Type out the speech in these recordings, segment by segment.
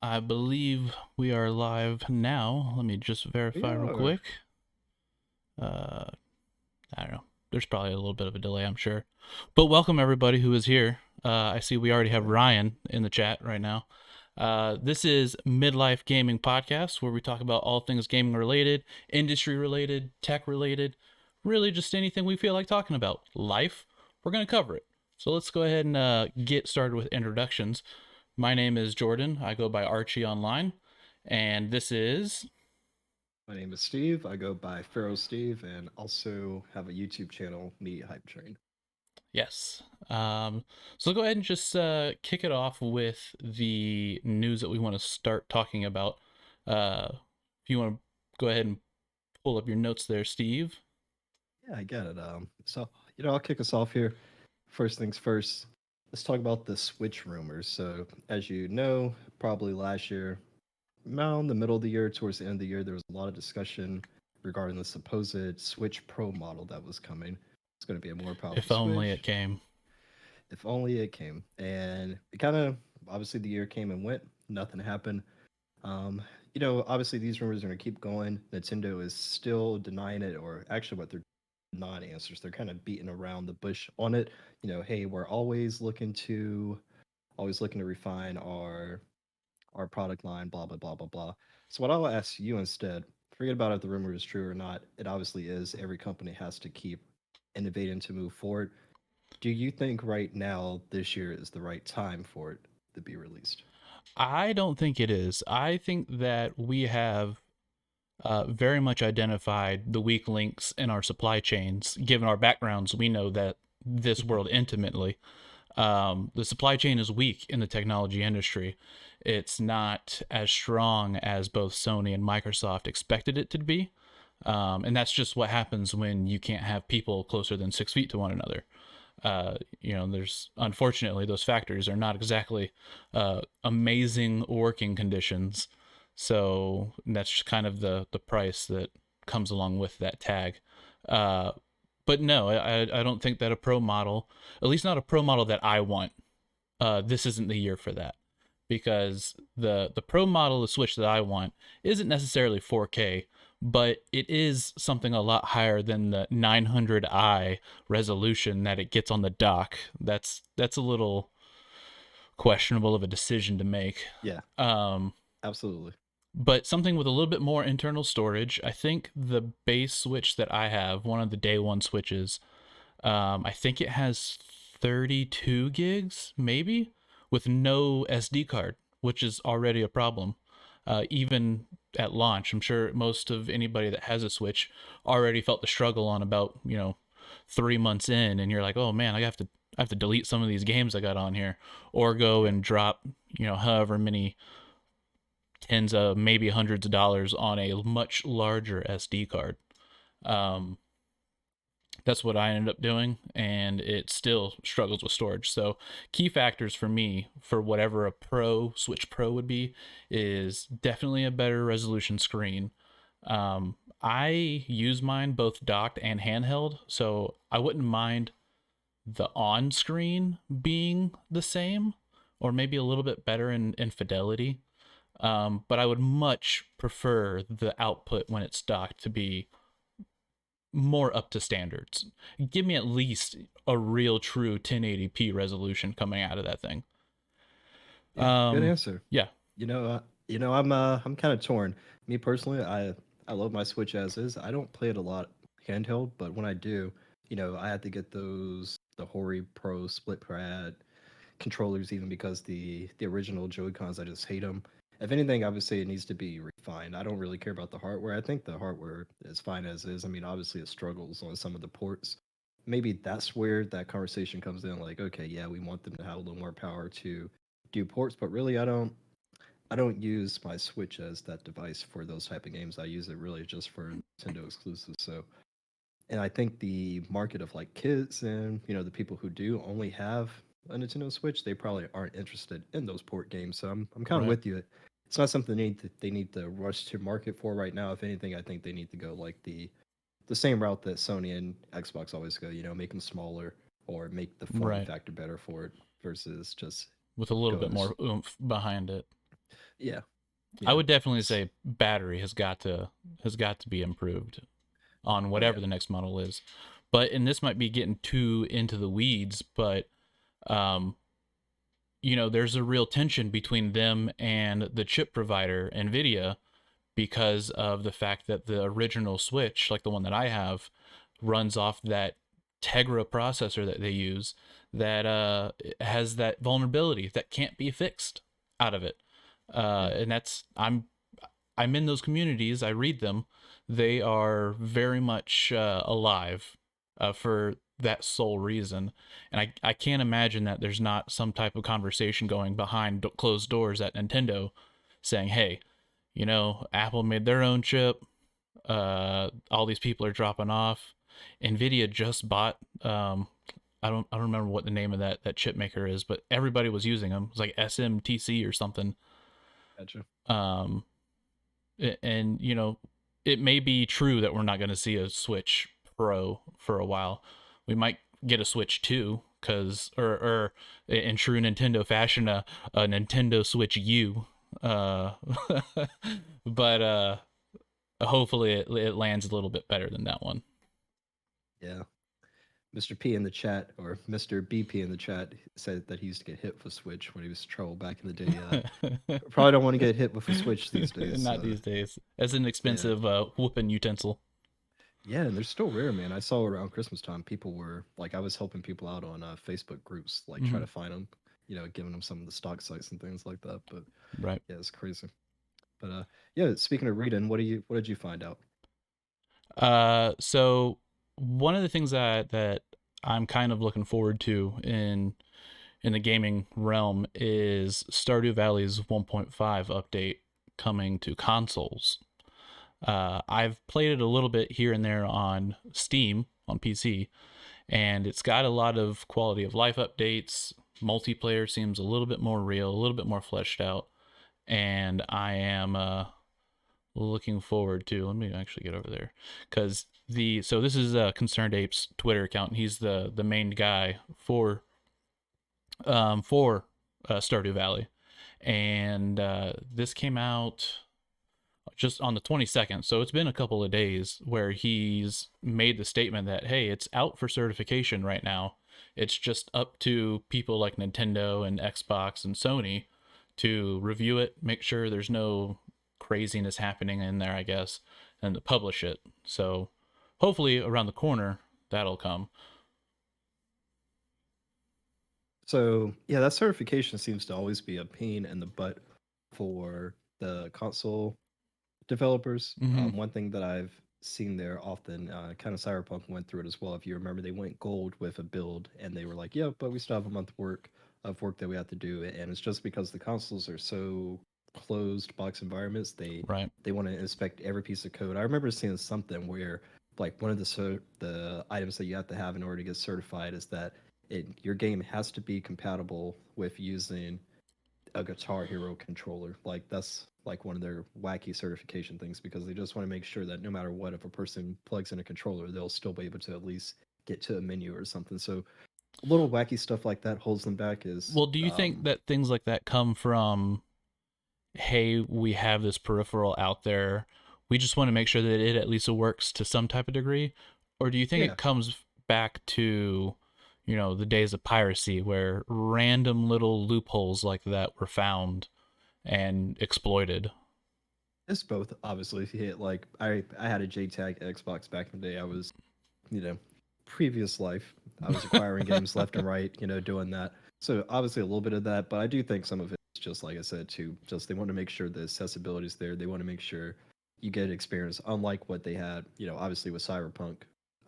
I believe we are live now. Let me just We verify real are. quick. Uh, I don't know. There's probably a little bit of a delay, I'm sure. But welcome everybody who is here. I see we already have Yeah. Ryan in the chat right now. This is MidLyfe Gaming Podcast, where we talk about all things gaming related, industry related, tech related, really just anything we feel like talking about. Life, we're going to cover it. So let's go ahead and get started with introductions. My name is Jordan. I go by Archie online. And this is. My name is Steve. I go by Pharaoh Steve and also have a YouTube channel, Me Hype Train. Yes. So go ahead and just kick it off with the news that we want to start talking about. If you want to go ahead and pull up your notes there, Steve. Yeah, I get it. I'll kick us off here. First things first, let's talk about the Switch rumors. So, as you know, probably last year, around the middle of the year, towards the end of the year, there was a lot of discussion regarding the supposed Switch Pro model that was coming. It's going to be a more powerful If only it Switch. came. If only it came. And it kind of, obviously, the year came and went. Nothing happened. Um, obviously these rumors are going to keep going. Nintendo is still denying it, or actually, what they're non-answers. They're kind of beating around the bush on it. Hey, we're always looking to refine our product line. Blah blah blah blah blah. So what I'll ask you instead, forget about if the rumor is true or not. It obviously is. Every company has to keep innovating to move forward. Do you think right now this year is the right time for it to be released? I don't think it is. I think that we have very much identified the weak links in our supply chains. Given our backgrounds, we know that this world intimately. The supply chain is weak in the technology industry. It's not as strong as both Sony and Microsoft expected it to be. And that's just what happens when you can't have people closer than 6 feet to one another. There's unfortunately those factors are not exactly amazing working conditions. So that's just kind of the price that comes along with that tag. Uh, but no, I don't think that a pro model, at least not a pro model that I want, this isn't the year for that, because the pro model of Switch that I want isn't necessarily 4K, but it is something a lot higher than the 900i resolution that it gets on the dock. That's a little questionable of a decision to make. Yeah, Um, absolutely. but something with a little bit more internal storage. I think the base Switch that I have, one of the day one Switches, I think it has 32 gigs, maybe, with no SD card, which is already a problem. Even at launch, I'm sure most of anybody that has a Switch already felt the struggle on about 3 months in, and you're like, oh man, I have to delete some of these games I got on here, or go Yeah. and drop however many tens of maybe hundreds of dollars on a much larger SD card. Um, that's what I ended up doing, and it still struggles with storage. So, key factors for me for whatever a Pro Switch Pro would be is definitely a better resolution screen. I use mine both docked and handheld, so I wouldn't mind the on screen being the same or maybe a little bit better in fidelity. But I would much prefer the output when it's docked to be more up to standards. Give me at least a real true 1080p resolution coming out of that thing. Yeah, good Um, answer. yeah, I'm kind of torn. Me personally, I love my Switch as is. I don't play it a lot handheld, but when I do, I have to get the Hori Pro split pad controllers even because the original Joy-Cons, I just hate them. If anything, I would say it needs to be refined. I don't really care about the hardware. I think the hardware is fine as is. I mean, obviously it struggles on some of the ports. Maybe that's where that conversation comes in. Like, okay, yeah, we want them to have a little more power to do ports, but really, I don't use my Switch as that device for those type of games. I use it really just for Nintendo exclusives. So, and I think the market of like kids and the people who do only have a Nintendo Switch, they probably aren't interested in those port games. So I'm kind of right. with you. It's not something they need to rush to market for right now. If anything, I think they need to go like the same route that Sony and Xbox always go. Make them smaller or make the form Right. factor better for it versus just With a little go bit this. more oomph behind it. Yeah, I yeah. would definitely S- say battery has got to be improved on Oh yeah. whatever the next model is. But and this might be getting too into the weeds, but um, there's a real tension between them and the chip provider, Nvidia, because of the fact that the original Switch, like the one that I have, runs off that Tegra processor that they use that has that vulnerability that can't be fixed out of it. Yeah. And I'm in those communities. I read them. They are very much alive for that sole reason. And I can't imagine that there's not some type of conversation going behind closed doors at Nintendo saying, hey, Apple made their own chip. All these people are dropping off. Nvidia just bought. I don't remember what the name of that chip maker is, but everybody was using them. It's like SMTC or something. Gotcha. Um, and it may be true that we're not going to see a Switch Pro for a while. We might get a Switch 2 because or in true Nintendo fashion, a Nintendo Switch U. Uh, but hopefully it lands a little bit better than that one. Yeah. Mr. P in the chat, or Mr. BP in the chat, said that he used to get hit with a Switch when he was in trouble back in the day. Probably don't want to get hit with a Switch these days. Not these days. As an Yeah. expensive whooping utensil. Yeah, and they're still rare, man. I saw around Christmas time, people were like, I was helping people out on Facebook groups, like try Mm-hmm. to find them, giving them some of the stock sites and things like that. But Right. yeah, it's crazy. But yeah, speaking of reading, what did you find out? So one of the things that I'm kind of looking forward to in the gaming realm is Stardew Valley's 1.5 update coming to consoles. I've played it a little bit here and there on Steam on PC, and it's got a lot of quality of life updates. Multiplayer seems a little bit more real, a little bit more fleshed out, and I am looking forward to. Let me actually get over there because so this is Concerned Apes Twitter account. And he's the main guy for Stardew Valley, and this came out just on the 22nd. So it's been a couple of days where he's made the statement that, hey, it's out for certification right now. It's just up to people like Nintendo and Xbox and Sony to review it, make sure there's no craziness happening in there, I guess, and to publish it. So hopefully around the corner that'll come. So yeah, that certification seems to always be a pain in the butt for the console developers. Mm-hmm. One thing that I've seen there often, kind of Cyberpunk went through it as well. If you remember, they went gold with a build, and they were like, "Yeah, but we still have a month work that we have to do," and it's just because the consoles are so closed box environments. Right. They want to inspect every piece of code. I remember seeing something where like one of the items that you have to have in order to get certified is that your game has to be compatible with using a Guitar Hero controller. Like that's like one of their wacky certification things because they just want to make sure that no matter what, if a person plugs in a controller, they'll still be able to at least get to a menu or something. So little wacky stuff like that holds them back. Is Well, do you think that things like that come from, hey, we have this peripheral out there. We just want to make sure that it at least works to some type of degree? Or do you think Yeah, it comes back to, the days of piracy where random little loopholes like that were found and exploited? it's both. Obviously, yeah, like I had a JTAG Xbox back in the day. I was you know, previous life, I was acquiring games left and right, doing that. So obviously a little bit of that, but I do think some of it is just like I said too, just they want to make sure the accessibility is there. They want to make sure you get experience, unlike what they had, obviously with Cyberpunk.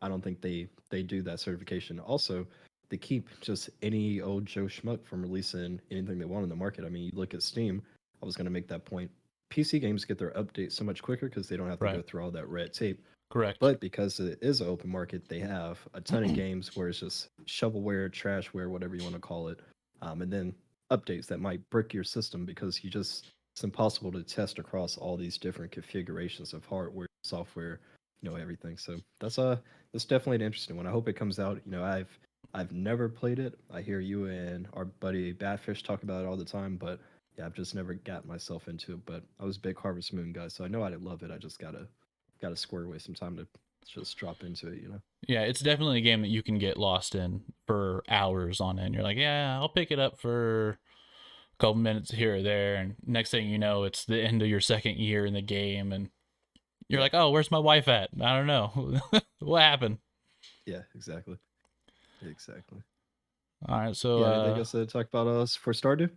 I don't think they do that certification. Also, they keep just any old Joe Schmuck from releasing anything they want in the market. I mean, you look at Steam. I was going to make that point. PC games get their updates so much quicker because they don't have to Right. go through all that red tape. Correct. But because it is an open market, they have a ton of games where it's just shovelware, trashware, whatever you want to call it, and then updates that might brick your system because it's impossible to test across all these different configurations of hardware, software, everything. So that's definitely an interesting one. I hope it comes out. I've never played it. I hear you and our buddy Badfish talk about it all the time, but Yeah, I've just never got myself into it, but I was a big Harvest Moon guy, so I know I'd love it. I just gotta square away some time to just drop into it, you know. Yeah, it's definitely a game that you can get lost in for hours on end. You're like, yeah, I'll pick it up for a couple minutes here or there, and next thing you know, it's the end of your second year in the game, and you're Yeah, like, oh, where's my wife at? I don't know. What happened? yeah, exactly, exactly. All right, so Yeah, anything else to talk about us for Stardew?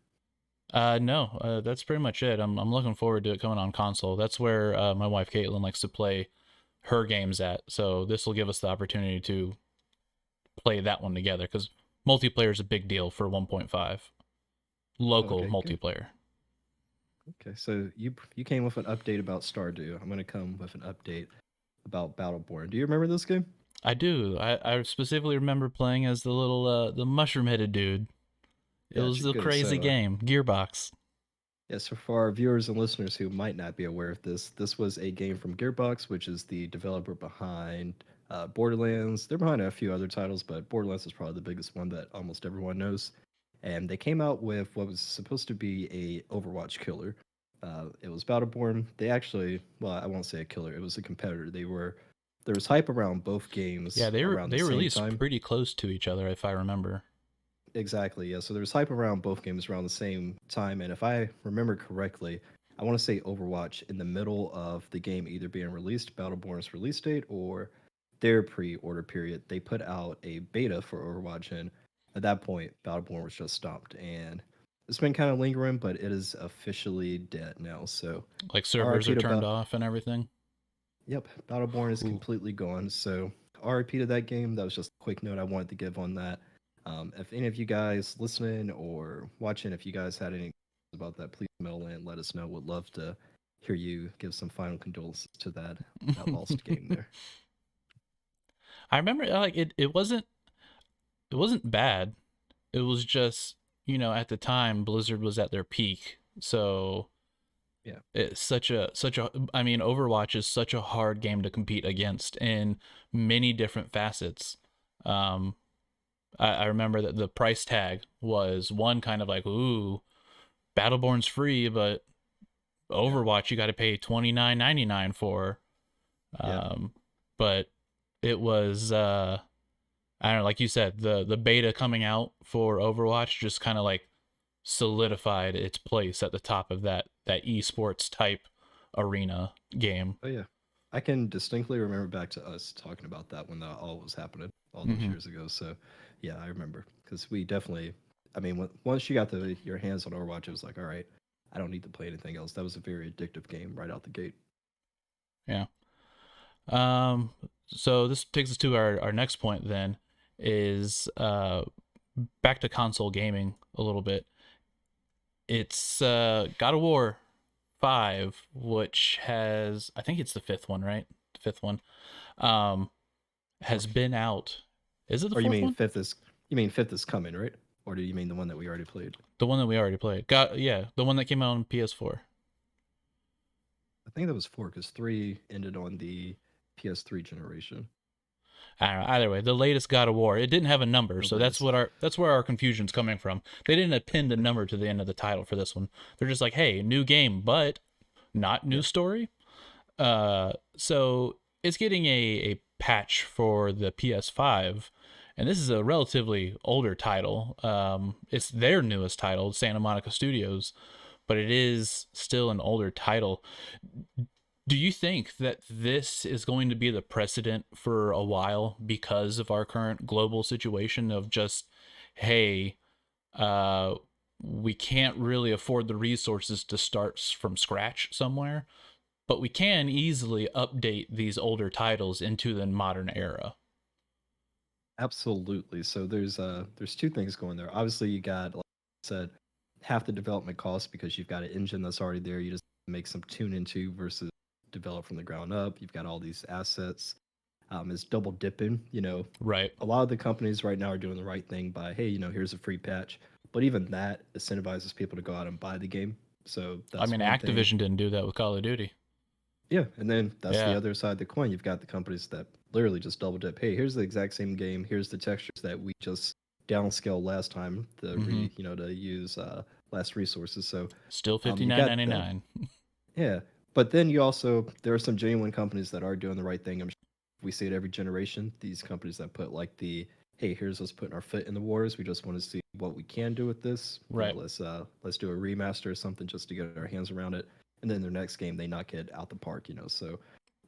no, that's pretty much it. I'm looking forward to it coming on console. That's where my wife Caitlin likes to play her games at. So this will give us the opportunity to play that one together because multiplayer is a big deal for 1.5 local Okay, good. multiplayer. Okay, so you came with an update about Stardew. I'm gonna come with an update about Battleborn. Do you remember this game? I do. I specifically remember playing as the little the mushroom headed dude. It was Gotcha, a good. crazy So, game. Gearbox. yeah, so for our viewers and listeners who might not be aware of this, this was a game from Gearbox, which is the developer behind Borderlands. They're behind a few other titles, but Borderlands is probably the biggest one that almost everyone knows. And they came out with what was supposed to be a Overwatch killer. It was Battleborn. They actually, well, I won't say a killer. It was a competitor. There was hype around both Yeah, games they were around the they same released time. pretty close to each other if I remember. Exactly, yeah. So there's hype around both games around the same time, and if I remember correctly, I want to say Overwatch in the middle of the game either being released, Battleborn's release date, or their pre-order period, they put out a beta for Overwatch, and at that point, Battleborn was just stopped, and it's been kind of lingering, but it is officially dead now. So Like servers RIP are to turned off and everything. Yep, Battleborn is Ooh. completely gone. So RIP to that game. That was just a quick note I wanted to give on that. If any of you guys listening or watching, if you guys had any about that, please mail in. Let us know. Would love to hear you give some final condolences to that lost game there. I remember like it wasn't bad. It was just, at the time Blizzard was at their peak. So Yeah. it's such a I mean Overwatch is such a hard game to compete against in many different facets. Um I remember that the price tag was one kind of like, ooh, Battleborn's free, but Yeah. Overwatch you got to pay $29.99 for. Yeah. Um, but it was I don't know, like you said, the beta coming out for Overwatch just kind of like solidified its place at the top of that esports type arena game. Oh yeah. I can distinctly remember back to us talking about that when that all was happening all those Hmm. years ago. So yeah, I remember because we definitely. I mean, once you got your hands on Overwatch, it was like, all right, I don't need to play anything else. That was a very addictive game right out the gate. Yeah. Um. So this takes us to our next point. Then is back to console gaming a little bit. It's God of War 5, which has, I think it's the fifth one, right? The fifth one. Um, has been out. Is it the Or you fourth mean one? fifth is coming, right? Or do you mean the one that we already played? The one that we already played. Got yeah, the one that came out on PS4. I think that was four because three ended on the PS3 generation. I don't know. Either way, the latest God of War. It didn't have a number, The so that's latest. where our confusion's coming from. They didn't append a number to the end of the title for this one. They're just like, hey, new game, but not new Yeah, story. So it's getting a patch for the PS5, and this is a relatively older title. It's their newest title, Santa Monica Studios, but it is still an older title. Do you think that this is going to be the precedent for a while because of our current global situation of just, hey, uh, we can't really afford the resources to start from scratch somewhere, but we can easily update these older titles into the modern era. absolutely. So there's two things going there. Obviously, you got like I said, half the development cost because you've got an engine that's already there. You just make some tune into versus develop from the ground up. You've got all these assets. It's double dipping. Right. A lot of the companies right now are doing the right thing by, hey, here's a free patch. But even that incentivizes people to go out and buy the game. So I that's mean, one thing. Activision didn't do that with Call of Duty. Yeah, and then that's the Yeah. other side of the coin. You've got the companies that literally just double dip. Hey, here's the exact same game. Here's the textures that we just downscale last time to Mm-hmm. to use last resources. So Still fifty you nine got ninety that. nine. Yeah, but then you also there are some genuine companies that are doing the right thing. We see it every generation. These companies that put like the hey, here's us putting our foot in the waters. We just want to see what we can do with this. You know, Right. let's do a remaster or something just to get our hands around it. And then their next game they knock it out the park. You know, so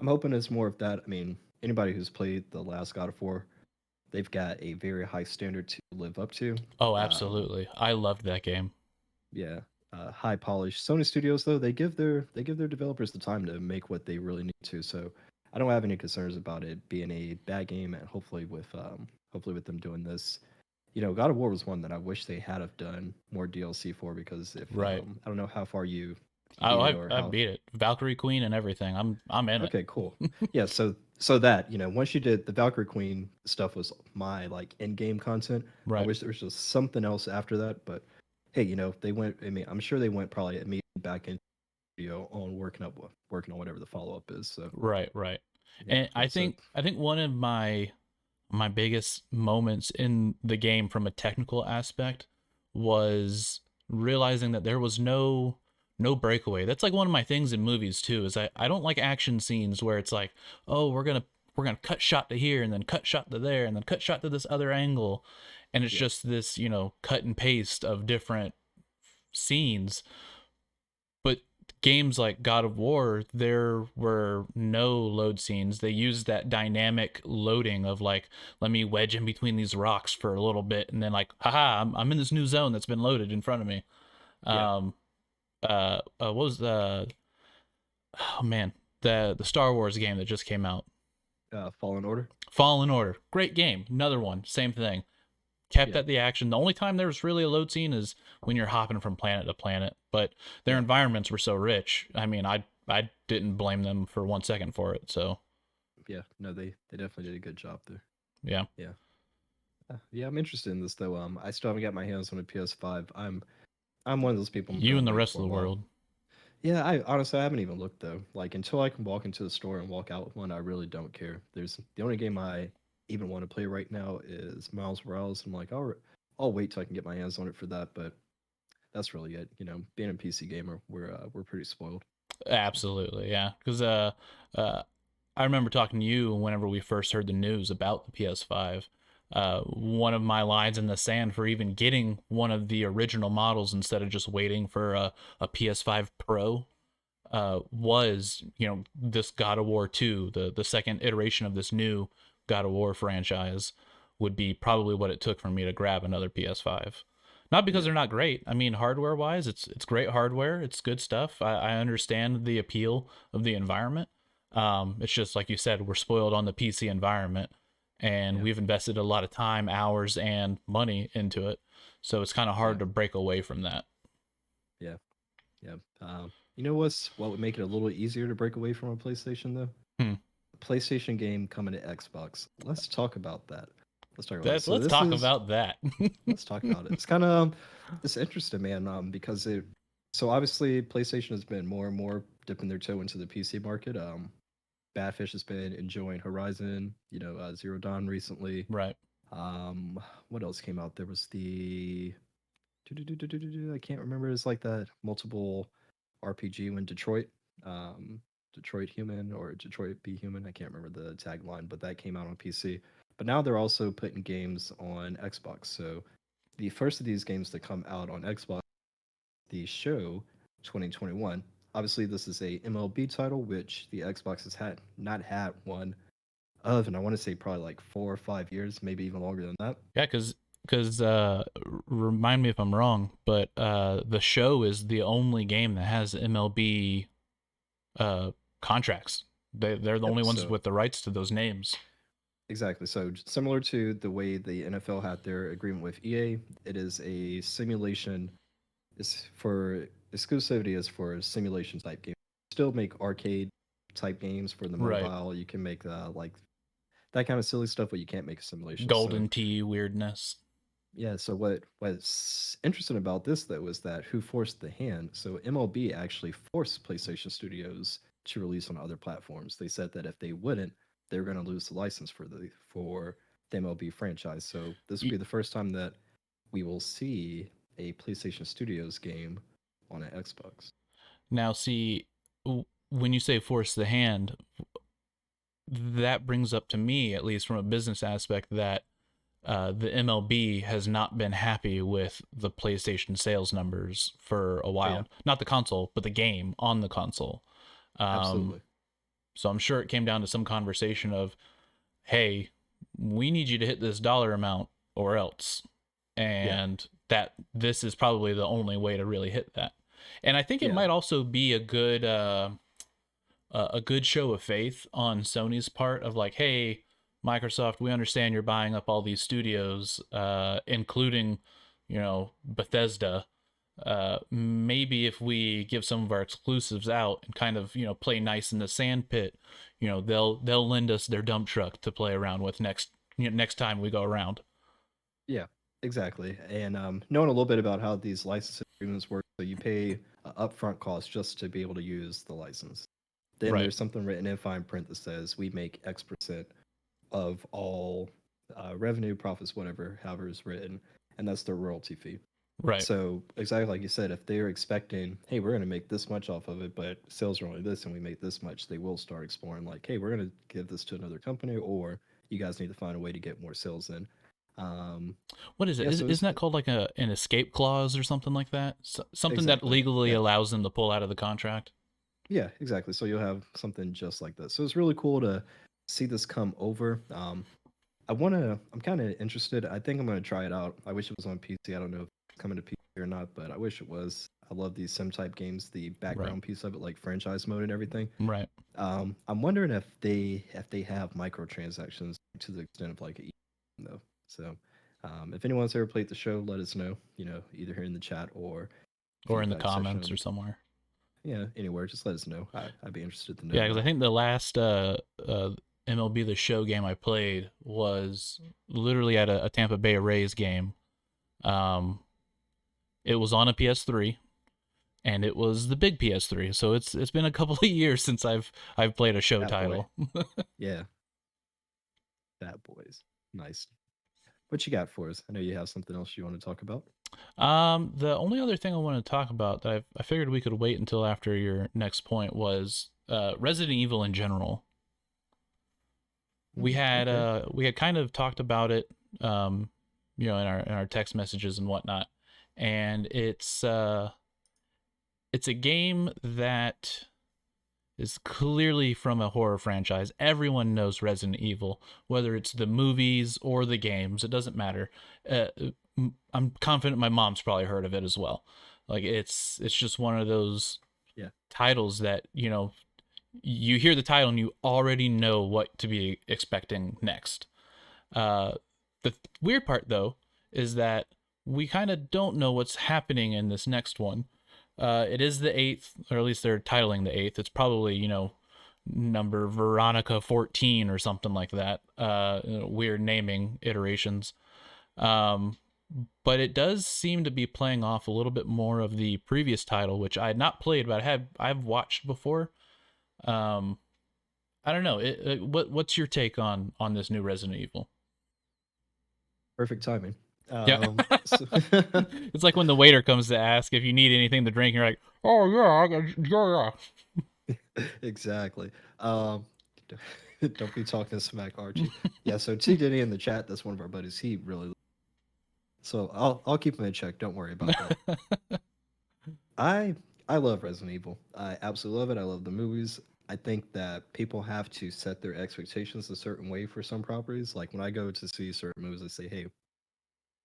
I'm hoping it's more of that. I mean, anybody who's played the last God of War, they've got a very high standard to live up to. Oh, Um, absolutely. I loved that game. yeah, high polished. Sony Studios though they give their developers the time to make what they really need to. So I don't have any concerns about it being a bad game, and hopefully with them doing this, God of War was one that I wish they had have done more DLC for because if Right. I don't know how far you Oh, beat it I or I how. beat it. Valkyrie Queen and everything. I'm in it. Okay, cool. Yeah, so that once you did the Valkyrie Queen stuff was my like in game content. I Right. wish there was just something else after that, but hey, they went. I mean, I'm sure they went probably immediately back into on working on whatever the follow up is. So Right. Right. yeah, And yeah. So I think one of my biggest moments in the game from a technical aspect was realizing that there was no breakaway. That's like one of my things in movies too, is I don't like action scenes where it's like, oh, we're gonna cut shot to here and then cut shot to there and then cut shot to this other angle. And it's yeah, just this, cut and paste of different scenes. But games like God of War, there were no load scenes. They used that dynamic loading of like, let me wedge in between these rocks for a little bit, and then like, haha, I'm in this new zone that's been loaded in front of me. yeah. Um, what was the oh man, the Star Wars game that just came out, Fallen Order. Fallen Order, great game, another one, same thing. Kept Yeah, at the action. The only time there was really a load scene is when you're hopping from planet to planet, but their yeah, environments were so rich. I mean, I didn't blame them for 1 second for it. So yeah. No, they definitely did a good job there. yeah, Yeah, yeah. I'm interested in this though. I still haven't got my hands on a PS5. I'm one of those people. I'm you gonna and the wait rest for of a the while. world. Yeah, I honestly I haven't even looked though. Like until I can walk into the store and walk out with one, I really don't care. There's the only game I even want to play right now is Miles Morales. I'm like, I'll wait till I can get my hands on it for that. But that's really it. Being a PC gamer, we're pretty spoiled. Absolutely, yeah. Because uh, I remember talking to you whenever we first heard the news about the PS5. One of my lines in the sand for even getting one of the original models instead of just waiting for a PS5 Pro was this God of War 2, the second iteration of this new God of War franchise, would be probably what it took for me to grab another PS5. Not because Yeah, they're not great. I mean, hardware wise, it's great hardware. It's good stuff. I understand the appeal of the environment. It's just like you said, we're spoiled on the PC environment, and yeah, we've invested a lot of time, hours, and money into it. So it's kind of yeah, hard to break away from that. yeah, yeah. What would make it a little easier to break away from a PlayStation though? Hmm. A PlayStation game coming to Xbox. Let's talk about that. Let's talk about it. That So let's this talk is about that. let's talk about it. It's kind of it's interesting, man, because it. So obviously, PlayStation has been more and more dipping their toe into the PC market. Badfish has been enjoying Horizon, Zero Dawn recently. Right. What else came out? There was the I can't remember. It's like that multiple RPG when Detroit Human or Detroit Be Human. I can't remember the tagline, but that came out on PC. But now they're also putting games on Xbox. So the first of these games to come out on Xbox, the show 2021. Obviously, this is a MLB title, which the Xbox has not had one of, and I want to say probably like 4 or 5 years, maybe even longer than that. Yeah, because remind me if I'm wrong, but the show is the only game that has MLB uh contracts. They're the Yep. only ones So with the rights to those names. exactly. So similar to the way the NFL had their agreement with EA, it is a simulation. Is for exclusivity is for simulation type games. Still make arcade type games for the Right. mobile. You can make like that kind of silly stuff, but you can't make a simulation. So Golden Tee weirdness. yeah. So what's interesting about this though is that who forced the hand? So MLB actually forced PlayStation Studios to release on other platforms. They said that if they wouldn't, they were going to lose the license for the MLB franchise. So this would Y- be the first time that we will see a PlayStation Studios game on an Xbox. Now, see, when you say force the hand, that brings up to me, at least from a business aspect, that the MLB has not been happy with the PlayStation sales numbers for a Oh yeah, while. Not the console, but the game on the console. Um, absolutely. so I'm sure it came down to some conversation of, hey, we need you to hit this dollar amount or else. Yeah, And that this is probably the only way to really hit that. And I think it yeah, might also be a good show of faith on Sony's part of like, hey, Microsoft, we understand you're buying up all these studios, including, Bethesda. Maybe if we give some of our exclusives out and kind of play nice in the sand pit, they'll lend us their dump truck to play around with next time we go around. yeah, exactly. And knowing a little bit about how these license agreements work, so you pay upfront cost just to be able to use the license. Then Right, there's something written in fine print that says we make X% of all revenue, profits, whatever, however is written, and that's their royalty fee. right. So exactly like you said, if they're expecting, hey, we're going to make this much off of it, but sales are only this, and we make this much, they will start exploring like, hey, we're going to give this to another company, or you guys need to find a way to get more sales in. Um, What is it? yeah, so it's Isn't that called like an escape clause or something like that? Something that exactly, legally yeah, allows them to pull out of the contract? yeah, exactly. So you'll have something just like this. So it's really cool to see this come over. I'm kind of interested. I think I'm gonna try it out. I wish it was on PC. I don't know if it's coming to PC or not, but I wish it was. I love these sim type games, the Right, background piece of it, like franchise mode and everything. right. I'm wondering if they have microtransactions to the extent of like a though. So, if anyone's ever played the show, let us know. Either here in the chat or Or in the feedback comments section. or somewhere. Yeah, anywhere. Just let us know. I'd be interested to know Yeah, because I more. think the last MLB The Show game I played was literally at a Tampa Bay Rays game. Um, it was on a PS3, and it was the big PS3. So it's been a couple of years since I've played a show That boy. title. Yeah, that boys. Nice. What you got for us? I know you have something else you want to talk about. The only other thing I want to talk about that I figured we could wait until after your next point was Resident Evil in general. Okay. We had kind of talked about it, um, in our text messages and whatnot, and it's a game that is clearly from a horror franchise. Everyone knows Resident Evil, whether it's the movies or the games. It doesn't matter. Uh, I'm confident my mom's probably heard of it as well. Like it's just one of those Yeah. titles that you hear the title and you already know what to be expecting next. Uh, the weird part though is that we kind of don't know what's happening in this next one. It is the eighth, or at least they're titling the eighth. It's probably number Veronica 14 or something like that. Weird naming iterations. Um, but it does seem to be playing off a little bit more of the previous title, which I had not played, but I've watched before. Um, I don't know. What's your take on this new Resident Evil? Perfect timing. Yeah. So It's like when the waiter comes to ask if you need anything to drink, you're like, oh yeah, yeah, exactly. Um, don't be talking smack, Archie. Yeah. So T Diddy in the chat, that's one of our buddies. He really. So I'll keep him in check. Don't worry about that. yeah. I I love Resident Evil. I absolutely love it. I love the movies. I think that people have to set their expectations a certain way for some properties. Like when I go to see certain movies, I say, "Hey,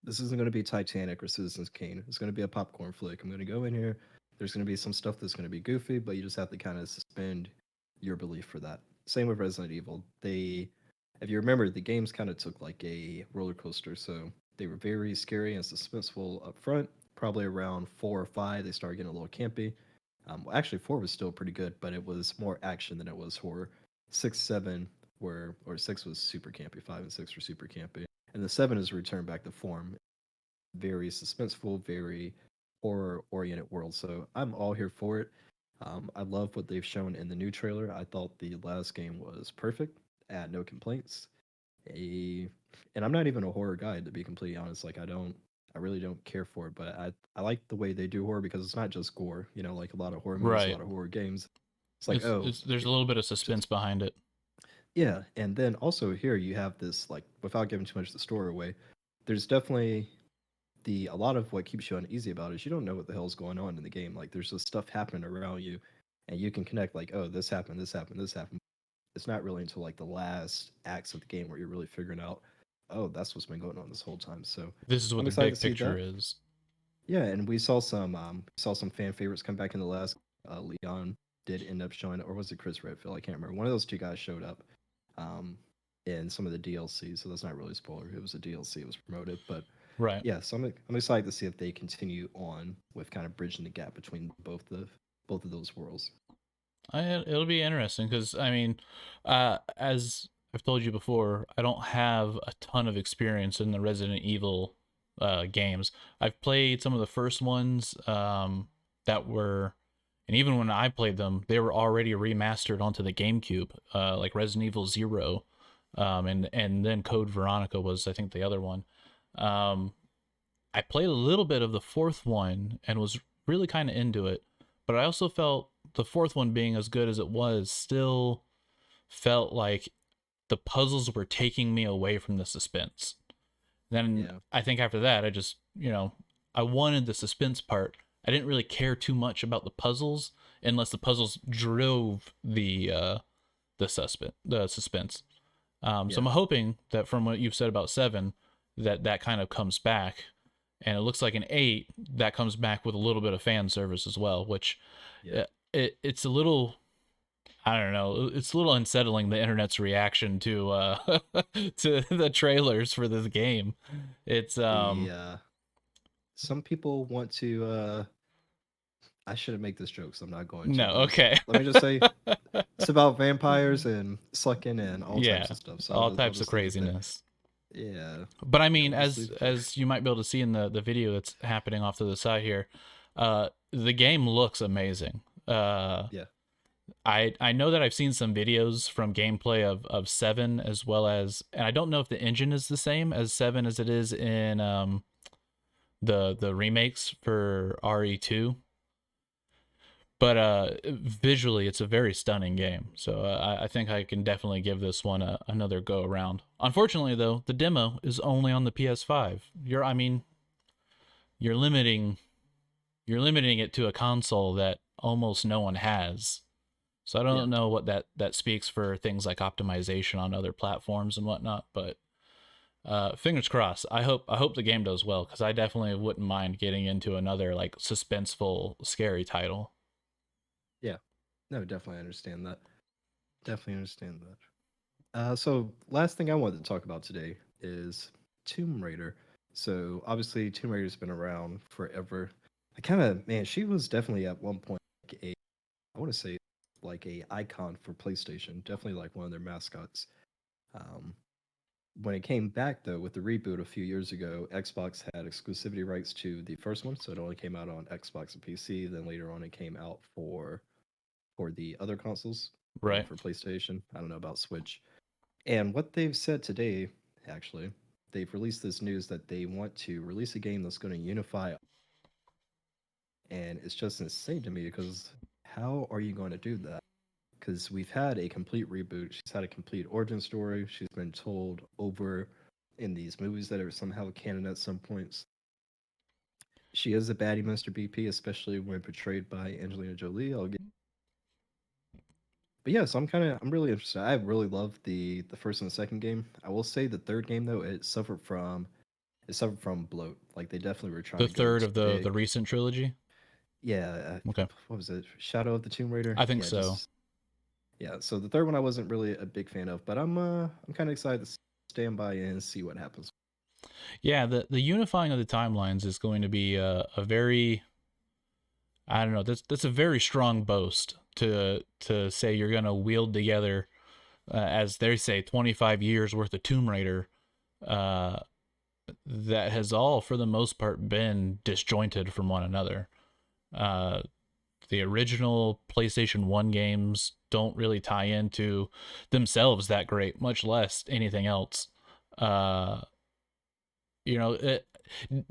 this isn't going to be Titanic or Citizens Kane. It's going to be a popcorn flick. I'm going to go in here. There's going to be some stuff that's going to be goofy, but you just have to kind of suspend your belief for that." Same with Resident Evil. If you remember, the games kind of took like a roller coaster. So they were very scary and suspenseful up front. Probably around 4 or 5, they started getting a little campy. Well, actually, 4 was still pretty good, but it was more action than it was horror. 6, 7 or 6 was super campy. 5 and 6 were super campy, and the 7 is returned back to form. Very suspenseful, very horror oriented world. So I'm all here for it. I love what they've shown in the new trailer. I thought the last game was perfect. I had no complaints. A and I'm not even a horror guy to be completely honest. Like I don't. I really don't care for it, but I like the way they do horror because it's not just gore. You know, like a lot of horror movies, a Right. lot of horror games. It's like, oh, It's there's a little bit of suspense just behind it. yeah. And then also here you have this like without giving too much of the story away. There's definitely the a lot of what keeps you uneasy about it is you don't know what the hell's going on in the game. Like there's just stuff happening around you, and you can connect like, oh, this happened, this happened, this happened. It's not really until like the last acts of the game where you're really figuring out, oh, that's what's been going on this whole time. So This is what I'm the excited big to see picture that. is. Yeah, and we saw some fan favorites come back in the last. Leon did end up showing, or was it Chris Redfield? I can't remember. One of those two guys showed up, um, in some of the DLC. So that's not really a spoiler. It was a DLC. It was promoted, but Right. yeah. So I'm excited to see if they continue on with kind of bridging the gap between both of those worlds. It'll be interesting because I mean, as I've told you before, I don't have a ton of experience in the Resident Evil games. I've played some of the first ones that were, and even when I played them, they were already remastered onto the GameCube, like Resident Evil Zero, and then Code Veronica was I think the other one. Um, I played a little bit of the fourth one and was really kind of into it, but I also felt the fourth one being as good as it was still felt like the puzzles were taking me away from the suspense. Then Yeah, I think after that, I just, I wanted the suspense part. I didn't really care too much about the puzzles unless the puzzles drove the suspense. So yeah, I'm hoping that from what you've said about seven, that kind of comes back, and it looks like an eight that comes back with a little bit of fan service as well, which yeah. it's a little. I don't know. It's a little unsettling the internet's reaction to to the trailers for this game. It's The some people want to. I shouldn't make this joke, so I'm not going to. no, But it's okay. let me just say it's about vampires and sucking and all Yeah, types of stuff. So all I'll types of just leave it there. craziness. Yeah, But I yeah. mean, We'll just leave as it there. as you might be able to see in the video that's happening off to the side here, the game looks amazing. Yeah, I know that I've seen some videos from gameplay of seven as well as, and I don't know if the engine is the same as seven as it is in the remakes for RE2, but visually it's a very stunning game. So I think I can definitely give this one another go around. Unfortunately, though, the demo is only on the PS5. I mean, you're limiting you're limiting it to a console that almost no one has. So I yeah, don't know what that speaks for things like optimization on other platforms and whatnot, but fingers crossed. I hope the game does well because I definitely wouldn't mind getting into another like suspenseful, scary title. yeah. No, definitely understand that. Definitely understand that. So last thing I wanted to talk about today is Tomb Raider. So obviously Tomb Raider's been around forever. I kind of man, she was definitely at one point like a I want to say like a icon for PlayStation. Definitely like one of their mascots. Um, when it came back though with the reboot a few years ago, Xbox had exclusivity rights to the first one, so it only came out on Xbox and PC. Then later on, it came out for the other consoles, Right. for PlayStation. I don't know about Switch. And what they've said today, actually, they've released this news that they want to release a game that's going to unify, and it's just insane to me because how are you going to do that? Because we've had a complete reboot. She's had a complete origin story. She's been told over in these movies that are somehow canon at some points. She is a baddie, Mr. BP, especially when portrayed by Angelina Jolie. But yeah, so I'm really interested. I really love the first and the second game. I will say the third game though, it suffered from bloat. Like they definitely were trying The to go third too of the big. recent trilogy. Yeah, Okay. what was it? Shadow of the Tomb Raider. I think Yeah, so. just yeah. So the third one I wasn't really a big fan of, but I'm kind of excited to stand by and see what happens. Yeah, the unifying of the timelines is going to be a very, I don't know, that's a very strong boast to say you're going to wield together, as they say, 25 years worth of Tomb Raider, uh, that has all for the most part been disjointed from one another. Uh, the original PlayStation 1 games don't really tie into themselves that great, much less anything else. Uh,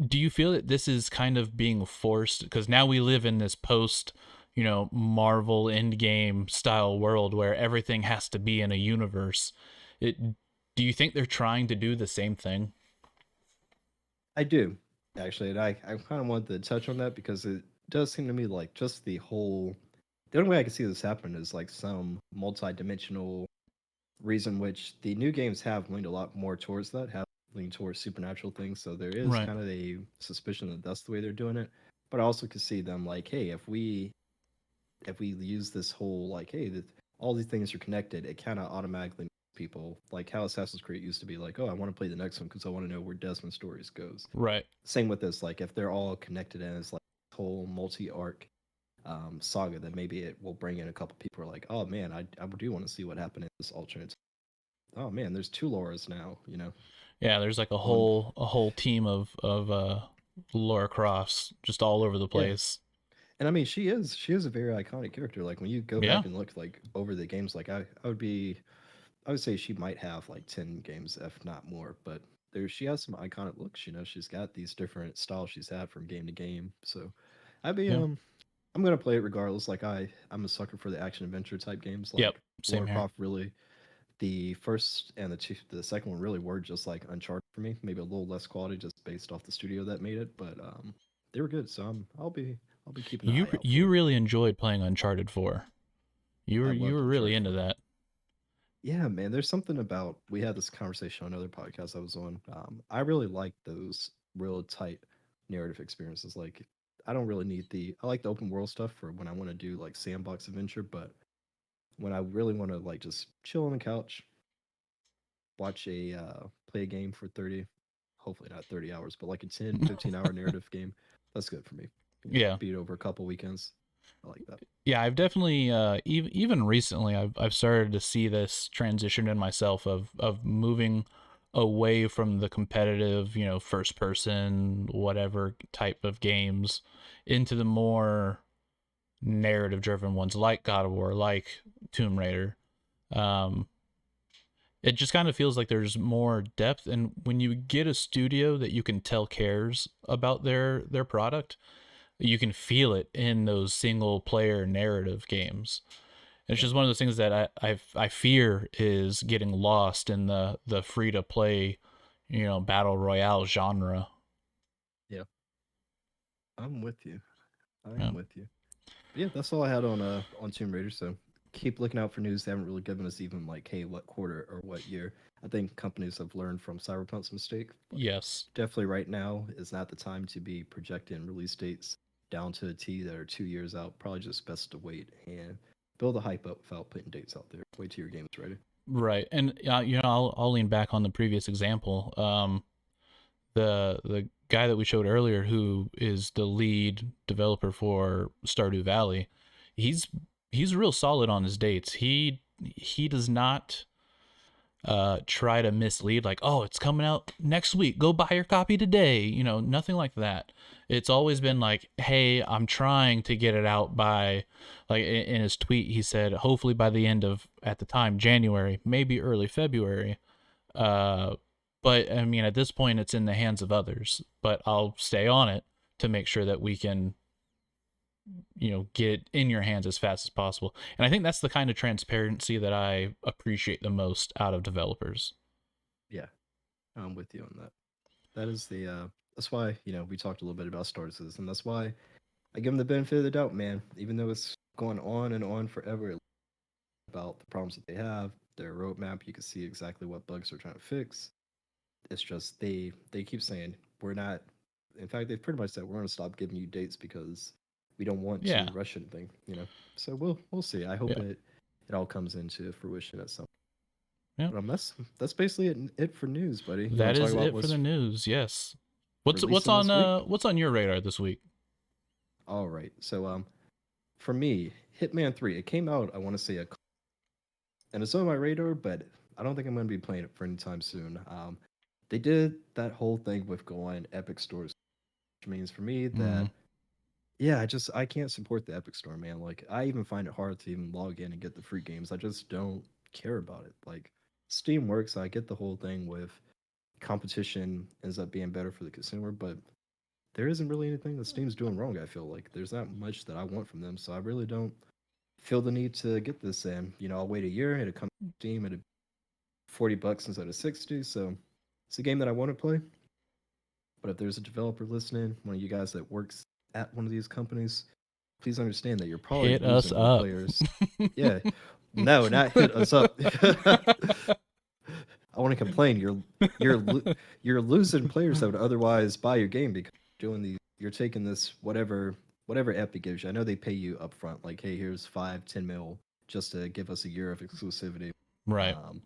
Do you feel that this is kind of being forced because now we live in this post, Marvel Endgame style world where everything has to be in a universe? It Do you think they're trying to do the same thing? I do actually, and I kind of wanted to touch on that because it does seem to me like just the only way I can see this happen is like some multi-dimensional reason which the new games have leaned a lot more towards that, have leaned towards supernatural things. So there is Right. kind of a suspicion that that's the way they're doing it. But I also could see them like, hey, if we use this whole like, hey, all these things are connected, it kind of automatically makes people like how Assassin's Creed used to be like, oh, I want to play the next one because I want to know where Desmond stories goes. Right. Same with this, like if they're all connected and it's like whole multi arc saga, then maybe it will bring in a couple people who are like, oh man, I do want to see what happened in this alternate. Oh man, there's two Lauras now. Yeah, there's like One. a whole team of Laura Crofts just all over the Yeah, place. and I mean she is a very iconic character. Like when you go Yeah. back and look like over the games, like I would say she might have like 10 games, if not more. But she has some iconic looks. She's got these different styles she's had from game to game. So I'd be Yeah. I'm gonna play it regardless. Like I'm a sucker for the action adventure type games. Yep. Like Same Lara here. Croft really the first and the second one really were just like Uncharted for me. Maybe a little less quality just based off the studio that made it, but they were good. So I'll be keeping an You eye out you for it. really enjoyed playing Uncharted 4. You were I you loved were really Uncharted into 4. that. Yeah, man. There's something about we had this conversation on another podcast I was on. I really like those real tight narrative experiences. Like I don't really need I like the open world stuff for when I want to do like sandbox adventure, but when I really want to like just chill on the couch, watch play a game for 30, hopefully not 30 hours, but like a 10, 15 hour narrative game, that's good for me. Yeah. Beat it over a couple weekends. I like that. Yeah, I've definitely even recently I've started to see this transition in myself of moving away from the competitive, first person whatever type of games into the more narrative driven ones like God of War, like Tomb Raider. Um it just kind of feels like there's more depth, and when you get a studio that you can tell cares about their product, you can feel it in those single player narrative games. It's Yeah. just one of those things that I fear is getting lost in the free to play, battle royale genre. Yeah. I'm with you. I Yeah. am with you. But yeah, that's all I had on Tomb Raider. So keep looking out for news. They haven't really given us even like, hey, what quarter or what year. I think companies have learned from Cyberpunk's mistake, but Yes. definitely right now is not the time to be projecting release dates down to a T that are 2 years out. Probably just best to wait and build a hype up without putting dates out there. Wait till your game is ready. Right. And I'll lean back on the previous example. The guy that we showed earlier, who is the lead developer for Stardew Valley, he's he's real solid on his dates. He does not try to mislead, like, oh, it's coming out next week, go buy your copy today, nothing like that. It's always been like, hey, I'm trying to get it out by, like, in his tweet he said hopefully by the end of, at the time, January, maybe early February. uh but I mean, at this point it's in the hands of others, but I'll stay on it to make sure that we can, get it in your hands as fast as possible. And I think that's the kind of transparency that I appreciate the most out of developers. Yeah, I'm with you on that. That is that's why, we talked a little bit about Star Citizen. That's why I give them the benefit of the doubt, man. Even though it's going on and on forever about the problems that they have, their roadmap, you can see exactly what bugs they're trying to fix. It's just they keep saying we're not. In fact, they've pretty much said we're going to stop giving you dates because we don't want to Yeah. rush anything. So we'll see. I hope Yeah. it all comes into fruition at some. Yeah. But that's basically it for news, buddy. You That want to talk is about it for what's the news. Yes. What's releasing on this week? your radar this week? All right. So for me, Hitman 3. It came out. I want to say and it's on my radar, but I don't think I'm going to be playing it for any time soon. They did that whole thing with going Epic stores, which means for me Mm, that yeah, I can't support the Epic Store, man. Like I even find it hard to even log in and get the free games. I just don't care about it. Like Steam works. I get the whole thing with competition ends up being better for the consumer, but there isn't really anything that Steam's doing wrong. I feel like there's not much that I want from them, so I really don't feel the need to get this in. I'll wait a year, it'll come to Steam at $40 instead of 60. So it's a game that I want to play. But if there's a developer listening, one of you guys that works at one of these companies, please understand that you're probably Hit us losing more up. players. Yeah, no, not hit us up. I want to complain. You're losing players that would otherwise buy your game because you're doing these. You're taking this whatever Epic gives you. I know they pay you upfront, like, hey, here's 5-10 mil just to give us a year of exclusivity. Right. Um,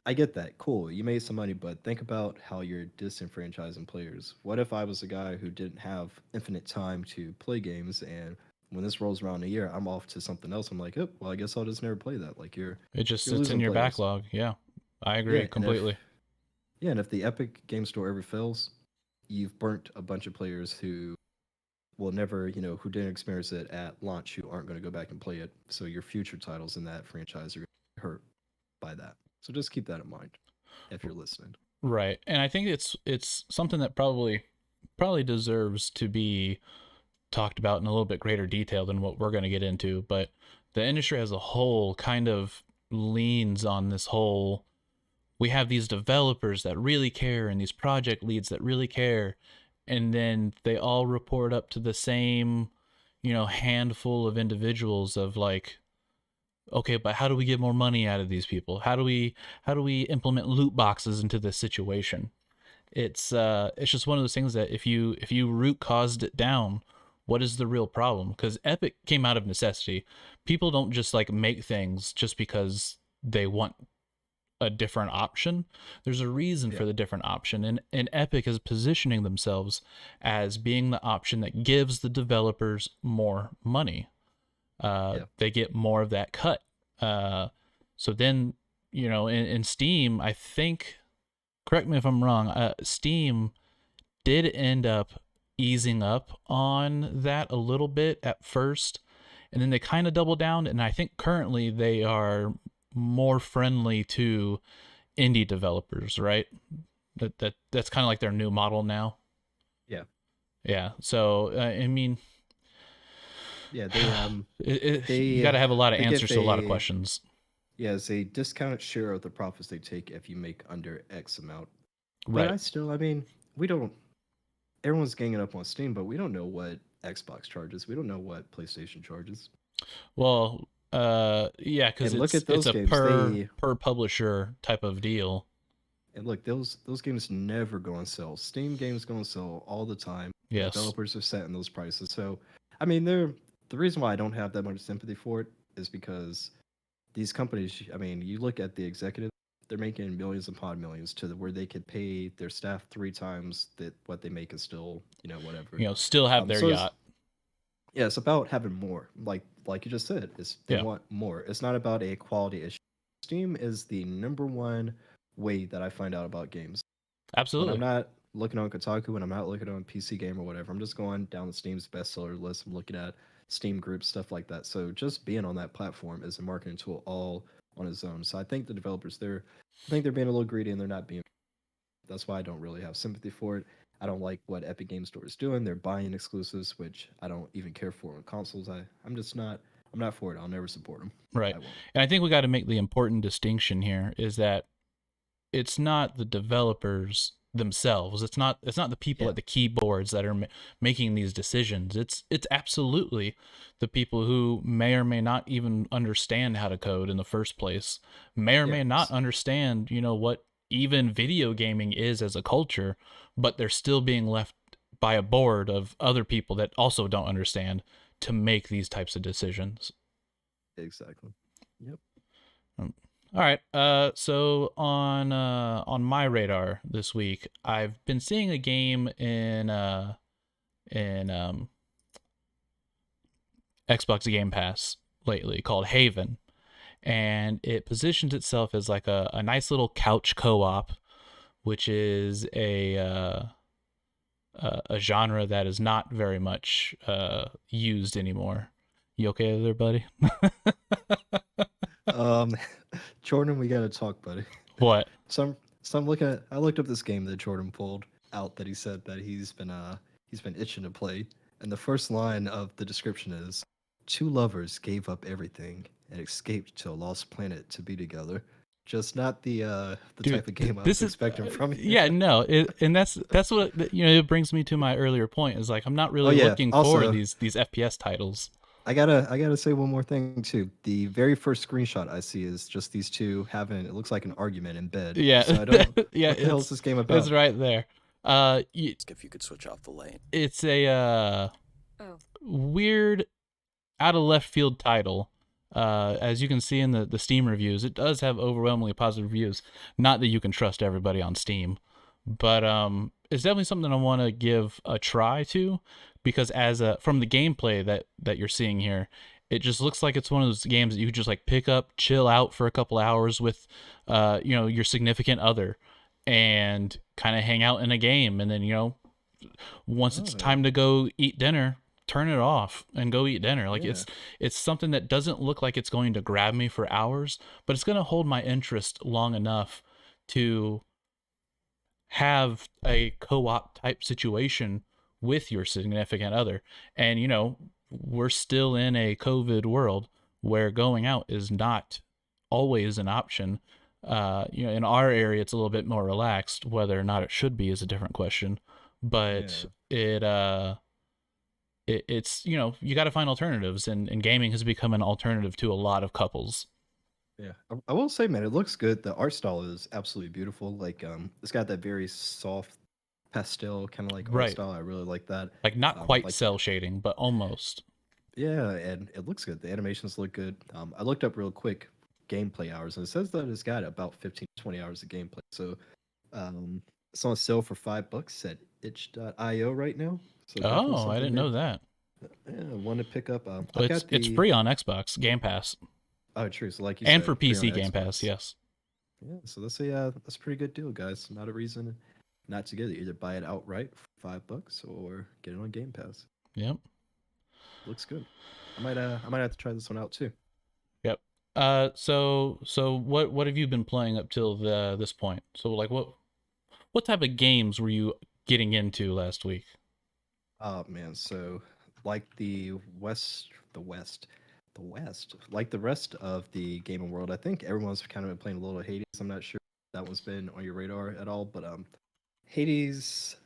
I get that. Cool. You made some money, but think about how you're disenfranchising players. What if I was a guy who didn't have infinite time to play games, and when this rolls around a year, I'm off to something else. I'm like, oh, well, I guess I'll just never play that. Like It just you're sits in losing your players. backlog. Yeah. I Yeah, agree and if completely. yeah, and if the Epic Game Store ever fails, you've burnt a bunch of players who will never, who didn't experience it at launch, who aren't going to go back and play it. So your future titles in that franchise are going to be hurt by that. So just keep that in mind if you're listening. Right. And I think it's something that probably deserves to be talked about in a little bit greater detail than what we're going to get into, but the industry as a whole kind of leans on this whole, we have these developers that really care and these project leads that really care, and then they all report up to the same, handful of individuals of like, okay, but how do we get more money out of these people? How do we implement loot boxes into this situation? It's just one of those things that if you root caused it down, what is the real problem? Because Epic came out of necessity. People don't just like make things just because they want a different option. There's a reason Yeah, for the different option, and Epic is positioning themselves as being the option that gives the developers more money. yeah, They get more of that cut. Uh, so then, in Steam, I think, correct me if I'm wrong, Steam did end up easing up on that a little bit at first, and then they kind of doubled down. And I think currently they are more friendly to indie developers, right? That's kind of like their new model now. yeah, Yeah. So I mean, yeah. you They got to have a lot of they give answers to a lot of a questions. yeah, it's a discounted share of the profits they take if you make under X amount. But Right. I mean, we don't. Everyone's ganging up on Steam, but we don't know what Xbox charges. We don't know what PlayStation charges. Well, yeah, because And look it's at it's those a games. per publisher type of deal. And look, those games never go on sale. Steam games go on sale all the time. The Yes, developers are setting those prices. So, I mean, the reason why I don't have that much sympathy for it is because these companies. I mean, you look at the executives; they're making millions upon millions to where they could pay their staff 3 times that what they make is still, whatever. still have their So it's yacht. yeah, it's about having more. Like you just said, it's they Yeah, want more. It's not about a quality issue. Steam is the number one way that I find out about games. When I'm absolutely. not looking on Kotaku, when I'm not looking on PC Game or whatever, I'm just going down the Steam's bestseller list. I'm looking at Steam groups, stuff like that. So just being on that platform is a marketing tool all on its own. So I think the developers there, I think they're being a little greedy and they're not being. That's why I don't really have sympathy for it. I don't like what Epic Game Store is doing. They're buying exclusives, which I don't even care for on consoles. I'm just not. I'm not for it. I'll never support them. Right. I won't. And I think we got to make the important distinction here is that it's not the developers themselves. It's not the people Yeah. at the keyboards that are making these decisions. It's absolutely the people who may or may not even understand how to code in the first place, may or Yeah. may not understand, what even video gaming is as a culture, but they're still being left by a board of other people that also don't understand to make these types of decisions. Exactly. Yep. Um, all right. So on my radar this week, I've been seeing a game in Xbox Game Pass lately called Haven, and it positions itself as like a nice little couch co-op, which is a genre that is not very much used anymore. You okay there, buddy? Um, Jordan, we gotta talk, buddy. What? Some So I'm looking at. I looked up this game that Jordan pulled out that he said that he's been itching to play, and the first line of the description is, "Two lovers gave up everything and escaped to a lost planet to be together." Just not the Dude, type of game I this was is expecting from you. yeah, no, and that's what it brings me to my earlier point is like I'm not Oh really yeah. looking for Also, these FPS titles. I gotta say one more thing too. The very first screenshot I see is just these two having it looks like an argument in bed. Yeah, So I don't. yeah, What the hell is this game it's about? right there. If you could switch off the lane. It's a Oh, weird out of left field title. As you can see in the Steam reviews, it does have overwhelmingly positive reviews. Not that you can trust everybody on Steam, but it's definitely something I want to give a try to, because as a from the gameplay that you're seeing here, it just looks like it's one of those games that you could just like pick up, chill out for a couple hours with, your significant other, and kind of hang out in a game, and then once it's Oh time to go eat dinner, turn it off and go eat dinner. Like yeah. it's something that doesn't look like it's going to grab me for hours, but it's going to hold my interest long enough to have a co-op type situation with your significant other. And we're still in a COVID world where going out is not always an option. In our area it's a little bit more relaxed. Whether or not it should be is a different question. But Yeah. it's you got to find alternatives, and gaming has become an alternative to a lot of couples. Yeah, I will say, man, it looks good. The art style is absolutely beautiful. Like, it's got that very soft pastel kind of like art Right. style. I really like that. Like not quite Like, cell shading, but almost. yeah, and it looks good. The animations look good. I looked up real quick gameplay hours, and it says that it's got about 15 to 20 hours of gameplay. So, um, it's on sale for $5 at itch.io right now. So definitely Oh, I something didn't there. know that. Yeah, one to pick up. Oh, I've it's got it's the free on Xbox Game Pass oh, true. So like you and for said, free on PC Game Pass. Xbox. Yes. Yeah, so that's a pretty good deal, guys. Not a reason not to get it. Either buy it outright for $5 or get it on Game Pass. Yep. Looks good. I might have to try this one out too. Yep. So what have you been playing up till this point? So like what type of games were you getting into last week? Oh man, so like the West, like the rest of the gaming world, I think everyone's kind of been playing a little Hades. I'm not sure if that one's been on your radar at all, but Hades,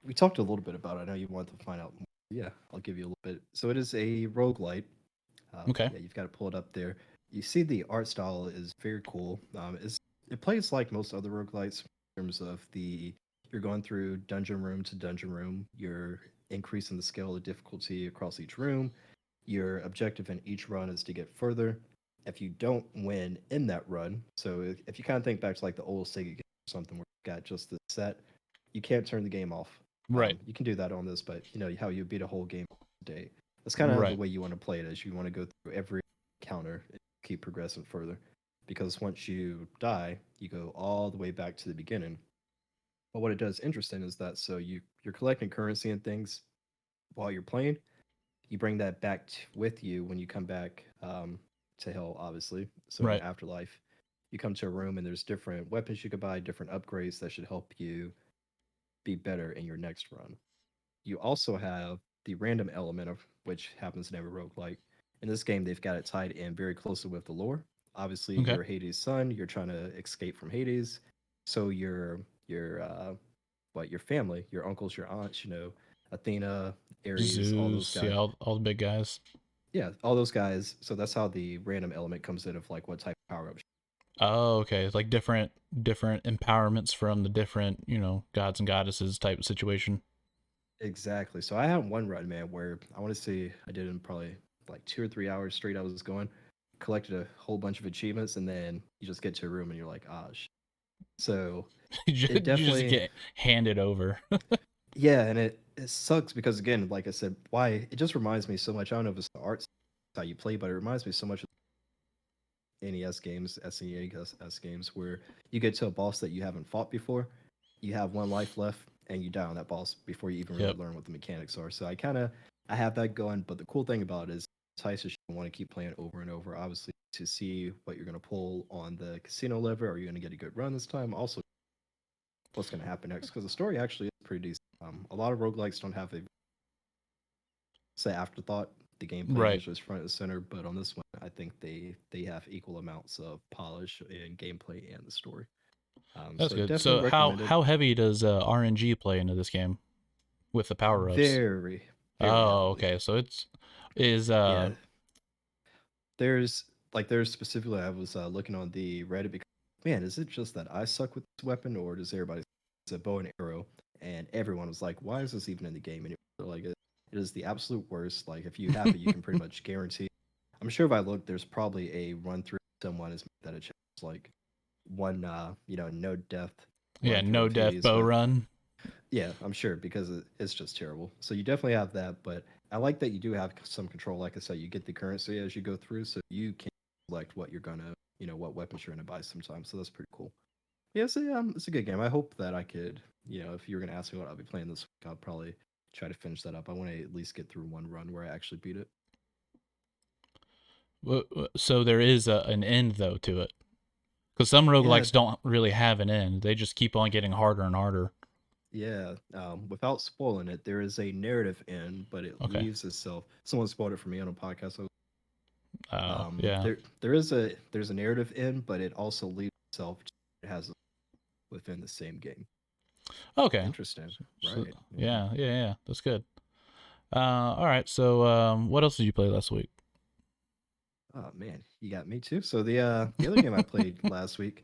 we talked a little bit about it. I know you wanted to find out more. Yeah, I'll give you a little bit. So it is a roguelite. Okay. Yeah, you've got to pull it up there. You see the art style is very cool. It plays like most other roguelites in terms of the you're going through dungeon room to dungeon room. You're increasing the scale of difficulty across each room. Your objective in each run is to get further. If you don't win in that run, so if you kind of think back to like the old Sega game or something where you got just the set, you can't turn the game off. Right. You can do that on this, but you know how you beat a whole game a day. That's kind of the Right. way you want to play it. Is you want to go through every counter and keep progressing further, because once you die, you go all the way back to the beginning. But what it does interesting is that so you're collecting currency and things while you're playing. You bring that back with you when you come back to hell, obviously. So in Right. the afterlife, you come to a room and there's different weapons you could buy, different upgrades that should help you be better in your next run. You also have the random element of which happens in every roguelike. In this game, they've got it tied in very closely with the lore. Obviously, Okay. you're Hades' son. You're trying to escape from Hades. So your family, your uncles, your aunts, Athena, Ares, all those Zeus, guys. yeah, all the big guys. Yeah, all those guys. So that's how the random element comes in of like what type of power up. Oh, okay. It's like different empowerments from the different, gods and goddesses type of situation. Exactly. So I had one run, man, where I want to say I did in probably like 2 or 3 hours straight. I was going, collected a whole bunch of achievements, and then you just get to a room and you're like, ah, so You it just definitely, get handed over. yeah, and it sucks because again, like I said, why it just reminds me so much. I don't know if it's the art how you play, but it reminds me so much of NES games, SNES games, where you get to a boss that you haven't fought before, you have one life left, and you die on that boss before you even really Yep. learn what the mechanics are. So I have that going, but the cool thing about it is Tyson you want to keep playing over and over, obviously, to see what you're going to pull on the casino lever. Are you going to get a good run this time? Also, what's going to happen next, because the story actually is pretty decent. A lot of roguelikes don't have a say afterthought. The gameplay Right. usually is front and center, but on this one, I think they have equal amounts of polish in gameplay and the story. That's So good. definitely So recommend it. how heavy does RNG play into this game with the power ups? Very, very Oh, heavily. okay. So it's is Yeah, there's there's specifically I was looking on the Reddit because man, is it just that I suck with this weapon, or does everybody? It's a bow and arrow, and everyone was like, "Why is this even in the game?" And like, it is the absolute worst. Like, if you have it, you can pretty much guarantee. I'm sure if I look, there's probably a run through someone has made that a challenge, like one, no death yeah, run through no of death Hades bow with run. yeah, I'm sure because it's just terrible. So you definitely have that, but I like that you do have some control. Like I said, you get the currency as you go through, so you can select what you're gonna, what weapons you're gonna buy sometimes. So that's pretty cool. Yeah, so yeah, it's a good game. I hope that I could, if you were gonna ask me what I'll be playing this week, I'll probably try to finish that up. I want to at least get through one run where I actually beat it. So there is an end though to it, because some Yeah, roguelikes don't really have an end. They just keep on getting harder and harder. yeah. Without spoiling it, there is a narrative end, but it Okay. leaves itself. Someone spoiled it for me on a podcast. Oh, yeah. There's a narrative in, but it also leaves itself. It has within the same game. Okay. Interesting, So, right? Yeah. yeah. That's good. All right. So, what else did you play last week? Oh man, you got me too. So the other game I played last week,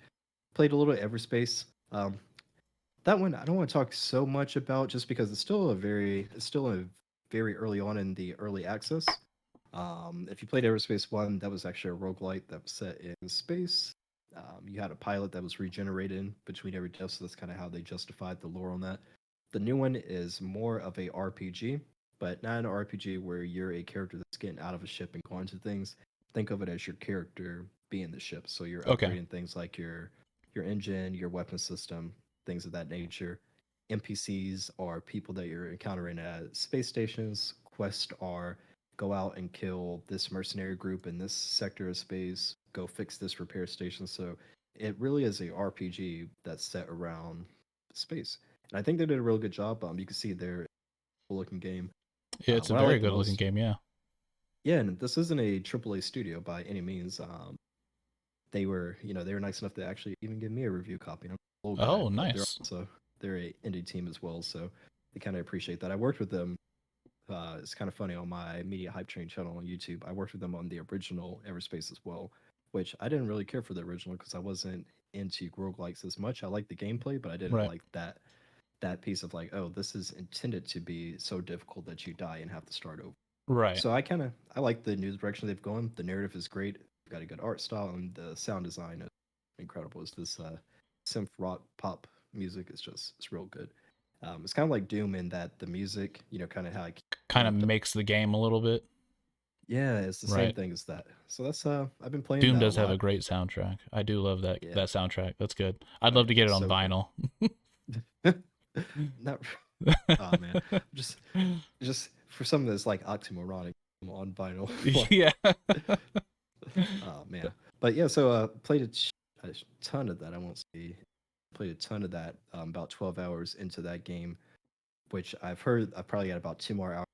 played a little Everspace. That one I don't want to talk so much about just because it's still a very early on in the early access. If you played Everspace 1, that was actually a roguelite that was set in space. You had a pilot that was regenerated between every death, so that's kind of how they justified the lore on that. The new one is more of a RPG, but not an RPG where you're a character that's getting out of a ship and going to things. Think of it as your character being the ship. So you're Okay. upgrading things like your engine, your weapon system, things of that nature. NPCs are people that you're encountering at space stations. Quests are go out and kill this mercenary group in this sector of space, go fix this repair station. So it really is a RPG that's set around space. And I think they did a real good job. You can see they're cool looking game. Yeah, it's a What I very like the good looking most, game. Yeah. yeah, and this isn't a AAA studio by any means. They were nice enough to actually even give me a review copy. I'm a little guy, Oh, but nice. they're a indie team as well, so they kind of appreciate that. I worked with them. It's kind of funny on my Media Hype Train channel on YouTube. I worked with them on the original Everspace as well, which I didn't really care for the original because I wasn't into roguelikes as much. I liked the gameplay, but I didn't Right. like that piece of like, oh, this is intended to be so difficult that you die and have to start over. Right. So I like the new direction they've gone. The narrative is great. They've got a good art style, and the sound design is incredible. It's this synth rock pop music. It's real good. It's kind of like Doom in that the music, kind of how it Kind of makes the game a little bit. yeah, it's the same Right. thing as that. So that's I've been playing Doom that a does have a lot. great soundtrack. I do love that Yeah, soundtrack. That's good. I'd oh love yeah, to get it it's on so good. vinyl. Not oh man, just just for something that's like oxymoronic on vinyl. Yeah. Oh man, but yeah, so played a ton of that. I won't say played a ton of that. About 12 hours into that game, which I've heard I've probably got about 2 more hours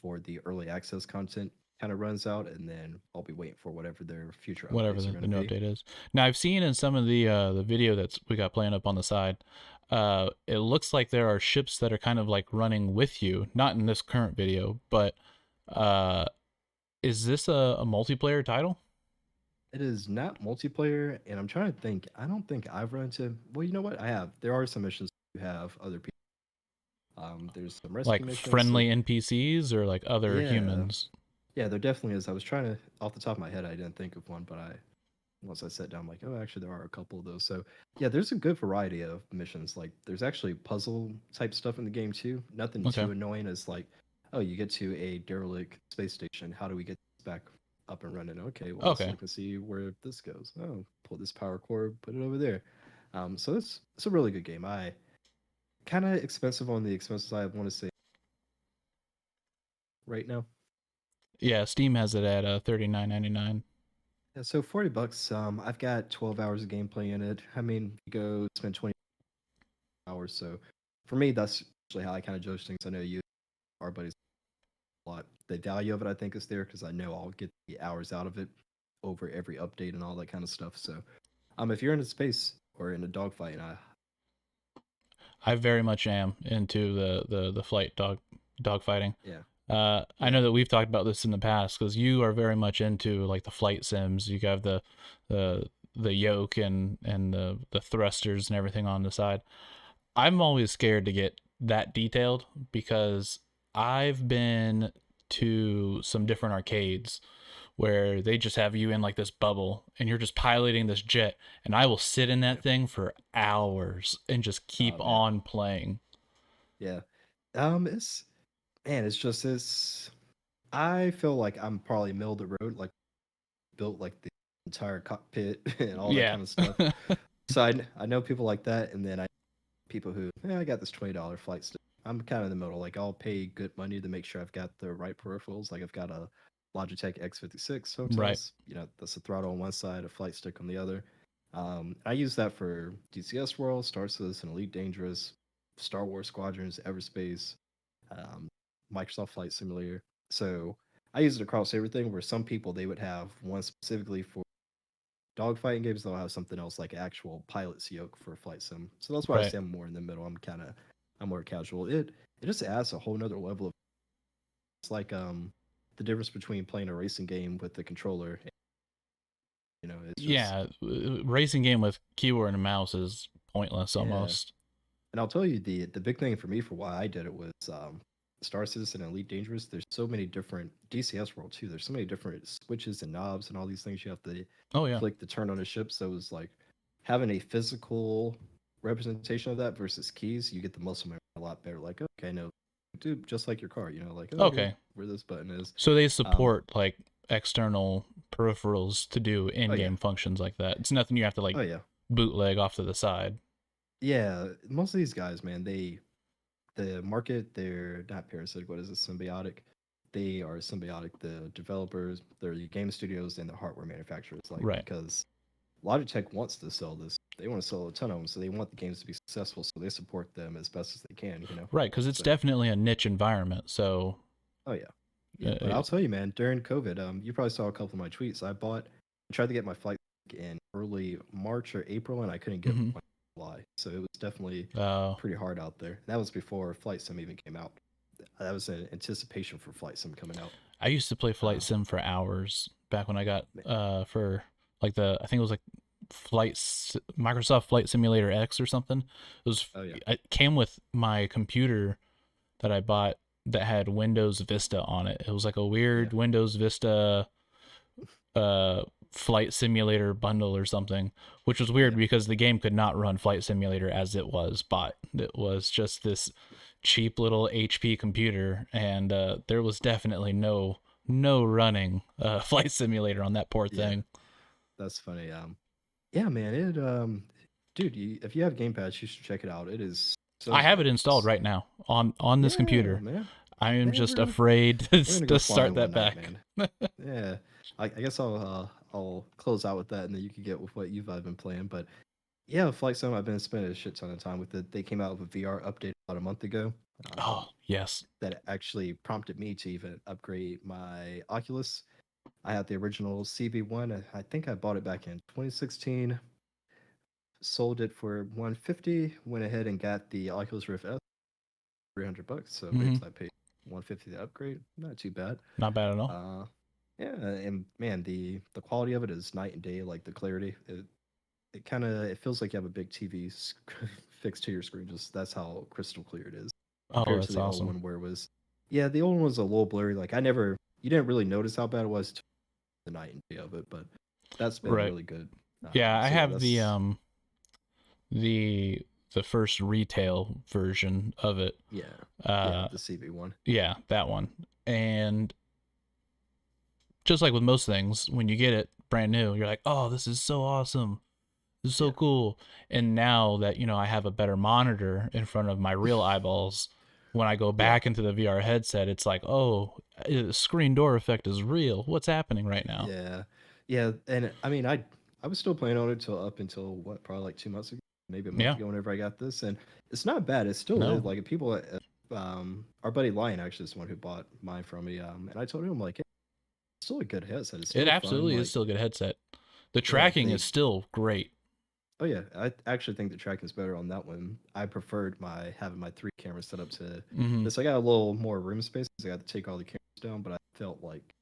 before the early access content kind of runs out, and then I'll be waiting for whatever their future Whatever updates are the going to new be. update is. Now I've seen in some of the video that's we got playing up on the side, it looks like there are ships that are kind of like running with you. Not in this current video, but uh, is this a multiplayer title? It is not multiplayer, and I'm trying to think. I don't think I've run into. Well, you know what? I have. There are some missions you have other people. There's some rescue Like missions. So friendly NPCs or like other yeah, humans? yeah, there definitely is. I was trying to off the top of my head. I didn't think of one, but I once I sat down, I'm like, oh, actually, there are a couple of those. So yeah, there's a good variety of missions. Like there's actually puzzle type stuff in the game too. Nothing Okay. too annoying as like, oh, you get to a derelict space station. How do we get this back up and running? Okay, well, let's Okay. look and see where this goes. Oh, pull this power cord, put it over there. So it's a really good game. I kind of expensive on the expensive side. I want to say right now. Yeah, Steam has it at $39.99. Yeah, so $40. I've got 12 hours of gameplay in it. I mean, you go spend 20 hours more. So for me, that's actually how I kind of judge things. I know you, our buddies, a lot. The value of it, I think, is there because I know I'll get the hours out of it over every update and all that kind of stuff. So, if you're in a space or in a dogfight, and I very much am into the flight dog fighting. yeah, I know that we've talked about this in the past because you are very much into like the flight sims. You have the yoke and the thrusters and everything on the side. I'm always scared to get that detailed because I've been to some different arcades where they just have you in like this bubble and you're just piloting this jet, and I will sit in that thing for hours and just keep oh man, on playing. yeah. It's man, it's just this. I feel like I'm probably middle of the road, like built like the entire cockpit and all that Yeah. kind of stuff. So I know people like that, and then I people who I got this $20 flight stick. I'm kind of in the middle. Like I'll pay good money to make sure I've got the right peripherals. Like I've got a Logitech X56 Right. sometimes. That's a throttle on one side, a flight stick on the other. I use that for DCS World, Star Citizen, Elite Dangerous, Star Wars Squadrons, Everspace, um, Microsoft Flight Simulator. So I use it across everything. Where some people they would have one specifically for dogfighting games, they'll have something else like actual pilot's yoke for flight sim. So that's why I Right. say I'm more in the middle. I'm more casual. It just adds a whole nother level of it's like the difference between playing a racing game with the controller. It's just Yeah, racing game with keyboard and mouse is pointless yeah. almost. And I'll tell you the big thing for me for why I did it was Star Citizen and Elite Dangerous. There's so many different DCS World too. There's so many different switches and knobs and all these things you have to Oh yeah. click to turn on a ship. So it was like having a physical representation of that versus keys. You get the muscle memory a lot better. Like okay, no, dude, just like your car. Like oh, here's Okay. where this button is. So they Um, support like external peripherals to do oh yeah, in-game functions like that. It's nothing you have to like oh yeah, bootleg off to the side. yeah. Most of these guys, man, the market, they're not parasitic. What is it? Symbiotic. They are symbiotic. The developers, they're the game studios, and the hardware manufacturers. Like Right. because Logitech wants to sell this. They want to sell a ton of them, so they want the games to be successful. So they support them as best as they can. Right, because it's So, definitely a niche environment. So oh yeah, yeah. But uh, I'll tell you, man. During COVID, you probably saw a couple of my tweets. I tried to get my flight in early March or April, and I couldn't get mhm. one in July. So it was definitely uh, pretty hard out there. That was before Flight Sim even came out. That was an anticipation for Flight Sim coming out. I used to play Flight Uh, Sim for hours back when I got man, for like I think it was like Microsoft Flight Simulator X or something. oh yeah, It came with my computer that I bought that had Windows Vista on it. It was like a yeah, weird Windows Vista uh flight simulator bundle or something, which was weird yeah, because the game could not run Flight Simulator as it was bought. It was just this cheap little HP computer, and there was definitely no running Flight Simulator on that poor yeah. thing. That's funny. Yeah, man. Dude, if you have Game Pass, you should check it out. It is so I have smooth. it installed right now on this Yeah, computer. man. I am Man, just afraid to, we're gonna go to flying start one that night, back. man. Yeah, I guess I'll close out with that, and then you can get with what you've been playing. But yeah, Flight Sim, I've been spending a shit ton of time with it. They came out with a VR update about a month ago. Oh Um, yes. that actually prompted me to even upgrade my Oculus. I had the original CV1. I think I bought it back in 2016. Sold it for 150. Went ahead and got the Oculus Rift S, $300. So Hmm. basically, I paid 150 to upgrade. Not too bad. Not bad at all. Yeah, and man, the quality of it is night and day. Like the clarity, it kind of it feels like you have a big TV fixed to your screen. Just that's how crystal clear it is Oh, compared to that's the old awesome. one where it was. Yeah, the old one was a little blurry. Like you didn't really notice how bad it was till the night and day of it, but that's been Right. really good. Yeah, I So yeah, have that's the the first retail version of it. yeah, yeah, Uh the CV1. yeah, that one. And just like with most things, when you get it brand new, you're like, "Oh, this is so awesome. This is so Yeah, cool." And now that, I have a better monitor in front of my real eyeballs, when I go yeah, back into the VR headset, it's like, "Oh, screen door effect is real. What's happening right now?" yeah, yeah. And I mean, I was still playing on it till up until what, probably like 2 months ago. maybe a month Yeah. ago whenever I got this, and it's not bad. It still is. No. Like people, our buddy Lion actually is the one who bought mine from me. And I told him like, hey, it's still a good headset. It's It still fun. absolutely is Like, still a good headset. The yeah, tracking is still great. oh yeah, I actually think the tracking is better on that one. I preferred my having my 3 cameras set up to Hmm. this. I got a little more room space because I got to take all the cameras down, but I felt like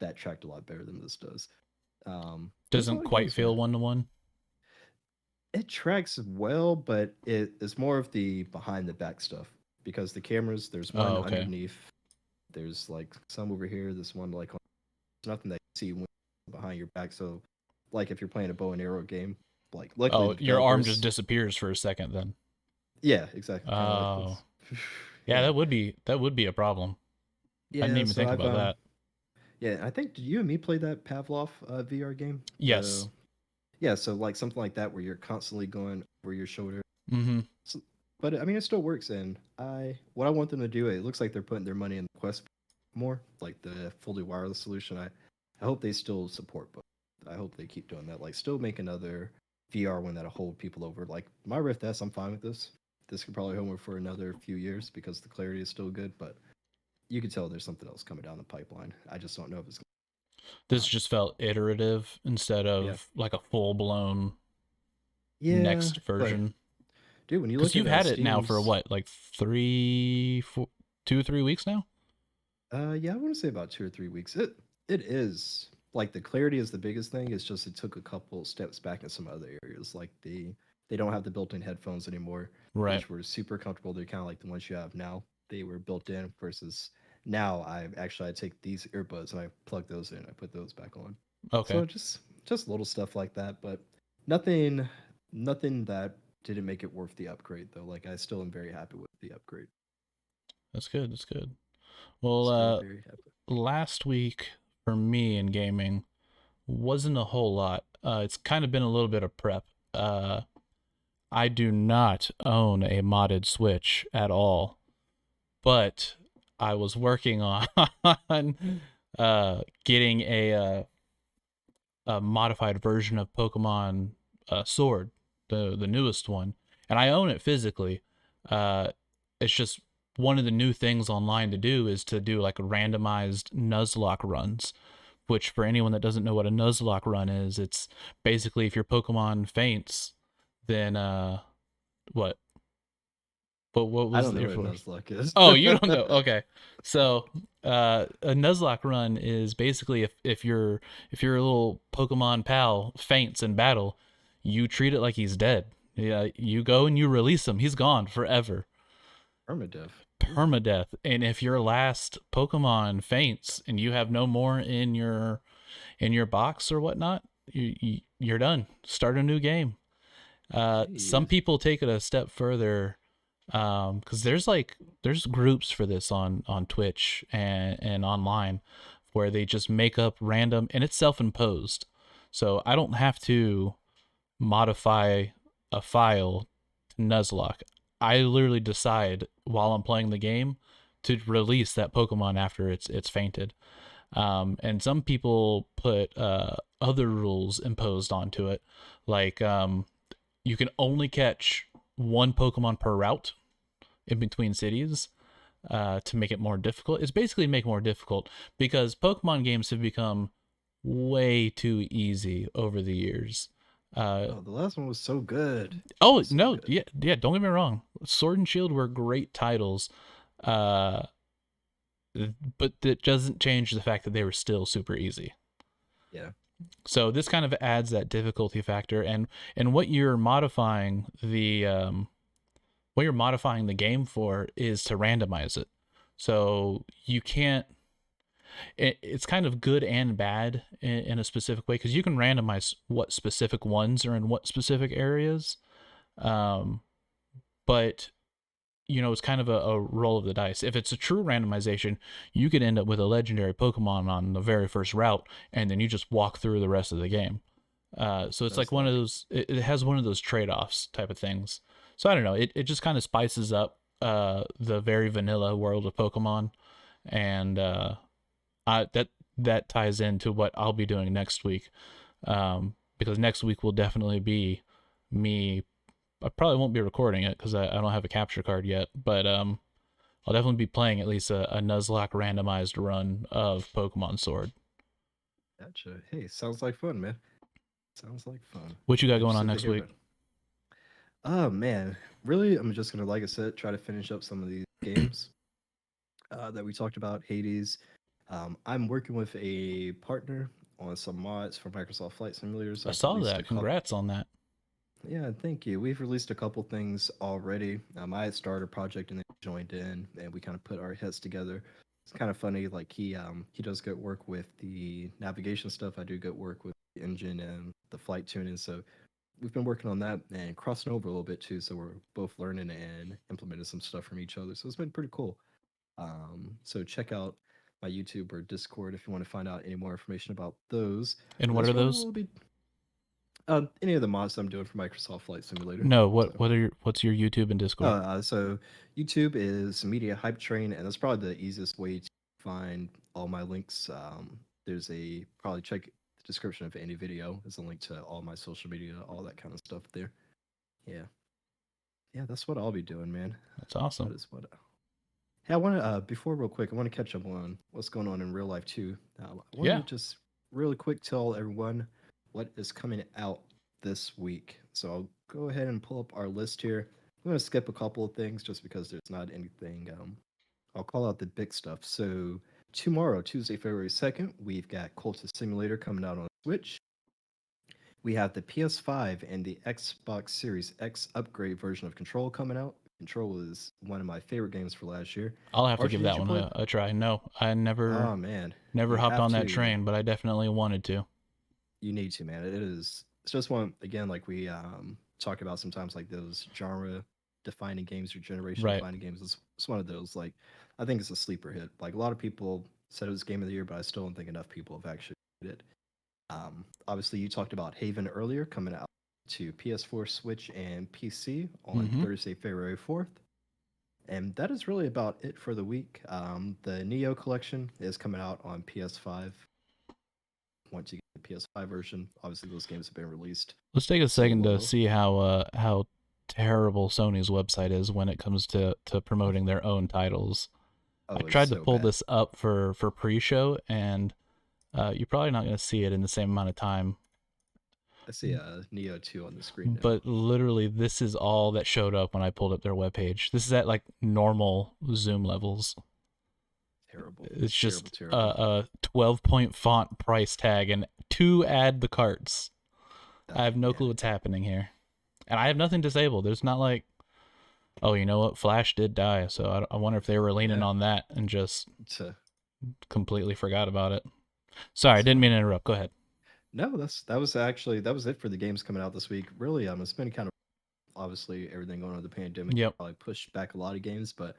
that tracked a lot better than this does. There's a Doesn't lot of quite games, feel man. 1-to-1. It tracks well, but it's more of the behind the back stuff because the cameras, there's Oh, one okay. underneath, there's like some over here, this one like there's nothing that you see when behind your back. So, like if you're playing a bow and arrow game, like luckily Oh, the your arm just developers, disappears for a second then. yeah, exactly, kind of like Oh. this. Yeah, Yeah, that would be a problem. I didn't yeah. even So think I've about that. yeah, I think did you and me play that Pavlov VR game? Yes. The yeah, so like something like that where you're constantly going over your shoulder. Mm-hmm. So, but I mean, it still works. And what I want them to do, it looks like they're putting their money in the Quest more, like the fully wireless solution. I hope they still support both. I hope they keep doing that. Like, still make another VR one that'll hold people over. Like my Rift S, I'm fine with this. This could probably hold me for another few years because the clarity is still good. But you can tell there's something else coming down the pipeline. I just don't know if it's. This just felt iterative instead Yeah, of like a full blown yeah, next but version. dude, when you Because look you've at had it now for Steam's, what, like 2 or 3 weeks now? yeah, I want to say about 2 or 3 weeks. It is like the clarity is the biggest thing. It's just it took a couple steps back in some other areas. Like they don't have the built-in headphones anymore, Right. which were super comfortable. They're kind of like the ones you have now. They were built in versus now I take these earbuds and I plug those in. I put those back on. Okay. So just little stuff like that, but nothing nothing that didn't make it worth the upgrade though. Like I still am very happy with the upgrade. That's good. That's good. Well, Still very happy. last week for me in gaming wasn't a whole lot. It's kind of been a little bit of prep. I do not own a modded Switch at all, but I was working on getting a modified version of Pokemon Sword, the newest one, and I own it physically. It's just one of the new things online to do is to do like randomized Nuzlocke runs. Which, for anyone that doesn't know what a Nuzlocke run is, it's basically if your Pokemon faints, then what? What I was don't know your what force? Nuzlocke is. Oh, you don't know. Okay. So, a Nuzlocke run is basically if your little Pokemon pal faints in battle, you treat it like he's dead. Yeah, you go and you release him. He's gone forever. Permadeath. Ooh, Permadeath. And if your last Pokemon faints and you have no more in your box or whatnot, you're done. Start a new game. Some jeez. people take it a step further, because there's groups for this on Twitch and online where they just make up random, and it's self-imposed, so I don't have to modify a file to Nuzlocke. I literally decide while I'm playing the game to release that Pokemon after it's fainted. And some people put other rules imposed onto it, like you can only catch one Pokemon per route in between cities, to make it more difficult. It's basically make it more difficult because Pokemon games have become way too easy over the years. Uh, Oh, the last one was so good. It oh was so no, good. yeah, yeah. Don't get me wrong. Sword and Shield were great titles, uh, but that doesn't change the fact that they were still super easy. Yeah. So this kind of adds that difficulty factor, and what you're modifying the game for is to randomize it. So you can't. It's kind of good and bad in a specific way because you can randomize what specific ones are in what specific areas, um, but it's kind of a roll of the dice. If it's a true randomization, you could end up with a legendary Pokemon on the very first route, and then you just walk through the rest of the game. So it's like one of Nuzlocke. those. It has one of those trade-offs type of things. So I don't know. It just kind of spices up the very vanilla world of Pokemon, and that ties into what I'll be doing next week. Because next week will definitely be me I probably won't be recording it because I don't have a capture card yet, but I'll definitely be playing at least a Nuzlocke randomized run of Pokemon Sword. Gotcha. Hey, sounds like fun, man. Sounds like fun. What you got going on Interested to next hear week? about it. Oh man, really? I'm just gonna, like I said, try to finish up some of these games that we talked about. Hades. I'm working with a partner on some mods for Microsoft Flight Simulator. So I I've saw released a that. couple. Congrats on that. Yeah, thank you. We've released a couple things already. I had started a project and then joined in, and we kind of put our heads together. It's kind of funny. Like he does good work with the navigation stuff. I do good work with the engine and the flight tuning. So we've been working on that and crossing over a little bit too. So we're both learning and implementing some stuff from each other. So it's been pretty cool. So check out my YouTube or Discord if you want to find out any more information about those. And But what are that's really those? what we'll be any of the mods I'm doing for Microsoft Flight Simulator. No, So, what's your YouTube and Discord? so YouTube is Media Hype Train, and that's probably the easiest way to find all my links. There's a probably check the description of any video. There's a link to all my social media, all that kind of stuff there. Yeah, yeah, that's what I'll be doing, man. That's awesome. That is what. Hey, I want to before real quick. I want to catch up on what's going on in real life too. I wanted Yeah. to just really quick tell everyone what is coming out this week. So I'll go ahead and pull up our list here. I'm going to skip a couple of things just because there's not anything. I'll call out the big stuff. So tomorrow, Tuesday, February 2nd, we've got Cultist Simulator coming out on Switch. We have the PS5 and the Xbox Series X upgrade version of Control coming out. Control is one of my favorite games for last year. I'll have to Archie, give did that you one play? a try. No, I never Oh man, never you hopped have on that to. train, but I definitely wanted to. You need to, man. It is. It's just one again, like we talk about sometimes, like those genre defining games or generation Right. defining games. It's one of those. Like I think it's a sleeper hit. Like a lot of people said it was game of the year, but I still don't think enough people have actually played it. Obviously, you talked about Haven earlier, coming out to PS4, Switch, and PC on Thursday, February 4th. And that is really about it for the week. The Neo collection is coming out on PS5. Once you get the PS5 version, obviously those games have been released. Let's take a So, second to see how terrible Sony's website is when it comes to promoting their own titles. I it's tried to so pull bad. this up for pre-show, and you're probably not going to see it in the same amount of time. I see Neo 2 on the screen now. But literally, this is all that showed up when I pulled up their webpage. This is at like normal zoom levels. Terrible. It's just terrible. a 12-point font price tag and to add the carts. I have no clue what's happening here. And I have nothing disabled. There's not like, oh, you know what? Flash did die. So I wonder if they were leaning on that and just completely forgot about it. Sorry, I didn't mean to interrupt. Go ahead. No, that was it for the games coming out this week. Really, it's been kind of obviously everything going on with the pandemic. Yep. Probably pushed back a lot of games, but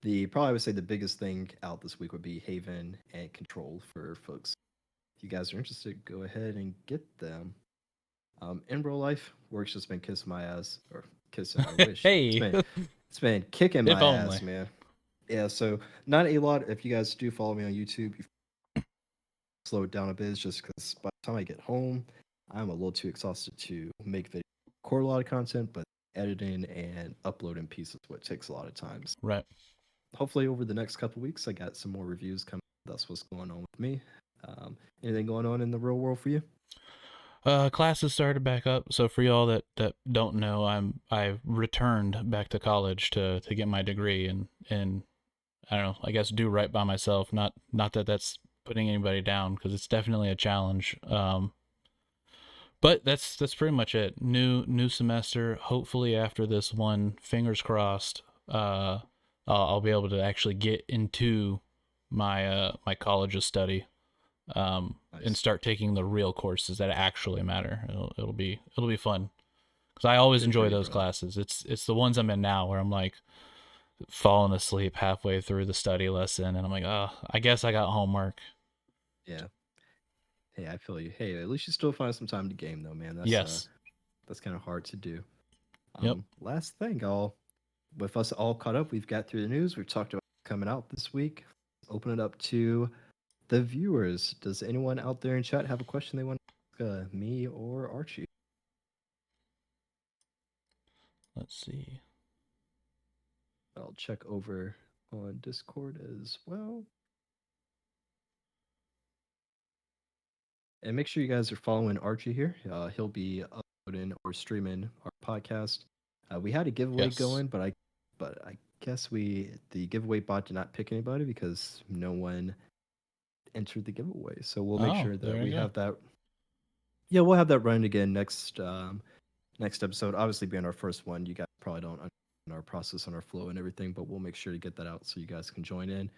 I would say the biggest thing out this week would be Haven and Control for folks. If you guys are interested, go ahead and get them. In real life, work's just been kissing my ass, or kissing my wish. Hey, it's been kicking my if only. ass, man. Yeah, so not a lot. If you guys do follow me on YouTube, you slow it down a bit, just because by the time I get home, I'm a little too exhausted to make video, record a lot of content, but editing and uploading pieces what takes a lot of time. Right. Hopefully, over the next couple weeks, I got some more reviews coming. That's what's going on with me. Anything going on in the real world for you? Classes started back up. So for y'all that don't know, I returned back to college to get my degree and I don't know, I guess do right by myself. Not that that's putting anybody down, because it's definitely a challenge. But that's pretty much it. New semester. Hopefully after this one, fingers crossed, I'll be able to actually get into my my college of study. Nice. And start taking the real courses that actually matter. It'll be fun, because I always enjoy those classes. It's the ones I'm in now where I'm like falling asleep halfway through the study lesson, and I'm like, oh, I guess I got homework. Yeah. Hey, I feel you. Hey, at least you still find some time to game, though, man. That's yes. That's kind of hard to do. Yep. Last thing, with us all caught up, we've got through the news. We've talked about coming out this week. Open it up to the viewers. Does anyone out there in chat have a question they want to ask me or Archie? Let's see. I'll check over on Discord as well. And make sure you guys are following Archie here. He'll be uploading or streaming our podcast. We had a giveaway Yes. going, but I guess the giveaway bot did not pick anybody because no one entered the giveaway. So we'll make sure that we have that. Yeah, we'll have that running again next episode. Obviously, being our first one, you guys probably don't understand our process and our flow and everything, but we'll make sure to get that out so you guys can join in.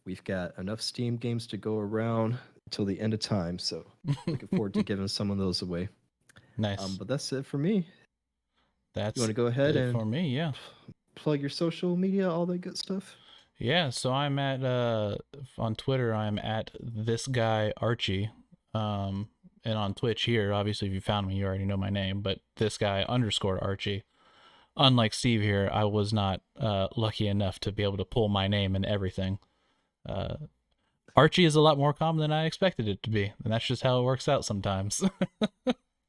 We've got enough Steam games to go around until the end of time, so looking forward to giving some of those away. Nice. But that's it for me. That's you want to go ahead it and for me, yeah. Plug your social media, all that good stuff. Yeah, so I'm at on Twitter I'm at this guy Archie. And on Twitch here, obviously if you found me, you already know my name, but this guy _ Archie. Unlike Steve here, I was not lucky enough to be able to pull my name and everything. Archie is a lot more common than I expected it to be, and that's just how it works out sometimes.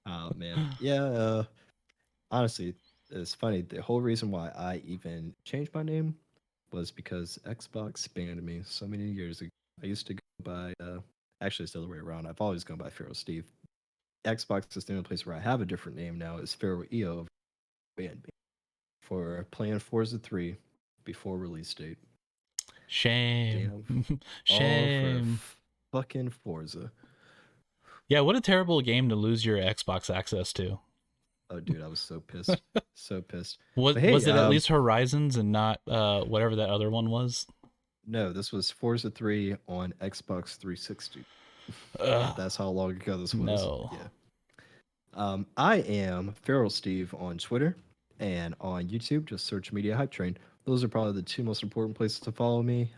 Oh man, yeah. Honestly, it's funny. The whole reason why I even changed my name was because Xbox banned me so many years ago. I used to go by, actually it's the other way around. I've always gone by Pharaoh Steve. Xbox is the only place where I have a different name now. Is Pharaoh EO banned me for playing Forza 3 before release date. Shame. Damn. Shame. All for fucking Forza. Yeah, what a terrible game to lose your Xbox access to. Oh, dude, I was so pissed. So pissed. Was it at least Horizons and not whatever that other one was? No, this was Forza 3 on Xbox 360. That's how long ago this was. No. Yeah. I am Feral Steve on Twitter and on YouTube. Just search Media Hype Train. Those are probably the two most important places to follow me.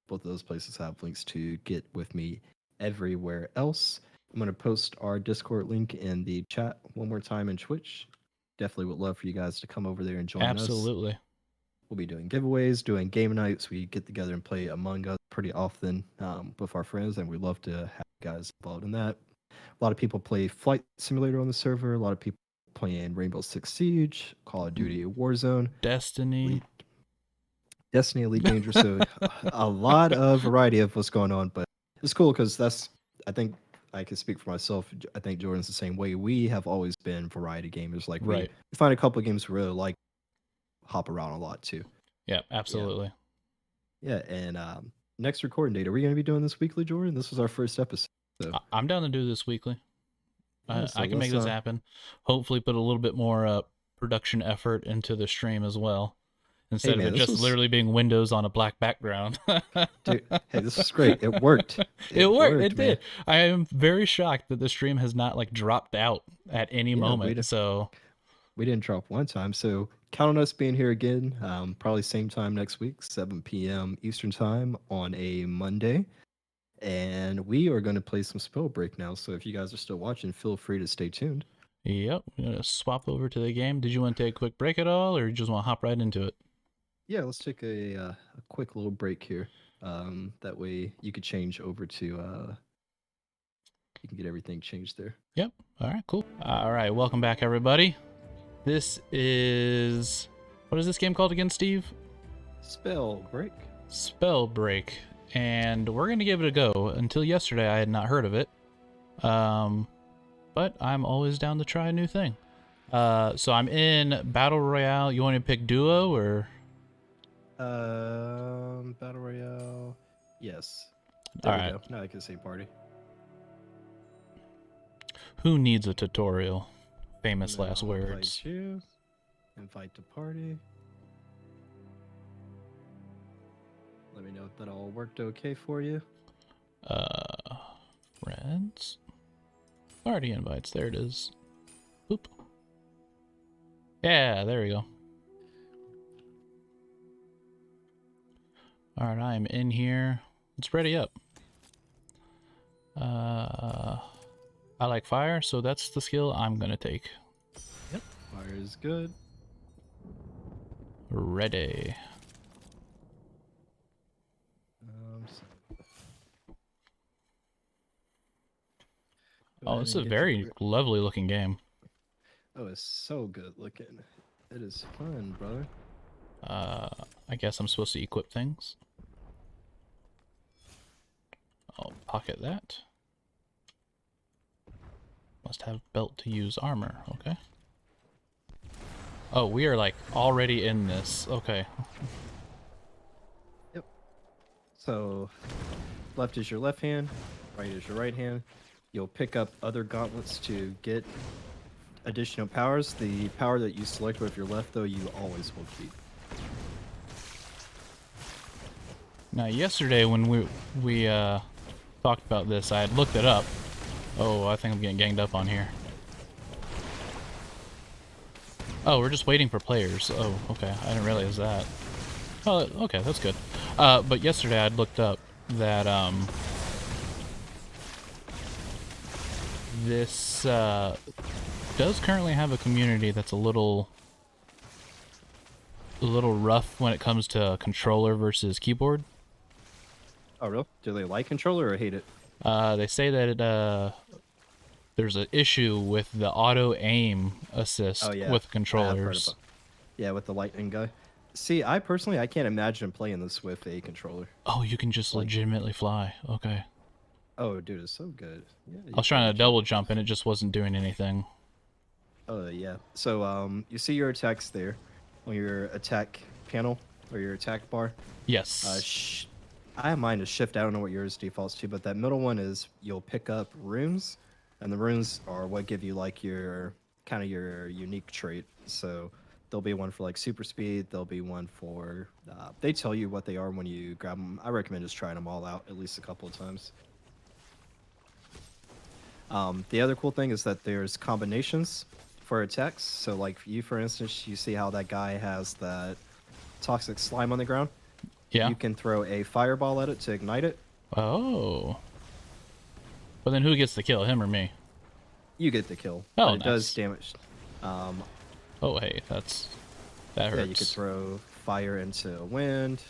Both of those places have links to get with me everywhere else. I'm going to post our Discord link in the chat one more time in Twitch. Definitely would love for you guys to come over there and join us. Absolutely. We'll be doing giveaways, doing game nights. We get together and play Among Us pretty often with our friends, and we love to have you guys involved in that. A lot of people play Flight Simulator on the server. A lot of people playing Rainbow Six Siege, Call of Duty Warzone, Destiny Elite Dangerous. So a lot of variety of what's going on, but it's cool because I think I can speak for myself. I think Jordan's the same way. We have always been variety gamers. Like we find a couple of games we really like, hop around a lot too. Yeah, absolutely. Yeah, and next recording date, are we going to be doing this weekly, Jordan? This was our first episode. So. I'm down to do this weekly. Yeah, so I can make this happen. Hopefully put a little bit more production effort into the stream as well. Instead of it just literally being Windows on a black background. Dude, hey, this is great. It worked. It worked. It did. I am very shocked that the stream has not dropped out at any moment. So we didn't drop one time. So count on us being here again. Probably same time next week, 7 p.m. Eastern time on a Monday. And we are going to play some Spellbreak now. So if you guys are still watching, feel free to stay tuned. Yep. I'm going to swap over to the game. Did you want to take a quick break at all, or you just want to hop right into it? Yeah, let's take a quick little break here. That way you could change over to you can get everything changed there. Yep. All right, cool. All right, welcome back, everybody. This is... what is this game called again, Steve? Spellbreak. Spellbreak. And we're going to give it a go. Until yesterday, I had not heard of it. But I'm always down to try a new thing. So I'm in Battle Royale. You want to pick duo, or... Battle Royale. Yes. There we go. Now I can say party. Who needs a tutorial? Famous last words. Invite to party. Let me know if that all worked okay for you. Friends. Party invites. There it is. Boop. Yeah, there we go. Alright, I'm in here. Let's ready up. I like fire, so that's the skill I'm gonna take. Yep, fire is good. Ready. Oh, it's a very lovely looking game. Oh, it's so good looking. It is fun, brother. I guess I'm supposed to equip things. I'll pocket that. Must have belt to use armor. Okay. Oh, we are like already in this. Okay. Yep. So, left is your left hand, right is your right hand. You'll pick up other gauntlets to get additional powers. The power that you select with your left, though, you always will keep. Now, yesterday when we talked about this, I had looked it up. Oh, I think I'm getting ganged up on here. Oh, we're just waiting for players. Oh, okay. I didn't realize that. Oh, okay, that's good. But yesterday I'd looked up that this does currently have a community that's a little rough when it comes to controller versus keyboard. Oh, really? Do they like controller or hate it? They say that there's an issue with the auto aim assist with I've heard controllers. about. Yeah, with the lightning guy. See, I personally, I can't imagine playing this with a controller. Oh, you can just legitimately fly. Okay. Oh, dude, it's so good. Yeah, I was trying to double jump and it just wasn't doing anything. Oh, yeah. So, you see your attacks there on your attack panel or your attack bar. Yes. I have mine as shift. I don't know what yours defaults to, but that middle one is you'll pick up runes, and the runes are what give you like your kind of your unique trait. So there'll be one for like super speed. There'll be one for they tell you what they are when you grab them. I recommend just trying them all out at least a couple of times. The other cool thing is that there's combinations for attacks. So like you, for instance, you see how that guy has that toxic slime on the ground. Yeah. You can throw a fireball at it to ignite it. Oh. But then who gets the kill, him or me? You get the kill. Oh, but it nice. does damage. Oh, hey, that hurts. Yeah, you could throw fire into wind.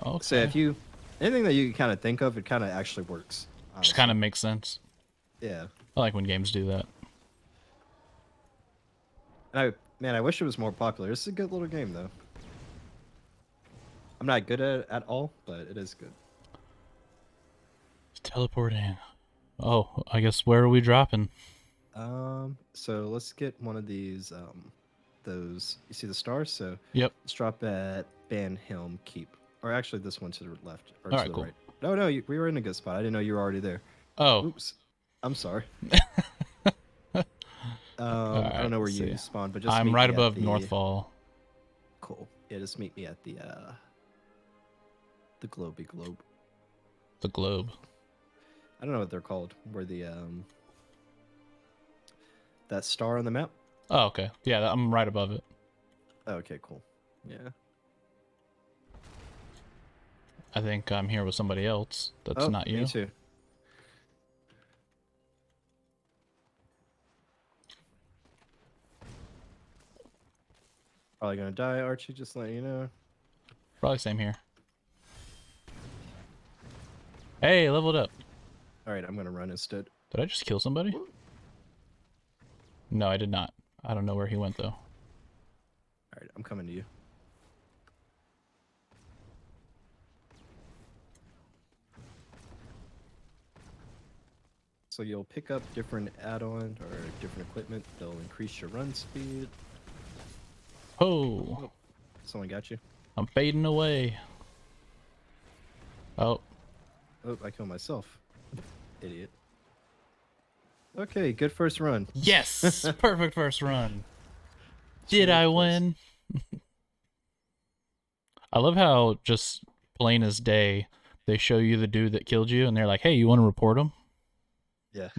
Okay. So if you anything that you can kind of think of, it kind of actually works. Honestly. Just kind of makes sense. Yeah. I like when games do that. And I wish it was more popular. This is a good little game though. I'm not good at it at all, but it is good. Teleporting. Oh, I guess where are we dropping? So let's get one of these those you see the stars, so Yep. let's drop at Banhelm Keep. Or actually this one to the left or All to right, the cool. right. No, we were in a good spot. I didn't know you were already there. Oh. Oops. I'm sorry. Right, I don't know where you spawned, but just I'm meet right me above at the... Northfall. Cool. Yeah, just meet me at the globe. The globe. I don't know what they're called. Where the that star on the map. Oh, okay. Yeah, I'm right above it. Oh, okay, cool. Yeah. I think I'm here with somebody else. That's not you. Me too. Probably gonna die, Archie. Just letting you know. Probably same here. Hey, leveled up. All right, I'm gonna run instead. Did I just kill somebody? No, I did not. I don't know where he went though. All right, I'm coming to you. So you'll pick up different add-on or different equipment. They'll increase your run speed. Oh, Someone got you. I'm fading away. Oh, I killed myself. Idiot. Okay, good first run. yes! Perfect first run. Did I win? I love how just plain as day they show you the dude that killed you and they're like, hey, you want to report him? Yeah.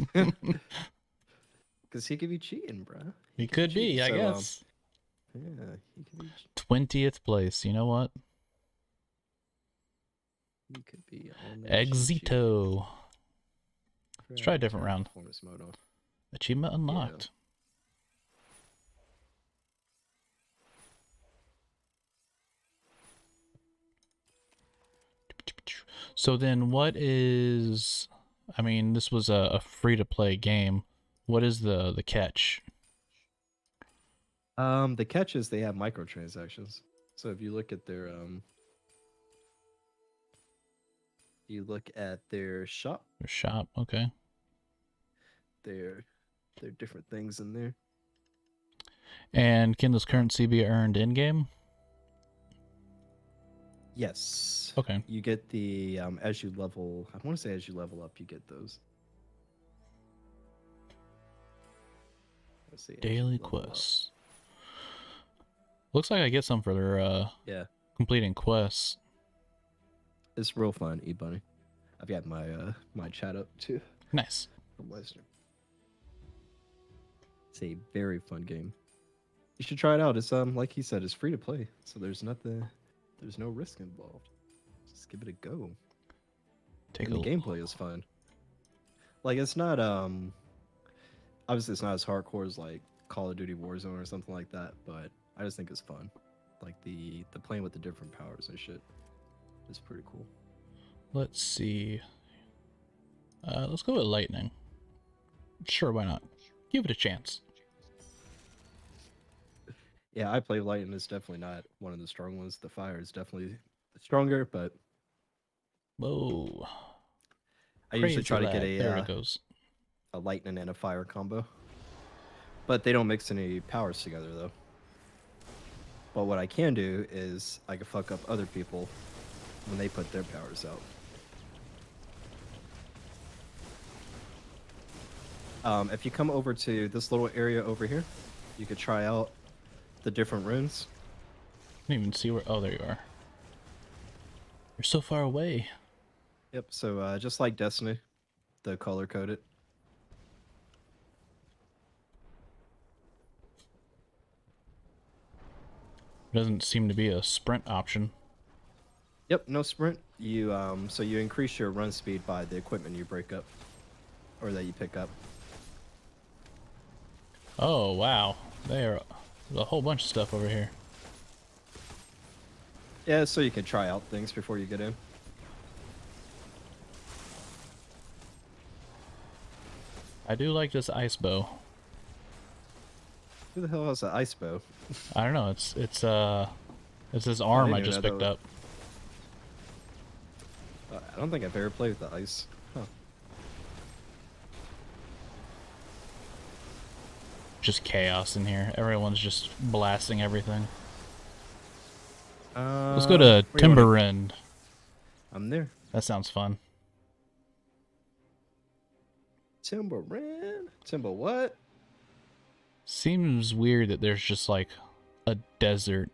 Because he could be cheating, bro. He could be, I guess. Yeah, he could be. 20th place. You know what? He could be. Exito. Let's try a different round. Performance mode off. Achievement unlocked. So then what is... I mean, this was a free-to-play game. What is the catch? The catch is they have microtransactions. So if you look at their shop, Your shop, okay. there are different things in there. And can this currency be earned in game? Yes. Okay. You get the as you level. I want to say as you level up, you get those. Let's see. Daily quests. Looks like I get some for yeah, completing quests. it's real fun, eBunny. I've got my my chat up too. Nice. From Western. It's a very fun game. You should try it out. It's like he said, it's free to play, so there's no risk involved. Just give it a go. Take And the gameplay is fun. Like it's not obviously it's not as hardcore as like Call of Duty Warzone or something like that, but I just think it's fun. Like the playing with the different powers and shit is pretty cool. Let's see. Let's go with lightning. Sure, why not? Give it a chance. Yeah, I play lightning. It's definitely not one of the strong ones. The fire is definitely stronger, but Whoa. I usually Crazy try to lad. get There it goes. a lightning and a fire combo. But they don't mix any powers together though. But what I can do is I can fuck up other people when they put their powers out. If you come over to this little area over here, you could try out the different runes. I didn't even see where. Oh, there you are. You're so far away. Yep, so just like Destiny, the color coded. Doesn't seem to be a sprint option. Yep, no sprint. You so you increase your run speed by the equipment you break up or that you pick up. Oh, wow. There's a whole bunch of stuff over here. Yeah, so you can try out things before you get in. I do like this ice bow. Who the hell has an ice bow? I don't know. It's this arm I didn't just know that picked up. I don't think I've ever played with the ice. Huh. Just chaos in here. Everyone's just blasting everything. Let's go to Where you wanna- Timberend. I'm there. That sounds fun. Timberland? Timber what? Seems weird that there's just like a desert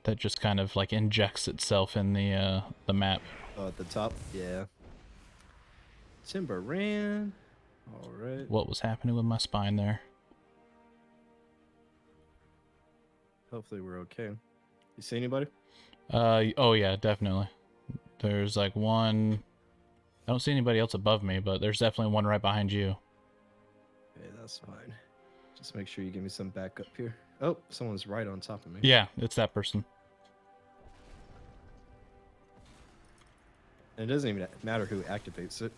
that just kind of like injects itself in the map. Oh, at the top? Yeah. Timberland. Alright. What was happening with my spine there? Hopefully we're okay. You see anybody? Oh yeah, definitely. There's like one. I don't see anybody else above me, but there's definitely one right behind you. Okay, that's fine. Just make sure you give me some backup here. Oh, someone's right on top of me. Yeah, it's that person. And it doesn't even matter who activates it.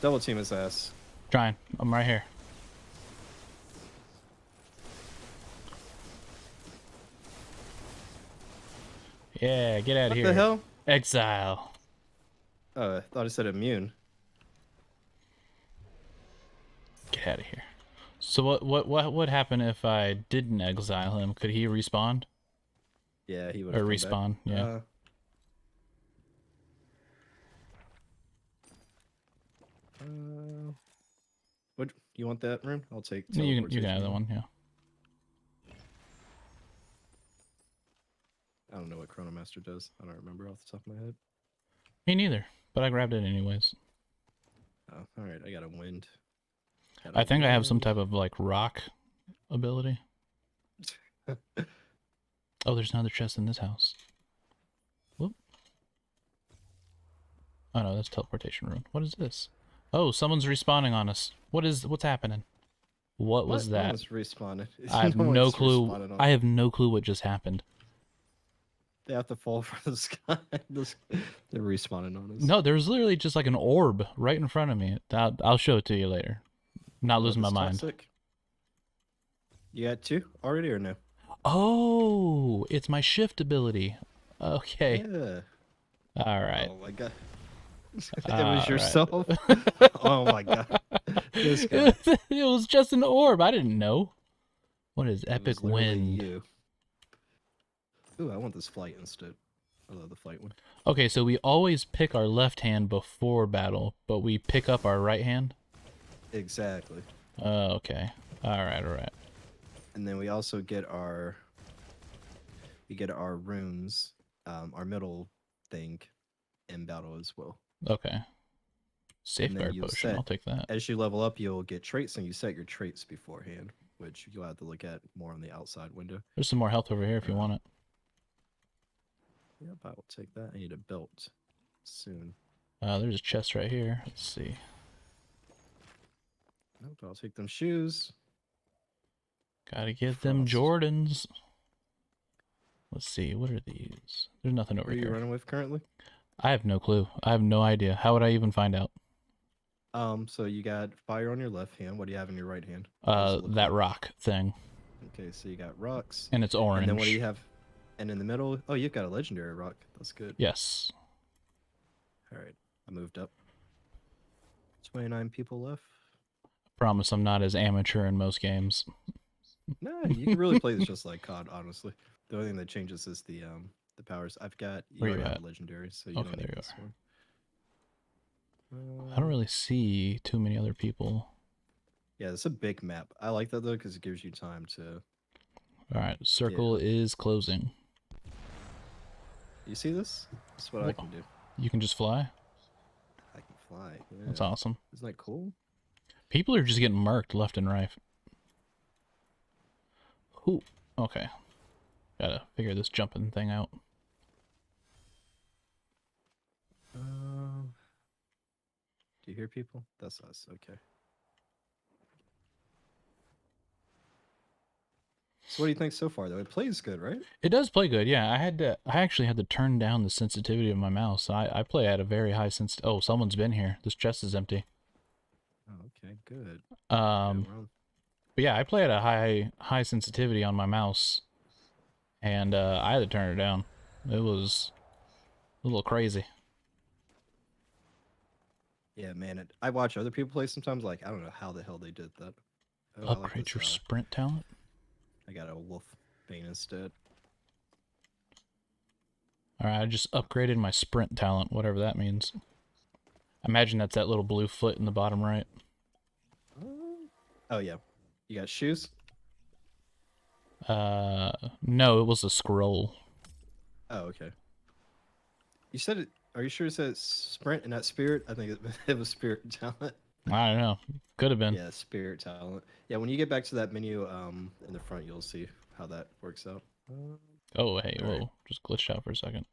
Double team his ass. Trying. I'm right here. Yeah, get out of here. What the hell? Exile. Oh, I thought it said immune. Get out of here. So what would happen if I didn't exile him? Could he respawn? Yeah, he would Or have respawn, yeah. What you want that room? I'll take. You can have teleportation. that one, yeah. I don't know what Chronomaster does. I don't remember off the top of my head. Me neither, but I grabbed it anyways. Oh, all right. I got a wind. I think I have some type of like rock ability. Oh, there's another chest in this house. Whoop. Oh no, that's teleportation room. What is this? Oh, someone's respawning on us. What's happening? What was No that? one's respawning. I have No no one's clue. respawning on I us. have no clue what just happened. They have to fall from the sky. They're respawning on us. No, there's literally just like an orb right in front of me. I'll show it to you later. Not losing my mind. Toxic. You got 2 already or no? Oh, it's my shift ability. Okay. Yeah. All right. Oh my god. It All was right. yourself. Oh my god. This guy. It was just an orb. I didn't know. What is It epic was literally wind? you. Ooh, I want this flight instead. I love the flight one. Okay, so we always pick our left hand before battle, but we pick up our right hand. Exactly. Okay. All right. All right. And then we also get our runes, our middle thing in battle as well. Okay. Safeguard potion. I'll take that. As you level up, you'll get traits, and you set your traits beforehand, which you'll have to look at more on the outside window. There's some more health over here if you want it. Yep, I will take that. I need a belt soon. There's a chest right here. Let's see. Nope, I'll take them shoes. Gotta get them Jordans. Let's see. What are these? There's nothing over here. What are you here. running with currently? I have no clue. I have no idea. How would I even find out? So you got fire on your left hand. What do you have in your right hand? That rock thing. Okay, so you got rocks. And it's orange. And then what do you have? And in the middle, oh, you've got a legendary rock. That's good. Yes. All right, I moved up. 29 people left. Promise I'm not as amateur in most games. No, you can really play this just like COD, honestly. The only thing that changes is the powers. I've got Where you already at? have legendary, so you Okay, don't there need you this are. one. I don't really see too many other people. Yeah, it's a big map. I like that though because it gives you time to. All right, circle is closing. You see this? That's what I can do. You can just fly? I can fly. Yeah. That's awesome. Isn't that cool? People are just getting marked left and right. Ooh, okay. Gotta figure this jumping thing out. Do you hear people? That's us. Okay. So what do you think so far, though? It plays good, right? It does play good, yeah. I actually had to turn down the sensitivity of my mouse. I play at a very high Oh, someone's been here. This chest is empty. Oh, okay, good. But yeah, I play at a high sensitivity on my mouse, and I had to turn it down. It was a little crazy. Yeah, man. I watch other people play sometimes. Like, I don't know how the hell they did that. Oh, Upgrade your sprint talent? I got a wolf bane instead. Alright, I just upgraded my sprint talent, whatever that means. I imagine that's that little blue foot in the bottom right. Oh, yeah. You got shoes? No, it was a scroll. Oh, okay. You said it. Are you sure it said sprint and not spirit? I think it was spirit talent. I don't know. Could have been. Yeah, spirit talent. Yeah, when you get back to that menu in the front, you'll see how that works out. Oh, hey, whoa. right. Just glitched out for a second.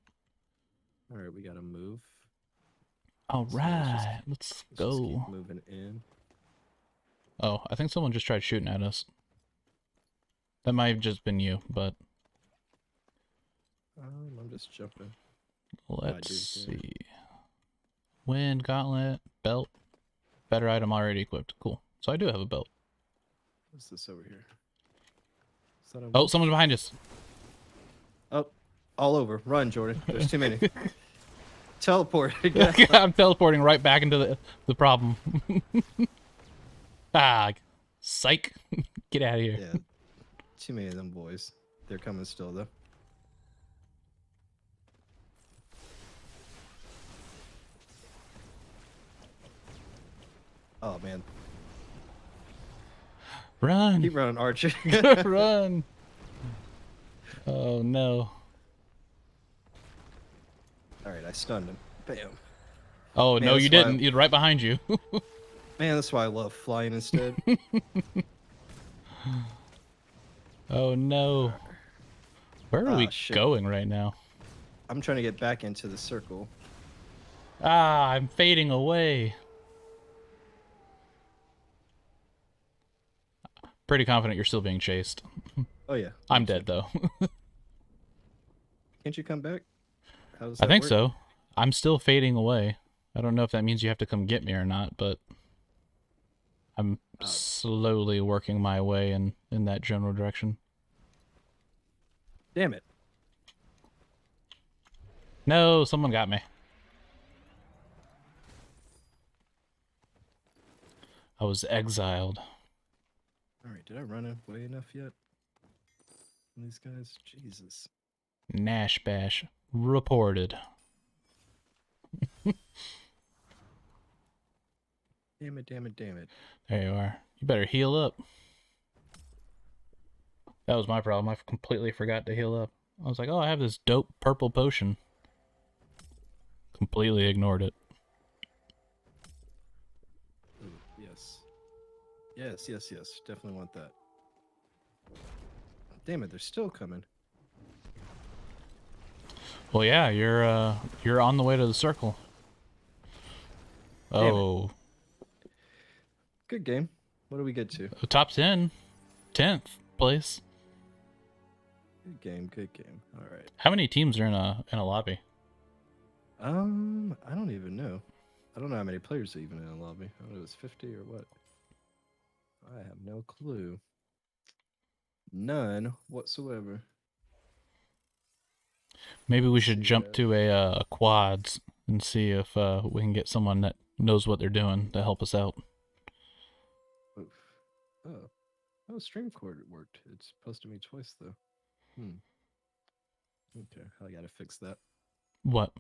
All right, we got to move. All right, let's go. Just keep moving in. Oh, I think someone just tried shooting at us. That might have just been you, but... I'm just jumping. Let's see. Wind, gauntlet, belt. Better item already equipped. Cool. So I do have a belt. What's this over here? Oh, someone's behind us. Oh, all over. Run, Jordan. There's too many. Teleport. I'm teleporting right back into the problem. Psych. Get out of here. Yeah. Too many of them boys. They're coming still, though. Oh, man. Run. Keep running, Archer. Run. Oh, no. Alright, I stunned him. Bam. Oh, Man, no, you that's didn't. He's right behind you. Man, that's why I love flying instead. Oh, no. Where are we shit. going right now? I'm trying to get back into the circle. I'm fading away. Pretty confident you're still being chased. Oh, yeah. I'm dead, though. Can't you come back? How does I that think work? so. I'm still fading away. I don't know if that means you have to come get me or not, but I'm slowly working my way in that general direction. Damn it. No, someone got me. I was exiled. All right, did I run away enough yet? These guys, Jesus. Nash Bash reported. Damn it, damn it, damn it. There you are. You better heal up. That was my problem. I completely forgot to heal up. I was like, oh, I have this dope purple potion. Completely ignored it. Ooh, yes. Yes, yes, yes. Definitely want that. Damn it, they're still coming. Well, yeah, you're on the way to the circle. Oh, Good game. What do we get to? top 10, 10th place. Good game, good game. All right. How many teams are in a lobby? I don't even know. I don't know how many players are even in the lobby. I don't know if it's 50 or what. I have no clue. None whatsoever. Maybe we should See jump that. to a quads and see if we can get someone that knows what they're doing to help us out. Oof. Oh, stream cord worked. It's posted me twice though. Okay, I gotta fix that. What?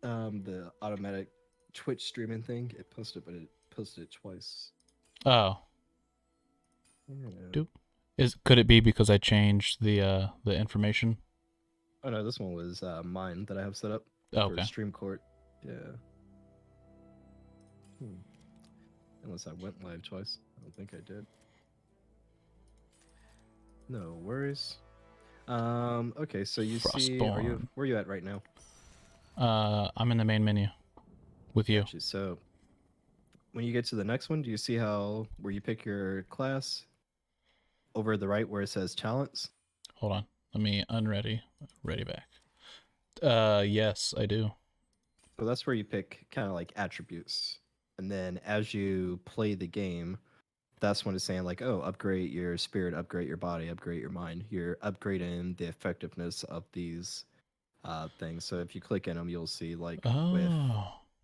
The automatic Twitch streaming thing. It posted, but it posted it twice. Oh, Yeah. could it be because I changed the information? Oh no, this one was mine that I have set up Oh, for okay. stream court. Yeah. Unless I went live twice. I don't think I did. No worries. Okay, so you see, where are you at right now? I'm in the main menu with you. Gotcha. So when you get to the next one, do you see where you pick your class over the right where it says talents? Hold on. Let me unready. Ready back. Yes, I do. So that's where you pick kind of like attributes. And then as you play the game, that's when it's saying like, oh, upgrade your spirit, upgrade your body, upgrade your mind. You're upgrading the effectiveness of these things. So if you click in them, you'll see like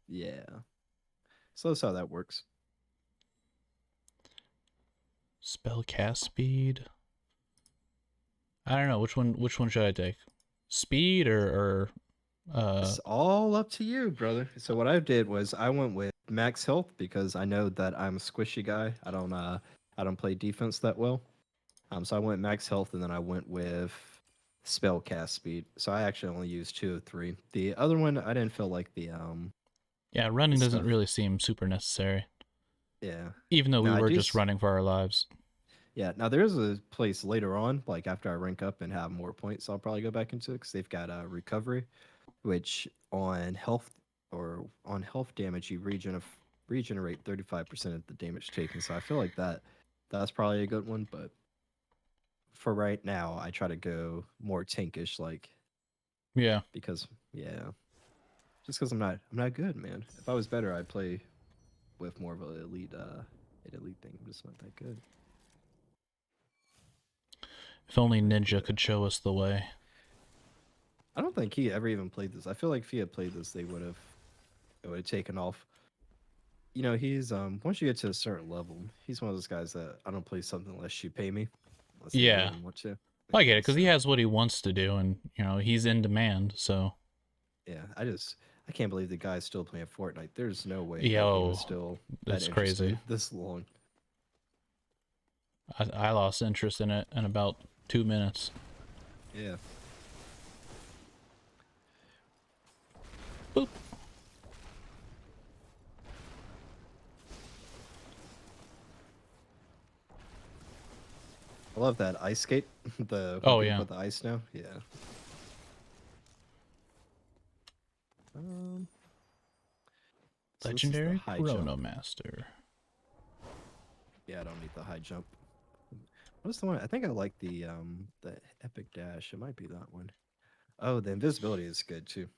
yeah. So that's how that works. Spell cast speed. I don't know which one. Which one should I take? Speed or It's all up to you, brother. So what I did was I went with max health because I know that I'm a squishy guy. I don't play defense that well. So I went max health and then I went with spell cast speed. So I actually only used 2 of 3. The other one I didn't feel like the yeah, running doesn't stuff. really seem super necessary. Yeah. Even though we No, were just running for our lives. Yeah. Now there's a place later on, like after I rank up and have more points, I'll probably go back into it because they've got recovery, which on health damage you regenerate 35% of the damage taken. So I feel like that's probably a good one, but for right now I try to go more tankish like Yeah. because just because I'm not good, man. If I was better I'd play with more of an elite thing. I'm just not that good. If only Ninja could show us the way. I don't think he ever even played this. I feel like if he had played this, it would have taken off. You know, he's once you get to a certain level, he's one of those guys that I don't play something unless you pay me. Unless they Yeah. really want to. I get it because he So, has what he wants to do, and he's in demand. So yeah, I can't believe the guy's still playing Fortnite. There's no way that game yo, is still that that's interesting crazy. this long. I lost interest in it in about 2 minutes. Yeah. Boop. I love that ice skate. Oh, When yeah. people put the ice now. Yeah. So this is the Legendary high Chrono jump. Master. Yeah, I don't need the high jump. What's the one? I think I like the epic dash. It might be that one. Oh, the invisibility is good too.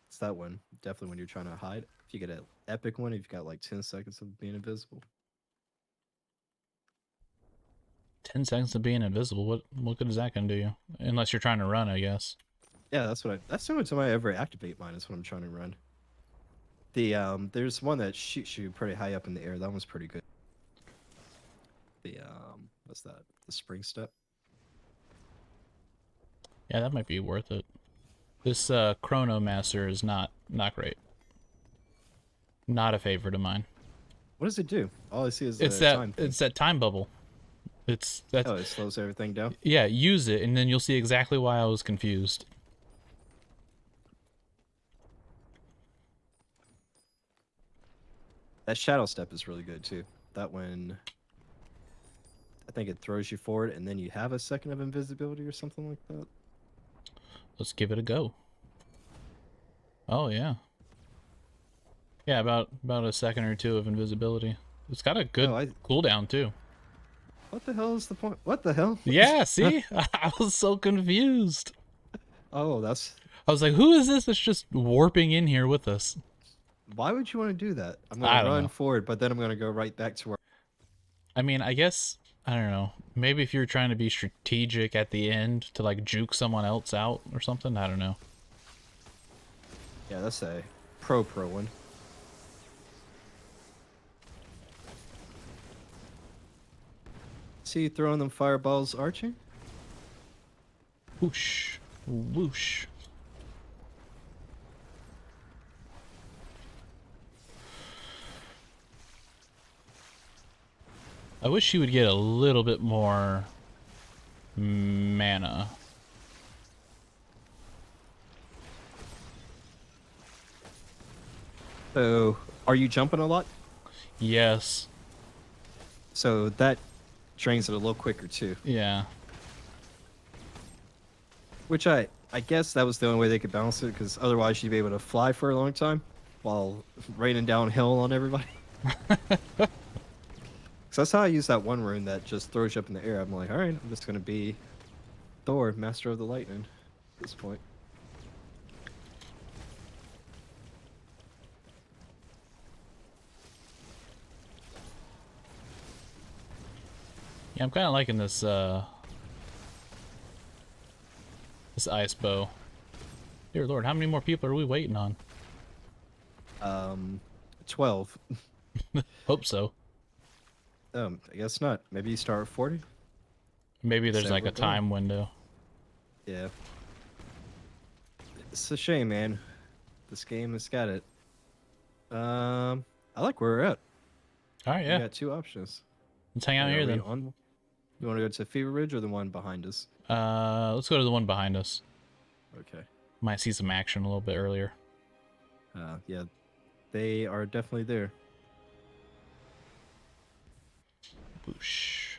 It's that one. Definitely when you're trying to hide. If you get an epic one, you've got like 10 seconds of being invisible. 10 seconds of being invisible. What good is that gonna do you? Unless you're trying to run, I guess. Yeah, that's the only time I ever activate mine is when I'm trying to run. There's one that shoots you pretty high up in the air. That one's pretty good. What's that? The spring step. Yeah, that might be worth it. This Chrono Master is not great. Not a favorite of mine. What does it do? All I see is It's the that time thing. it's that time bubble. That's Oh, it slows everything down. yeah. Use it, and then you'll see exactly why I was confused. That shadow step is really good too. That one, I think it throws you forward, and then you have a second of invisibility or something like that. Let's give it a go. Oh yeah. Yeah, about a second or two of invisibility. It's got a good cooldown too. What the hell is the point? What the hell? Yeah, see? I was so confused. Oh, that's... I was like, who is this that's just warping in here with us? Why would you want to do that? I'm I going to don't run know. forward, but then I'm going to go right back to where... I mean, I guess, I don't know. Maybe if you're trying to be strategic at the end to like juke someone else out or something, I don't know. Yeah, that's a pro one. See you throwing them fireballs arching? Whoosh. Whoosh. I wish she would get a little bit more mana. So, are you jumping a lot? Yes. So that drains it a little quicker too. Yeah. Which I guess that was the only way they could balance it, because otherwise you'd be able to fly for a long time while raining downhill on everybody. So that's how I use that one rune that just throws you up in the air. I'm like, all right, I'm just going to be Thor, Master of the Lightning at this point. Yeah, I'm kind of liking this, this ice bow. Dear Lord, how many more people are we waiting on? 12. Hope so. I guess not. Maybe you start at 40? Maybe there's So like we're a time window. Yeah. It's a shame, man. This game has got it. I like where we're at. All right, We yeah. got two options. Let's hang out here then. You want to go to Fever Ridge or the one behind us? Let's go to the one behind us. Okay. Might see some action a little bit earlier. Yeah. They are definitely there. Boosh.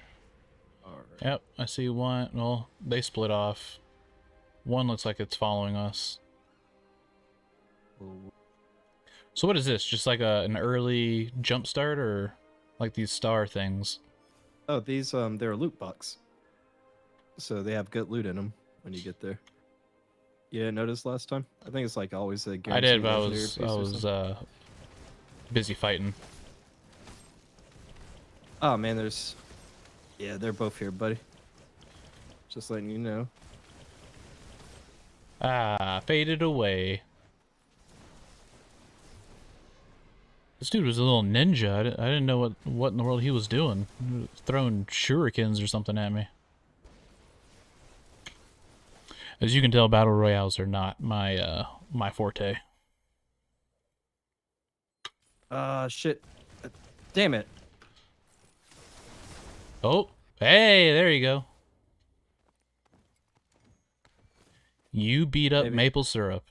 All right. Yep, I see one. Well, they split off. One looks like it's following us. So what is this? Just like an early jump start, or like these star things? Oh, these they're a loot box. So they have good loot in them when you get there. You didn't notice last time? I think it's like always a I guaranteed did, but I legendary was piece or something. busy fighting. Oh man, yeah, they're both here, buddy. Just letting you know. Ah, faded away. This dude was a little ninja. I didn't know what in the world he was doing. He was throwing shurikens or something at me. As you can tell, battle royales are not my my forte. Shit. Damn it. Oh, hey, there you go. You beat up Maybe. maple syrup.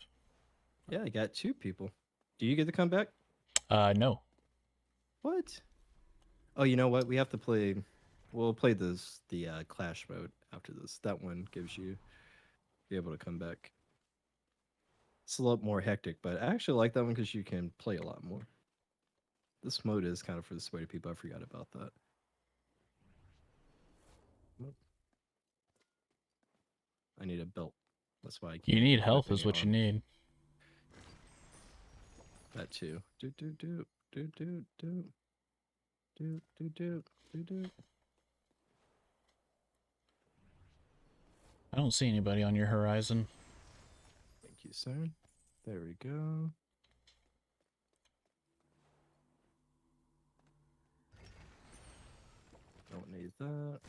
Yeah, I got two people. Do you get to come back? No. What? Oh, you know what? We have to play. We'll play the clash mode after this. That one gives you be able to come back. It's a lot more hectic, but I actually like that one because you can play a lot more. This mode is kind of for the sweaty people. I forgot about that. I need a belt. That's why I can't. You need equip health is any what you armor. need. That too. Do do do do do do do do do do do. I don't see anybody on your horizon. Thank you, sir. There we go. Don't need that.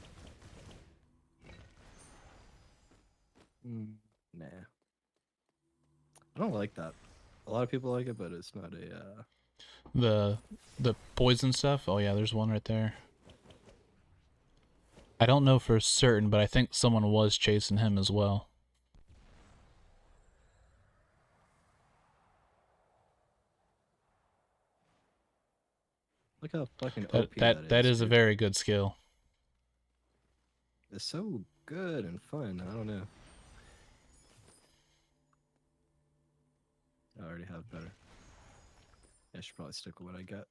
Nah. I don't like that. A lot of people like it, but it's not a... The poison stuff? Oh yeah, there's one right there. I don't know for certain, but I think someone was chasing him as well. Look how fucking OP That is a dude. very good skill. It's so good and fun. I don't know. I already have better. I should probably stick with what I got.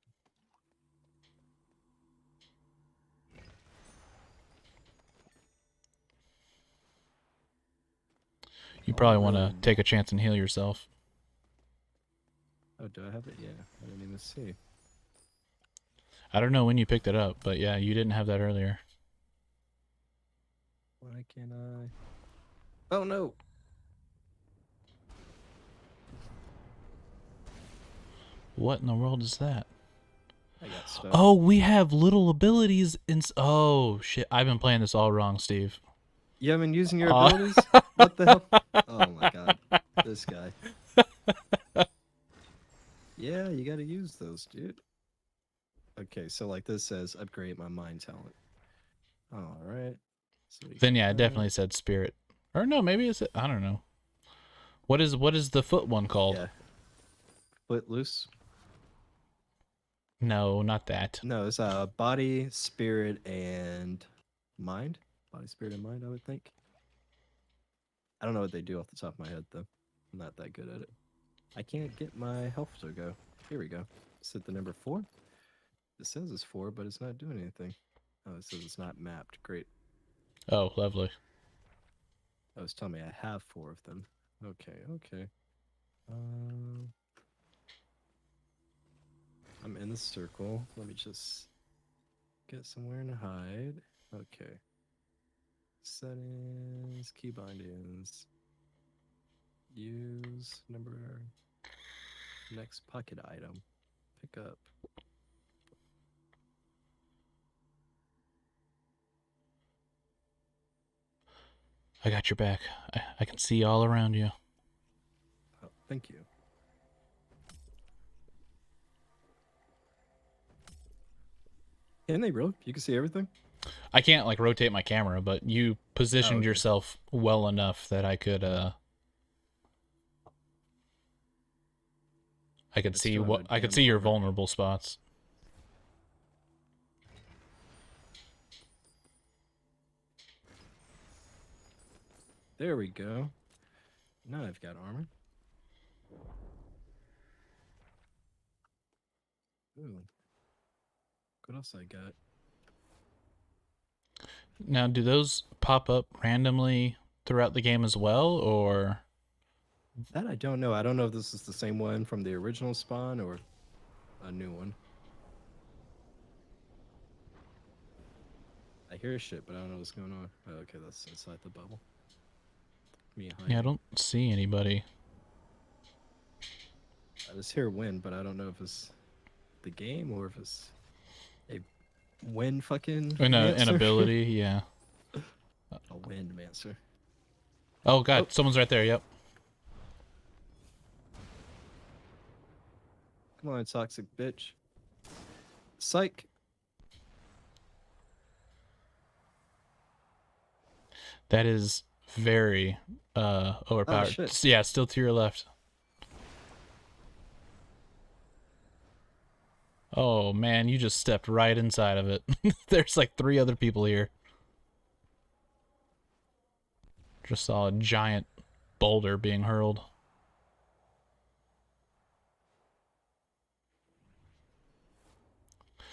You probably want to take a chance and heal yourself. Oh, do I have it? Yeah, I didn't even see. I don't know when you picked it up, but yeah, you didn't have that earlier. Why can't I? Oh no! What in the world is that? I got stuck. Oh, we have little abilities in... Oh, shit. I've been playing this all wrong, Steve. You haven't been using your abilities? What the hell? Oh my god. This guy. Yeah, you gotta use those, dude. Okay, so like this says, upgrade my mind talent. Alright. So Then yeah, it definitely said spirit. Or no, maybe it's... I don't know. What is the foot one called? Yeah. Foot loose? No, not that. No, it's body, spirit, and mind. Body, spirit, and mind, I would think. I don't know what they do off the top of my head, though. I'm not that good at it. I can't get my health to go. Here we go. Set the number 4. It says it's 4, but it's not doing anything. Oh, it says it's not mapped. Great. Oh, lovely. Oh, it's telling me I have 4 of them. Okay, okay. I'm in the circle. Let me just get somewhere and hide. Okay. Settings, key bindings. Use number. Next pocket item. Pick up. I got your back. I can see all around you. Oh, thank you. Can they really? You can see everything? I can't like rotate my camera, but you positioned okay. yourself well enough that I could see what I could see your vulnerable spots. There we go. Now I've got armor. Ooh. What else I got? Now, do those pop up randomly throughout the game as well, or? That I don't know. I don't know if this is the same one from the original spawn or a new one. I hear shit, but I don't know what's going on. Oh, okay, that's inside the bubble. Me hiding. Yeah, I don't see anybody. I just hear wind, but I don't know if it's the game or if it's a wind fucking An ability, yeah. A wind mancer. Oh god, someone's right there, yep. Come on, toxic bitch. Psych. That is very overpowered. Oh, shit. Yeah, still to your left. Oh man, you just stepped right inside of it. There's like 3 other people here. Just saw a giant boulder being hurled.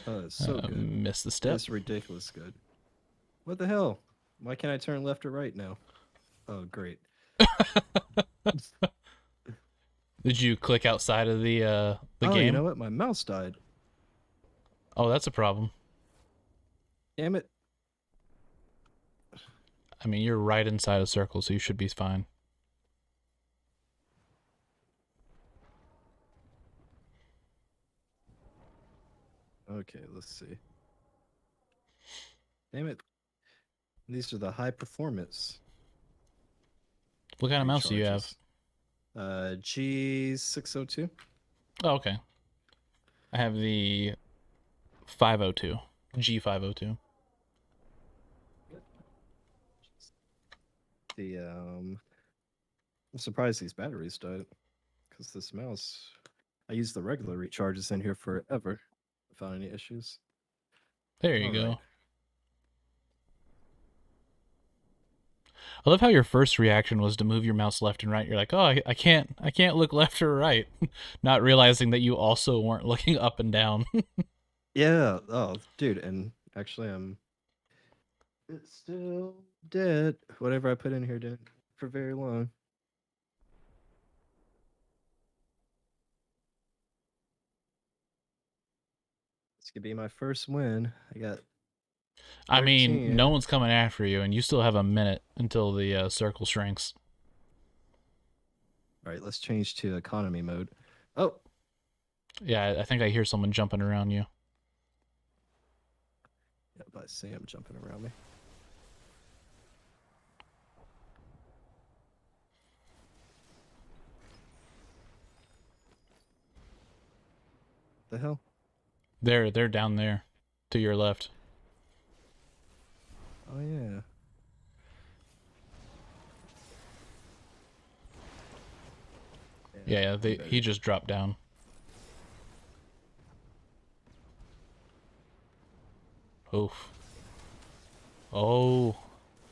Oh, it's so good. Missed the step. It's ridiculous good. What the hell? Why can't I turn left or right now? Oh, great. Did you click outside of the game? You know what? My mouse died. Oh, that's a problem. Damn it. I mean, you're right inside a circle, so you should be fine. Okay, let's see. Damn it. These are the high performance What kind of mouse do you have? recharges. G602. Oh, okay. I have the 502, G502. I'm surprised these batteries died because this mouse, I used the regular recharges in here forever without any issues. There you All go. right. I love how your first reaction was to move your mouse left and right. You're like, oh, I can't look left or right, not realizing that you also weren't looking up and down. Yeah. Oh, dude. And actually, it's still dead. Whatever I put in here didn't for very long. This could be my first win. I got 13. I mean, no one's coming after you, and you still have a minute until the circle shrinks. All right, let's change to economy mode. Oh. Yeah, I think I hear someone jumping around you. Yep, I see him jumping around me. The hell? They're down there, to your left. Oh yeah. Yeah, he just dropped down. Oof. Oh,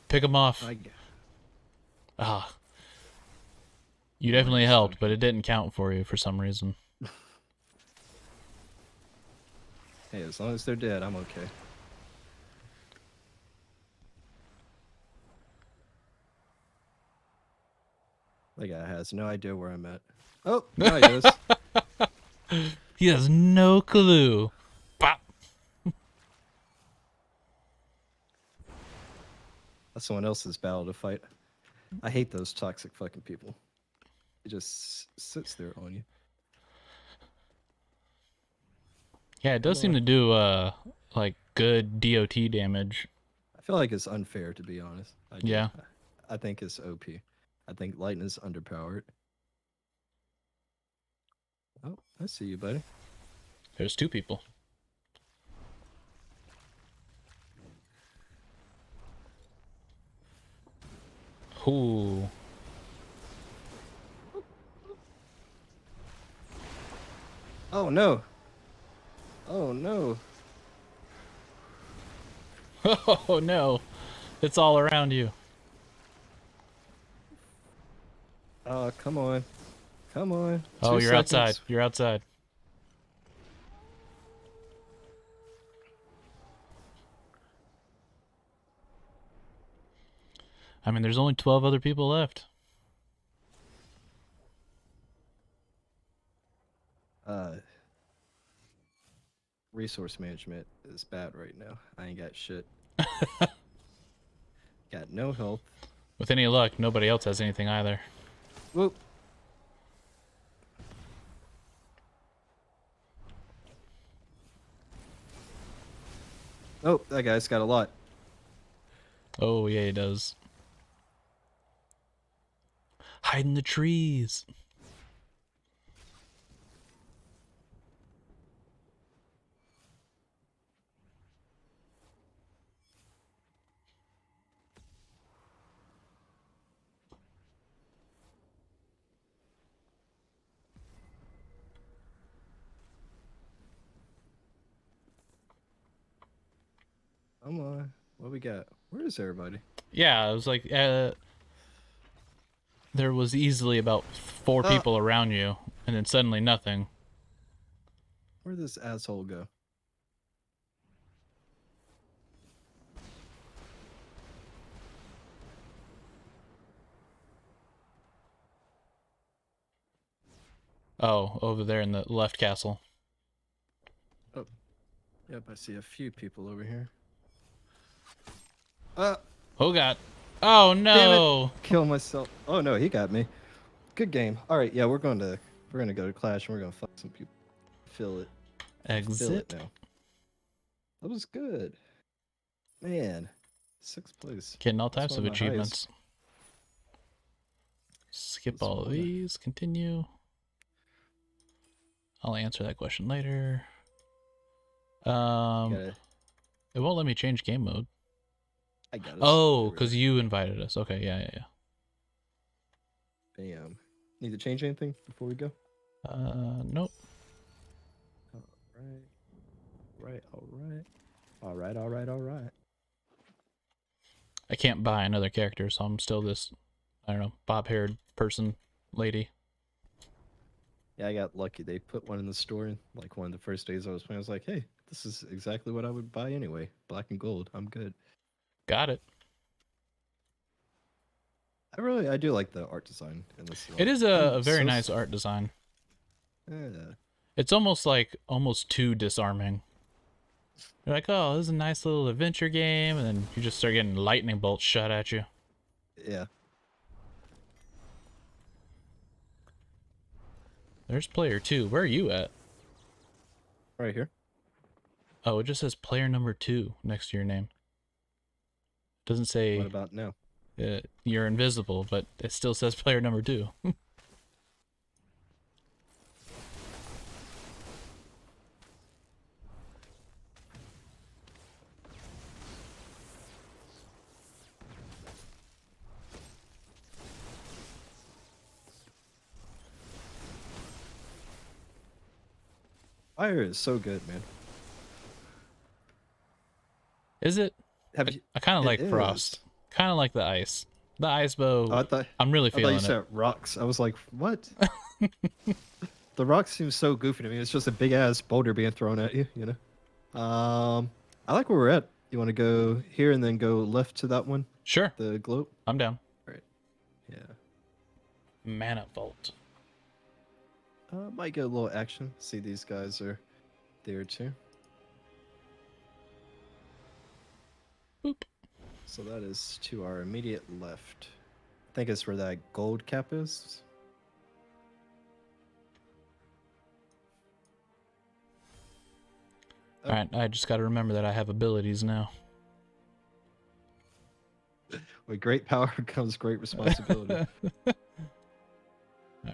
pick him off. Ah. You definitely helped, but it didn't count for you for some reason. Hey, as long as they're dead, I'm okay. That guy has no idea where I'm at. Oh, now he does. He has no clue. Pop. That's someone else's battle to fight. I hate those toxic fucking people. It just sits there on you. Yeah, it does seem to do like good DOT damage. I feel like it's unfair, to be honest. Yeah. I think it's OP. I think Lightning is underpowered. Oh, I see you, buddy. There's two people. Ooh. Oh no. Oh no. Oh no. It's all around you. Oh, come on. Come on. Oh, 2 you're seconds. outside. You're outside. I mean, there's only 12 other people left. Resource management is bad right now. I ain't got shit. Got no health. With any luck, nobody else has anything either. Whoop. Oh, that guy's got a lot. Oh, yeah, he does. Hide in the trees. Come on. What we got? Where is everybody? Yeah, it was like there was easily about 4 people around you, and then suddenly nothing. Where'd this asshole go? Oh, over there in the left castle. Oh. Yep, I see a few people over here. Oh god. Oh Damn it! no! Kill myself. Oh no, he got me. Good game. All right, yeah, we're gonna go to Clash and we're gonna fuck some people. Feel it. Feel it Exit. now. That was good, man. 6th place. Getting all That's types one of of my highest. achievements. Skip That's all of one of- these. Continue. I'll answer that question later. You gotta, It won't let me change game mode. I got us. Oh, because you invited us. Okay, yeah. Bam. Need to change anything before we go? Nope. All right. I can't buy another character, so I'm still this, I don't know, bob-haired person, lady. Yeah, I got lucky. They put one in the store. Like one of the first days I was playing, I was like, hey, this is exactly what I would buy anyway. Black and gold. I'm good. Got it. I do like the art design in this. It is a very nice art design. Yeah. It's almost too disarming. You're like, oh, this is a nice little adventure game, and then you just start getting lightning bolts shot at you. Yeah. There's player 2. Where are you at? Right here. Oh, it just says player number 2 next to your name. Doesn't say What about now? you're invisible, but it still says player number 2. Fire is so good, man. Is it? Have you? I kind of like is. Frost. Kind of like the ice. The ice bow. Oh, I'm really I thought feeling you it. said rocks. I was like, what? The rock seems so goofy to me. It's just a big ass boulder being thrown at you, you know. I like where we're at. You want to go here and then go left to that one, Sure, the globe. I'm down. All right. Yeah. Mana Vault. Might get a little action. See, these guys are there too. Boop. So that is to our immediate left. I think it's where that gold cap is. Oh. Alright, I just gotta remember that I have abilities now. With great power comes great responsibility.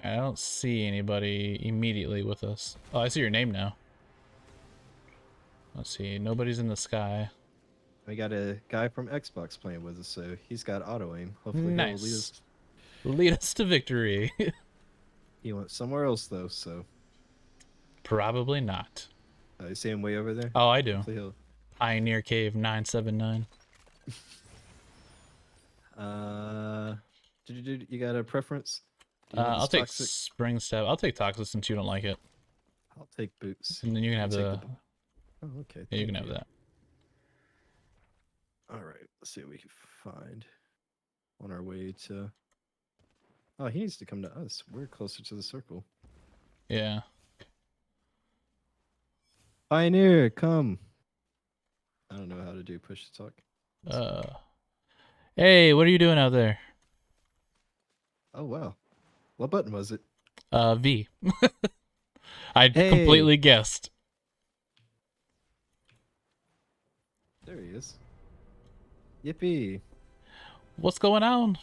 I don't see anybody immediately with us. Oh, I see your name now. Let's see, nobody's in the sky. We got a guy from Xbox playing with us, so he's got auto aim. Hopefully he'll lead Nice. us. Lead us to victory. He went somewhere else though, so Probably not. you see him way over there. Oh, I do. Hopefully he'll. Pioneer Cave 979. You got a preference? Do you want I'll this take toxic? Spring Step. I'll take Toxic since you don't like it. I'll take boots. And then you can have Take the... Oh, okay. Yeah, you thank can have that. All right. Let's see what we can find on our way to. Oh, he needs to come to us. We're closer to the circle. Yeah. Pioneer, come. I don't know how to do push to talk. Hey, what are you doing out there? Oh wow. What button was it? V. I Hey. completely guessed. There he is. Yippee. What's going on?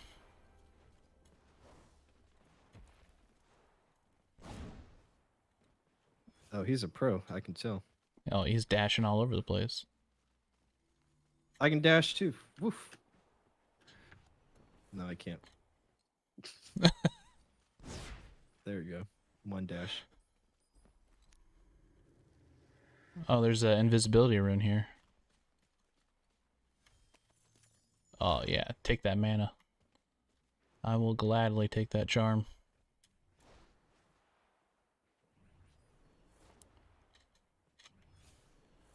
Oh, he's a pro. I can tell. Oh, he's dashing all over the place. I can dash too. Woof. No, I can't. There you go. One dash. Oh, there's an invisibility rune here. Oh, yeah. Take that mana. I will gladly take that charm.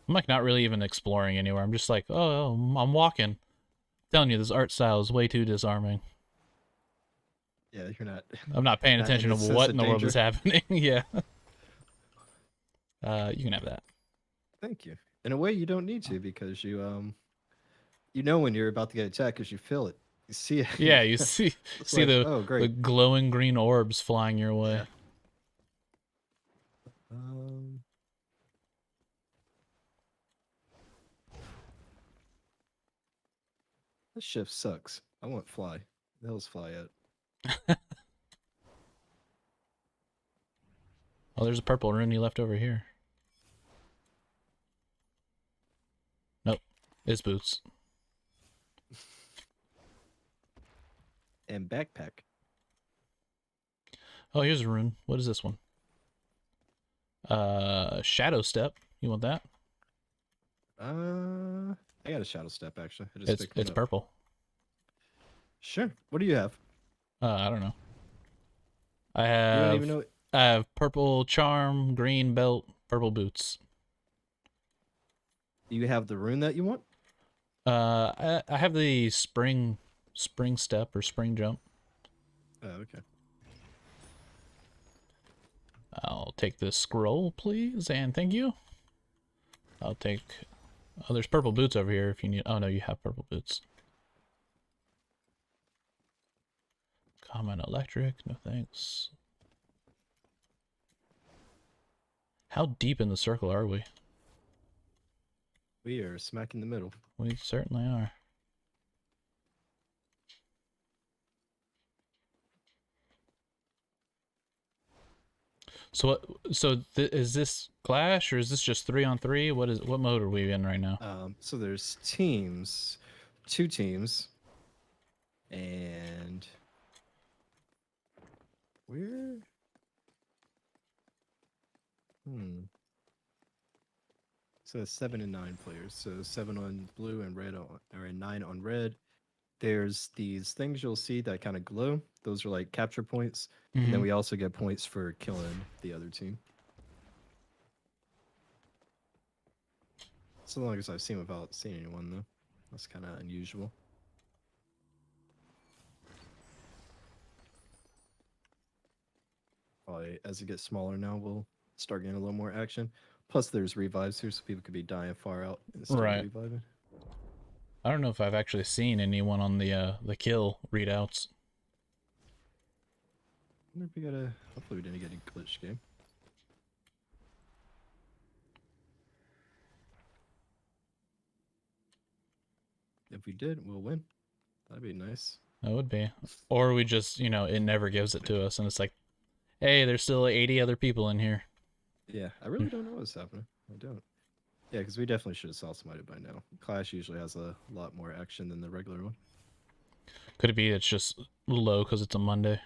I'm like not really even exploring anywhere. I'm just like, oh, I'm walking. I'm telling you, this art style is way too disarming. Yeah, you're not. I'm not paying Not in attention to the sense what of in the world is danger. happening. Yeah. You can have that. Thank you. In a way, you don't need to because you know when you're about to get attacked because you feel it. You see it. Yeah, you see like, the oh, the great. glowing green orbs flying your way. Yeah. Um, this shift sucks. I want fly. The hell's fly at? Oh, there's a purple rune you left over here. Nope, it's boots. And backpack. Oh, here's a rune. What is this one? Shadow Step. You want that? I got a shadow step actually. I just picked one It's up. purple. Sure. What do you have? I don't know. You don't even know. I have purple charm, green belt, purple boots. Do you have the rune that you want? I have the spring step or spring jump. Oh, okay. I'll take this scroll, please, and thank you. I'll take... Oh, there's purple boots over here if you need... Oh, no, you have purple boots. Common electric, no thanks. How deep in the circle are we? We are smack in the middle. We certainly are. So what? So is this Clash or is this just 3-on-3? What mode are we in right now? So there's teams, 2 teams, and where? So 7 and 9 players. So 7 on blue and red or 9 on red. There's these things you'll see that kind of glow. Those are like capture points. And then we also get points for killing the other team. So long as I've seen without seeing anyone, though. That's kind of unusual. Probably as it gets smaller now, we'll start getting a little more action. Plus, there's revives here, so people could be dying far out instead of reviving. I don't know if I've actually seen anyone on the kill readouts. I wonder if we got a... Hopefully we didn't get a glitch game. If we did, we'll win. That'd be nice. That would be. Or we just, you know, it never gives it to us and it's like, hey, there's still 80 other people in here. Yeah, I really don't know what's happening. I don't. Yeah, because we definitely should have saw somebody by now. Clash usually has a lot more action than the regular one. Could it be it's just low because it's a Monday?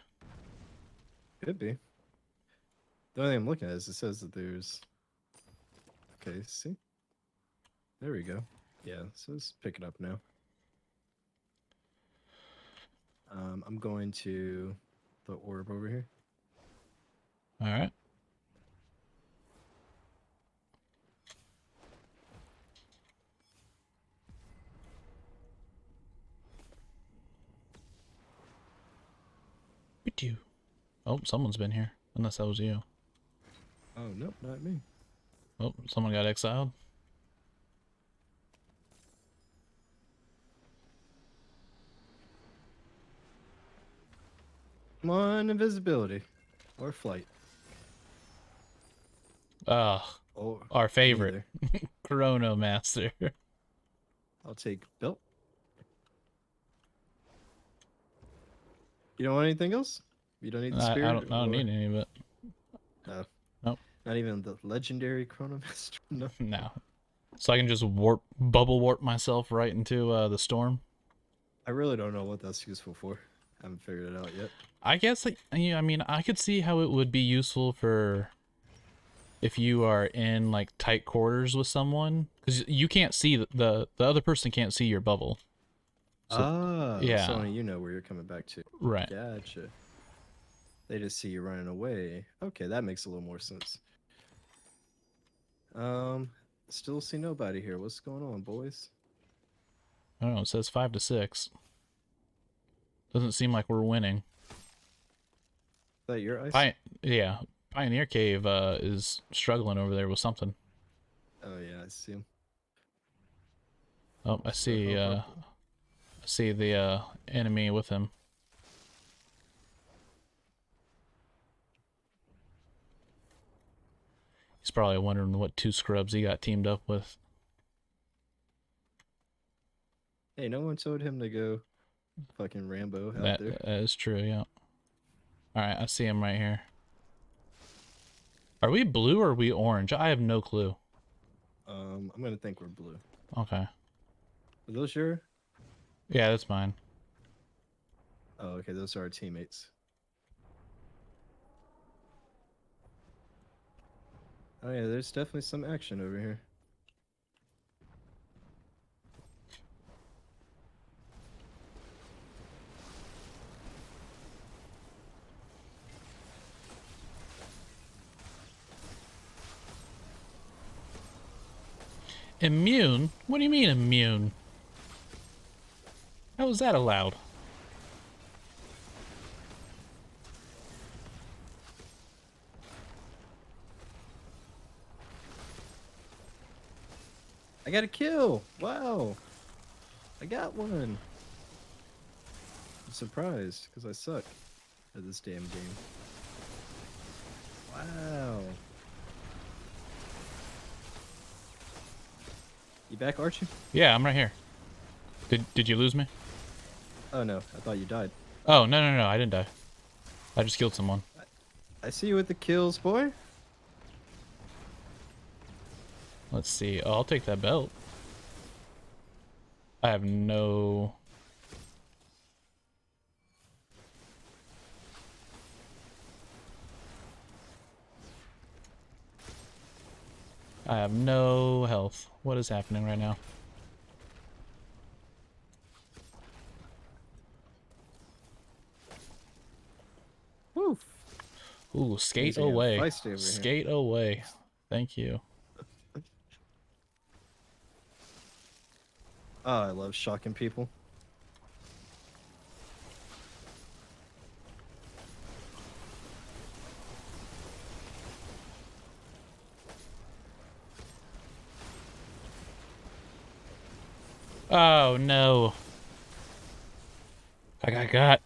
Could be. The only thing I'm looking at is it says that there's... Okay, see? There we go. Yeah, so let's pick it up now. I'm going to the orb over here. All right. Oh, someone's been here. Unless that was you. Oh, nope, not me. Oh, someone got exiled. Come on, invisibility. Or flight. Or our favorite. Chrono Master. I'll take belt. You don't want anything else? You don't need the spirit? I don't need any of it. No. Nope. Not even the legendary Chrono Master? No. No. So I can just bubble warp myself right into the storm? I really don't know what that's useful for. I haven't figured it out yet. I guess, like, yeah, I mean, I could see how it would be useful for if you are in, like, tight quarters with someone. Because you can't see, the other person can't see your bubble. So, yeah. So only you know where you're coming back to. Right. Gotcha. They just see you running away. Okay, that makes a little more sense. Still see nobody here. What's going on, boys? I don't know, it says 5-6. Doesn't seem like we're winning. Is that your ice? Yeah. Pioneer Cave is struggling over there with something. Oh yeah, I see him. Oh, I see see the enemy with him. He's probably wondering what 2 scrubs he got teamed up with. Hey, no one told him to go fucking Rambo out there. That is true, yeah. Alright, I see him right here. Are we blue or are we orange? I have no clue. I'm gonna think we're blue. Okay. Are those your? Yeah, that's mine. Oh, okay, those are our teammates. Oh yeah, there's definitely some action over here. Immune? What do you mean immune? How is that allowed? I got a kill! Wow! I got one! I'm surprised, because I suck at this damn game. Wow! You back, Archie? Yeah, I'm right here. Did you lose me? Oh no, I thought you died. Oh, no, I didn't die. I just killed someone. I see you with the kills, boy. Let's see. Oh, I'll take that belt. I have no... I have no health. What is happening right now? Woof. Ooh, skate Easy, I'm away. feisty over here. Skate away. Thank you. Oh, I love shocking people. Oh, no. I got.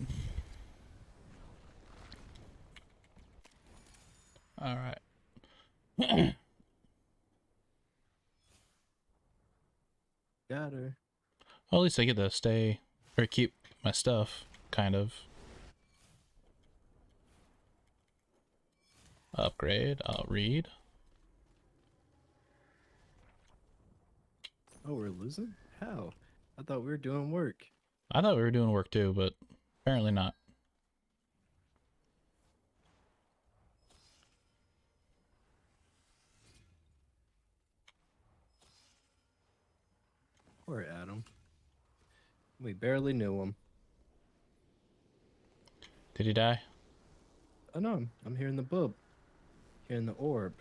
All right. Got her. Well, at least I get to stay or keep my stuff, kind of. Upgrade. I'll read. Oh, we're losing? How? I thought we were doing work. I thought we were doing work too, but apparently not. Poor Adam. We barely knew him. Did he die? Oh no, I'm here in the bub. Here in the orb.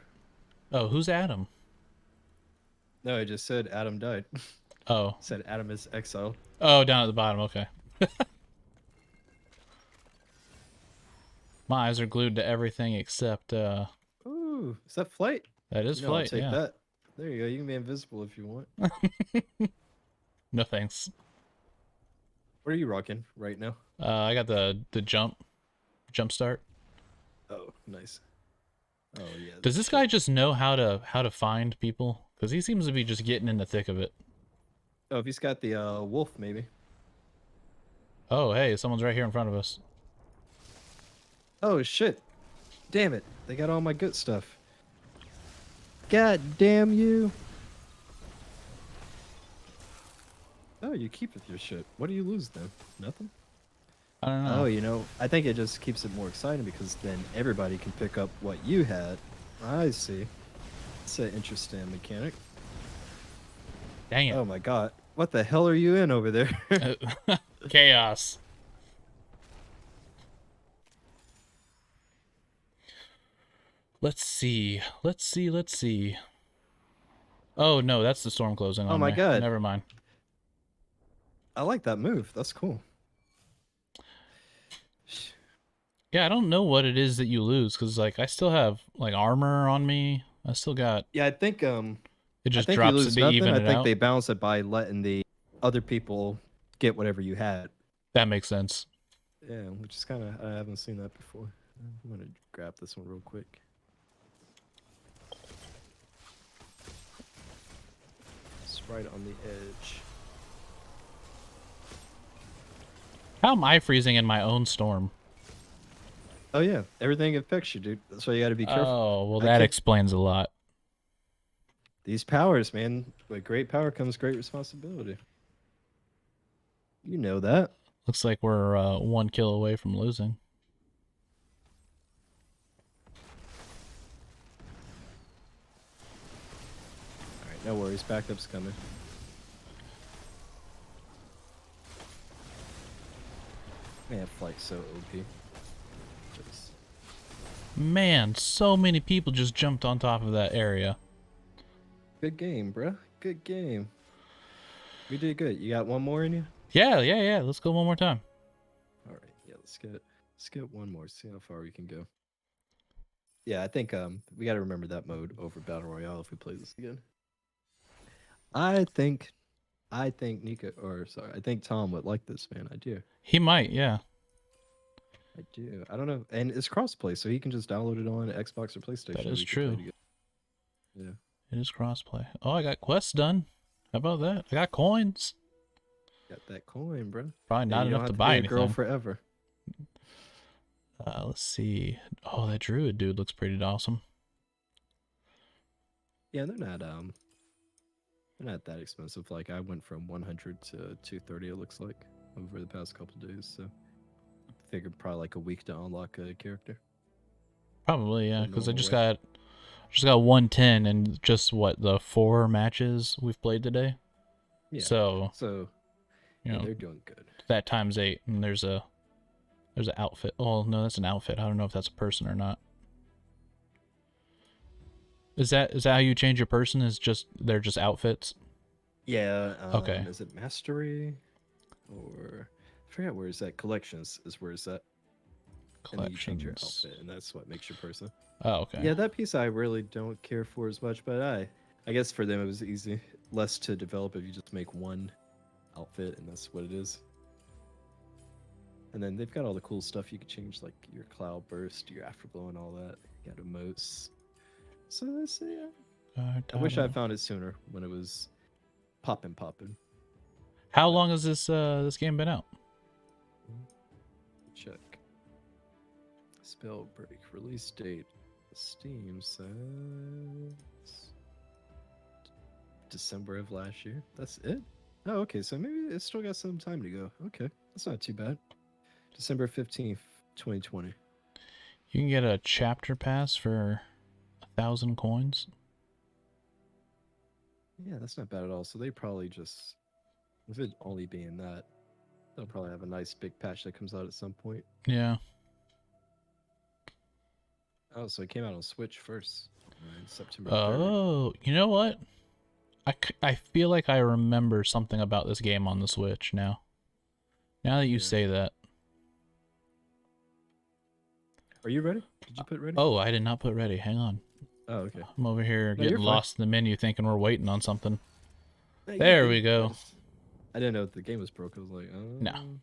Oh, who's Adam? No, I just said Adam died. Oh. Said Adam is exiled. Oh, down at the bottom. Okay. My eyes are glued to everything except, Ooh, is that flight? that is No, flight, I'll take yeah. that. There you go. You can be invisible if you want. No thanks. What are you rocking right now? I got the jump start. Oh, nice. Oh yeah. Does this guy just know how to find people? Because he seems to be just getting in the thick of it. Oh, if he's got the wolf, maybe. Oh, hey, someone's right here in front of us. Oh shit! Damn it! They got all my good stuff. God damn you! Oh, you keep with your shit. What do you lose then? Nothing. I don't know. Oh, you know, I think it just keeps it more exciting because then everybody can pick up what you had. I see. It's an interesting mechanic. Dang it. Oh my god. What the hell are you in over there? Chaos. Let's see. Oh, no, that's the storm closing on Oh my me. god. Never mind. I like that move. That's cool. Yeah, I don't know what it is that you lose, because, like, I still have, like, armor on me. I still got... Yeah, I think It I just think you drops lose it to nothing. even I it think out. they balance it by letting the other people get whatever you had. That makes sense. Yeah, which is kind of, I haven't seen that before. I'm gonna grab this one real quick. It's right on the edge. How am I freezing in my own storm? Oh yeah, everything affects you, dude. That's why you got to be careful. Oh, well, that explains a lot. These powers, man. With great power comes great responsibility. You know that. Looks like we're 1 kill away from losing. All right, no worries. Backup's coming. Man, flight's so OP. Just... Man, so many people just jumped on top of that area. Good game, bruh. Good game. We did good. You got one more in you? Yeah. Let's go one more time. All right. Yeah, let's get one more. See how far we can go. Yeah, I think we got to remember that mode over Battle Royale if we play this again. I think Nika, or sorry, I think Tom would like this, man. I do. He might, yeah. I do. I don't know. And it's crossplay, so he can just download it on Xbox or PlayStation. That is We can play true. together. Yeah. It is crossplay. Oh, I got quests done. How about that? I got coins. Got that coin, bro. Probably not enough to buy anything. Girl forever. Let's see. Oh, that druid dude looks pretty awesome. Yeah, they're not that expensive. Like I went from 100 to 230. It looks like over the past couple days. So I figured probably like a week to unlock a character. Probably, yeah, because I normal just way. got 110 and just what, the 4 matches we've played today. Yeah. So you know, they're doing good. that times 8, and there's an outfit. Oh no, that's an outfit. I don't know if that's a person or not. Is that how you change your person? They're just outfits? Yeah. Okay. Is it mastery, or I forget where is that? Collections is where is that? And then you change your outfit, and that's what makes your person. Oh, okay. Yeah, that piece I really don't care for as much, but I guess for them it was easy, less to develop if you just make one outfit, and that's what it is. And then they've got all the cool stuff you can change, like your cloud burst, your afterglow, and all that. You got emotes. So that's yeah. I wish I found it sooner when it was popping. How long has this game been out? Check. Spellbreak release date. Steam says December of last year. That's it? Oh, okay. So maybe it's still got some time to go. Okay. That's not too bad. December 15th, 2020. You can get a chapter pass for 1,000 coins. Yeah, that's not bad at all. So they probably just, with it only being that, they'll probably have a nice big patch that comes out at some point. Yeah. Oh, so it came out on Switch first in September 3rd. Oh, you know what? I feel like I remember something about this game on the Switch now. Now that you say that. Are you ready? Did you put ready? Oh, I did not put ready. Hang on. Oh, okay. I'm over here No, getting lost in the menu thinking we're waiting on something. Hey, There we go. I didn't know if the game was broke. I was like, oh. No.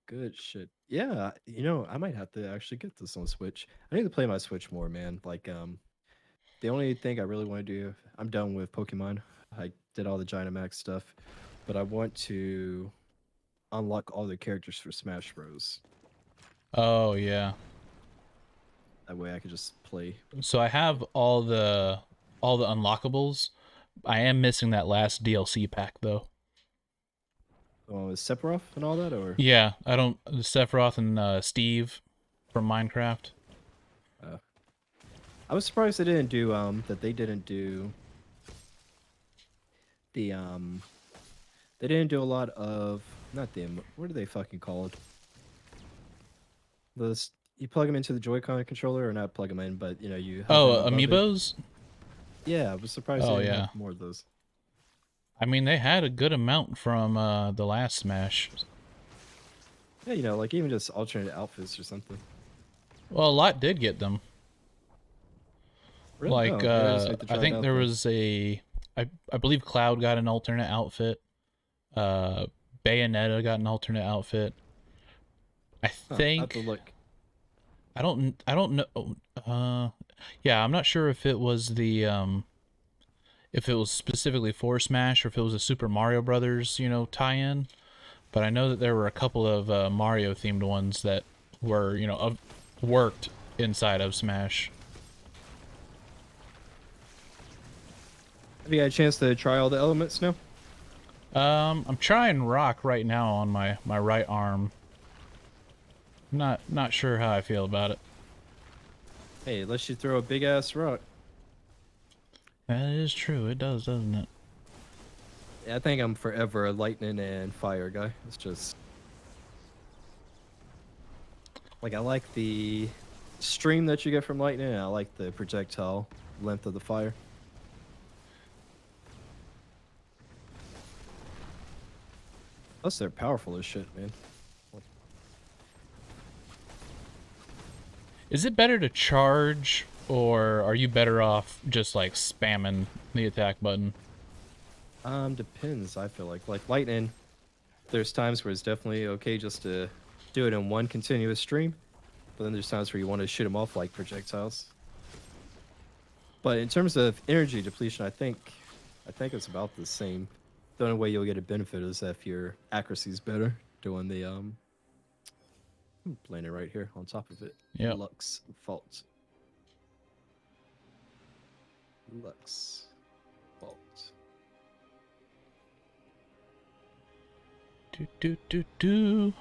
Good shit. Yeah, you know, I might have to actually get this on Switch. I need to play my Switch more, man. Like, the only thing I really want to do, I'm done with Pokemon. I did all the Dynamax stuff, but I want to unlock all the characters for Smash Bros. Oh, yeah. That way I can just play. So I have all the unlockables. I am missing that last DLC pack though. Oh, is Sephiroth and all that, or? Yeah, I don't. Sephiroth and Steve from Minecraft. I was surprised they didn't do the they didn't do a lot of, not them, what are they fucking called? Those, you plug them into the Joy-Con controller, or not plug them in, but you know, you have them above it. Amiibos? Yeah, I was surprised they didn't have more of those. I mean, they had a good amount from the last Smash. Yeah, you know, like even just alternate outfits or something. Well, a lot did get them. Really? Like, Oh, yeah, I just have to try I it think out there then. was a I believe Cloud got an alternate outfit. Bayonetta got an alternate outfit. I I have to think look. I don't know. Yeah, I'm not sure if it was if it was specifically for Smash or if it was a Super Mario Brothers, tie-in. But I know that there were a couple of Mario themed ones that were, worked inside of Smash. Have you had a chance to try all the elements now? I'm trying rock right now on my right arm. Not sure how I feel about it. Hey, let's you throw a big ass rock. That is true. It does, doesn't it? Yeah, I think I'm forever a lightning and fire guy. It's just like I like the stream that you get from lightning, and I like the projectile length of the fire. Plus, they're powerful as shit, man. Is it better to charge, or are you better off just like spamming the attack button? Depends. I feel like lightning. There's times where it's definitely okay just to do it in one continuous stream, but then there's times where you want to shoot them off like projectiles. But in terms of energy depletion, I think it's about the same. The only way you'll get a benefit is if your accuracy is better doing the I'm playing it right here on top of it. Yeah. Lux Fault. Lux Fault. Do.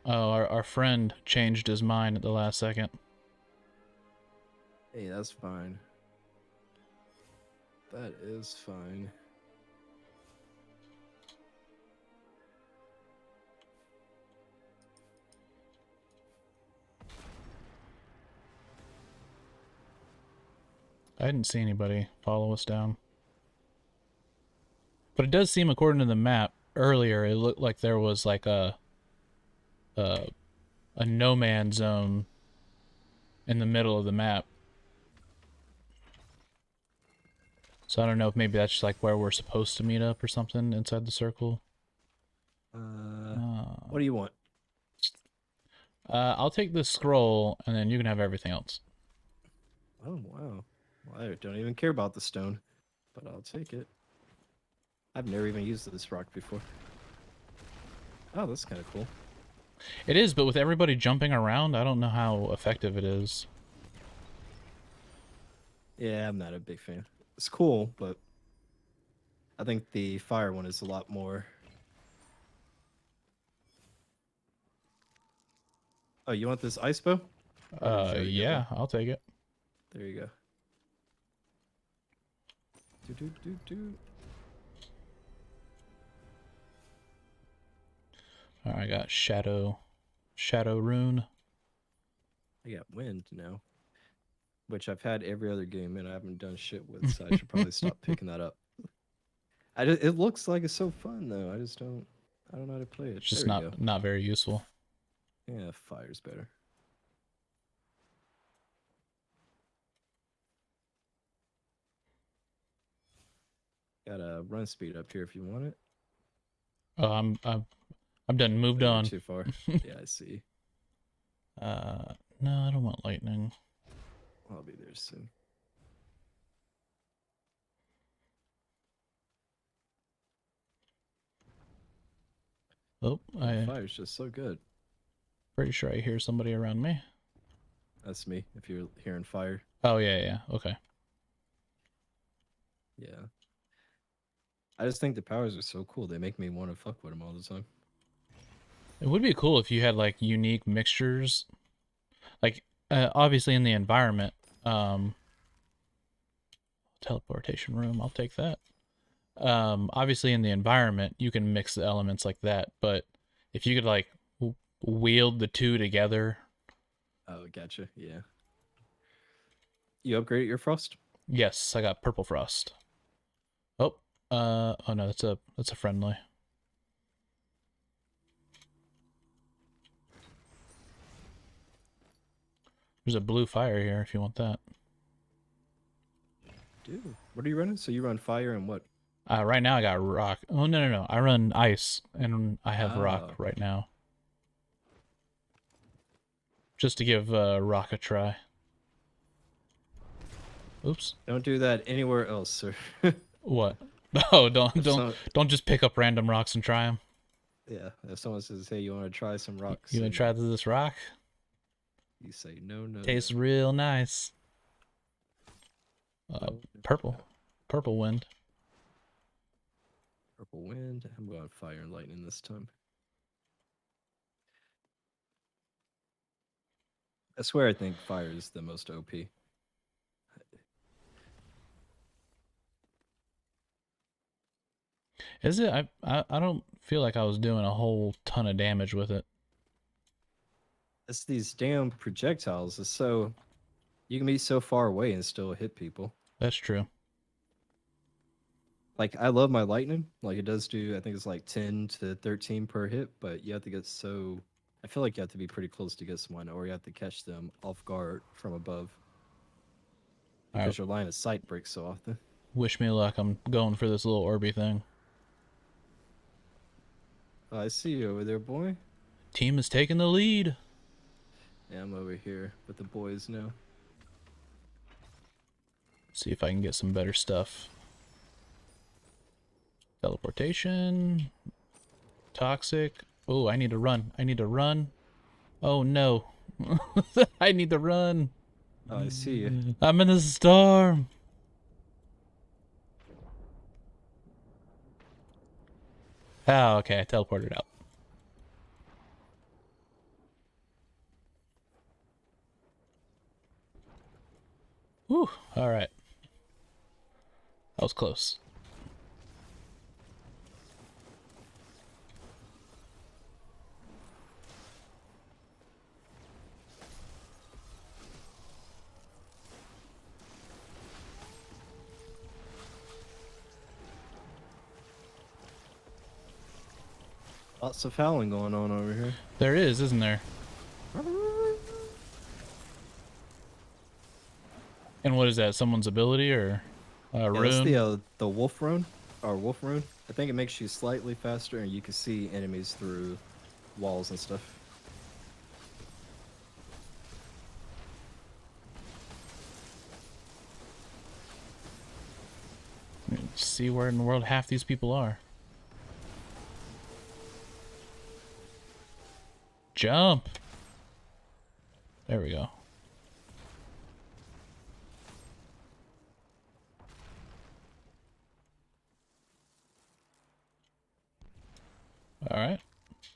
Oh, our friend changed his mind at the last second. Hey, that's fine. That is fine. I didn't see anybody follow us down. But it does seem, according to the map earlier, it looked like there was like a no man zone in the middle of the map. So I don't know if maybe that's just like where we're supposed to meet up or something inside the circle. What do you want? I'll take this scroll, and then you can have everything else. Oh, wow. Well, I don't even care about the stone, but I'll take it. I've never even used this rock before. Oh, that's kind of cool. It is, but with everybody jumping around, I don't know how effective it is. Yeah, I'm not a big fan. It's cool, but I think the fire one is a lot more. Oh, you want this ice bow? Yeah, I'll take it. There you go. Do. All right, I got shadow rune. I got wind now, which I've had every other game and I haven't done shit with, so I should probably stop picking that up. It looks like it's so fun though. I don't know how to play it. It's just not very useful. Yeah, fire's better. Got a run speed up here if you want it. Oh, I'm done. Moved on. Too far. Yeah, I see. No, I don't want lightning. I'll be there soon. Oh, Fire's just so good. Pretty sure I hear somebody around me. That's me. If you're hearing fire. Oh yeah. Okay. Yeah. I just think the powers are so cool. They make me want to fuck with them all the time. It would be cool if you had like unique mixtures, like obviously in the environment. Teleportation room, I'll take that. Obviously in the environment you can mix the elements like that, but if you could like wield the two together. Oh, gotcha. Yeah. You upgraded your frost? Yes, I got purple frost. Oh no, that's a friendly. There's a blue fire here if you want that. Dude, what are you running? So you run fire and what? Right now I got rock. Oh, no. I run ice, and I have rock Oh. right now. Just to give rock a try. Oops. Don't do that anywhere else, sir. What? Oh, So- don't just pick up random rocks and try them. Yeah, if someone says, "Hey, you want to try some rocks?" You want to try this rock? You say, "No, no." Tastes no. real nice. No, Purple. no. Purple wind. Purple wind. I'm going fire and lightning this time. I swear, I think fire is the most OP. Is it? I don't feel like I was doing a whole ton of damage with it. It's these damn projectiles. It's so you can be so far away and still hit people. That's true. Like I love my lightning. Like it does do. I think it's like 10 to 13 per hit, but you have to get so. I feel like you have to be pretty close to get someone, or you have to catch them off guard from above. Because Alright. your line of sight breaks so often. Wish me luck. I'm going for this little Orby thing. Oh, I see you over there, boy. Team is taking the lead. Yeah, I'm over here with the boys now. See if I can get some better stuff. Teleportation. Toxic. Oh, I need to run. I need to run. Oh no. I need to run. Oh, I see you. I'm in a storm. Oh, okay. I teleported out. Whew. Alright. That was close. Lots of fouling going on over here. There is, isn't there? And what is that? Someone's ability or Yeah, rune? that's the wolf rune, or wolf rune. I think it makes you slightly faster, and you can see enemies through walls and stuff. See where in the world half these people are. Jump. There we go. All right.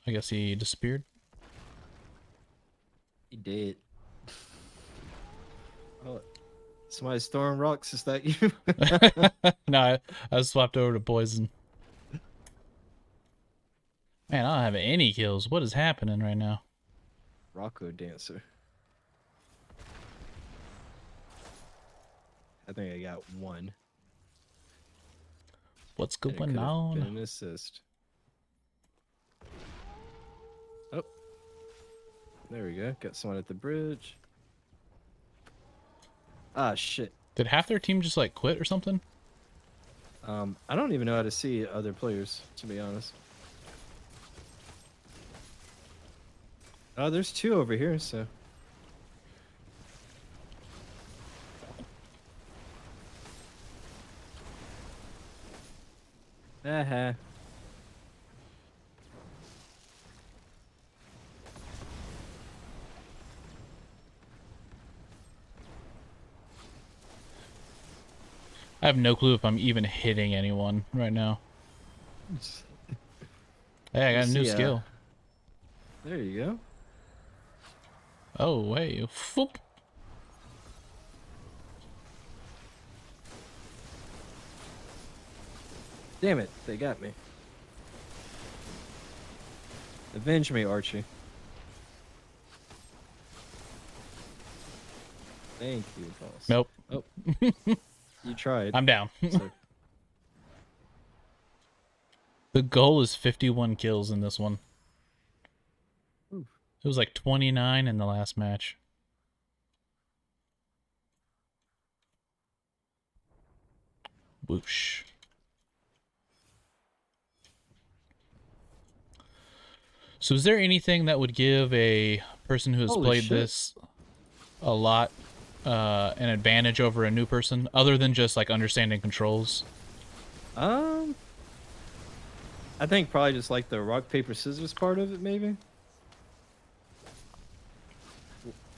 I guess he disappeared. He did. Oh, somebody's throwing rocks. Is that you? No, I swapped over to poison. Man, I don't have any kills. What is happening right now? Rocco dancer. I think I got one. What's And it going could've on? been an assist. Oh, there we go. Got someone at the bridge. Ah, shit. Did half their team just like quit or something? I don't even know how to see other players, to be honest. Oh, there's two over here, so. Aha. I have no clue if I'm even hitting anyone right now. Hey, I got a new See, skill. There you go. Oh, wait. Foop. Damn it, they got me. Avenge me, Archie. Thank you, boss. Nope. Oh. You tried. I'm down. So, The goal is 51 kills in this one. Oof. It was like 29 in the last match. Whoosh. So is there anything that would give a person who has Holy played shit. this a lot an advantage over a new person, other than just like understanding controls? I think probably just like the rock paper scissors part of it, maybe.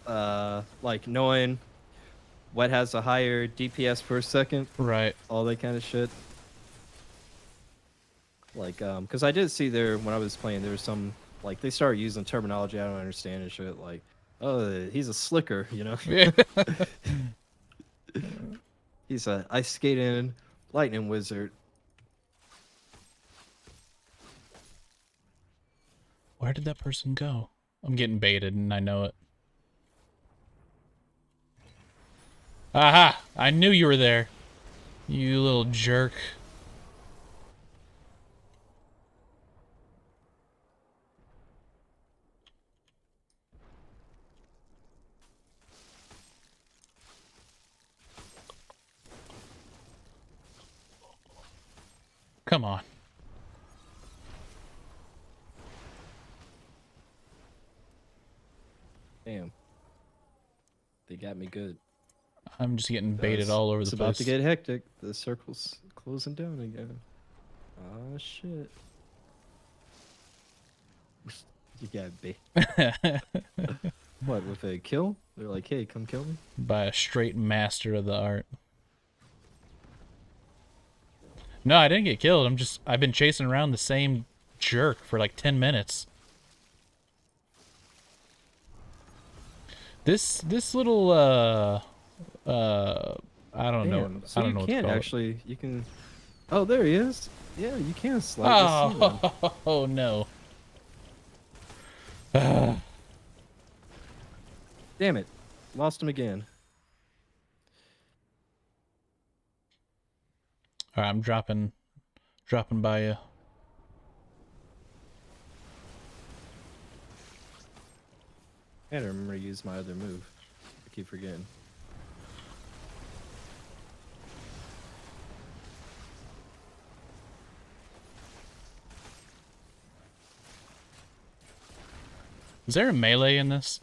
Like knowing what has a higher DPS per second, Right. all that kind of shit. Like, because I did see there when I was playing, there was some like they started using terminology I don't understand and shit. Like, oh, he's a slicker, you know. Yeah. He's a ice skating lightning wizard. Where did that person go? I'm getting baited and I know it. Aha! I knew you were there. You little jerk. Come on. Damn, they got me good. I'm just getting baited all over the It's place. about to get hectic. The circle's closing down again. Oh shit. You got bait. What, with a kill? They're like, hey, come kill me? By a straight master of the art. No, I didn't get killed. I've been chasing around the same jerk for like 10 minutes. This little I don't know. So I don't you know what to can call it. actually, you can. Oh, there he is. Yeah, you can slide the ceiling. Oh no. Damn it. Lost him again. All right, I'm dropping by you. I gotta remember to use my other move. I keep forgetting. Is there a melee in this?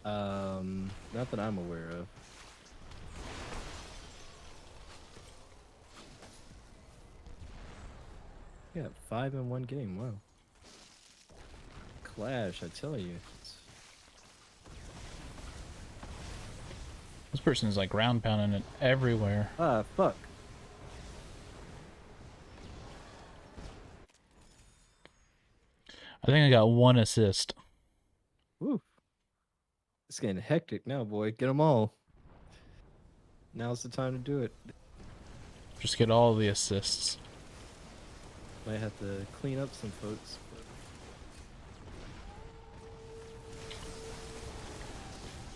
Not that I'm aware of. Yeah, 5 in one game. Wow. Clash, I tell you. This person is like ground pounding it everywhere. Ah, fuck. I think I got 1 assist. Woo. It's getting hectic now, boy. Get them all. Now's the time to do it. Just get all the assists. Might have to clean up some folks.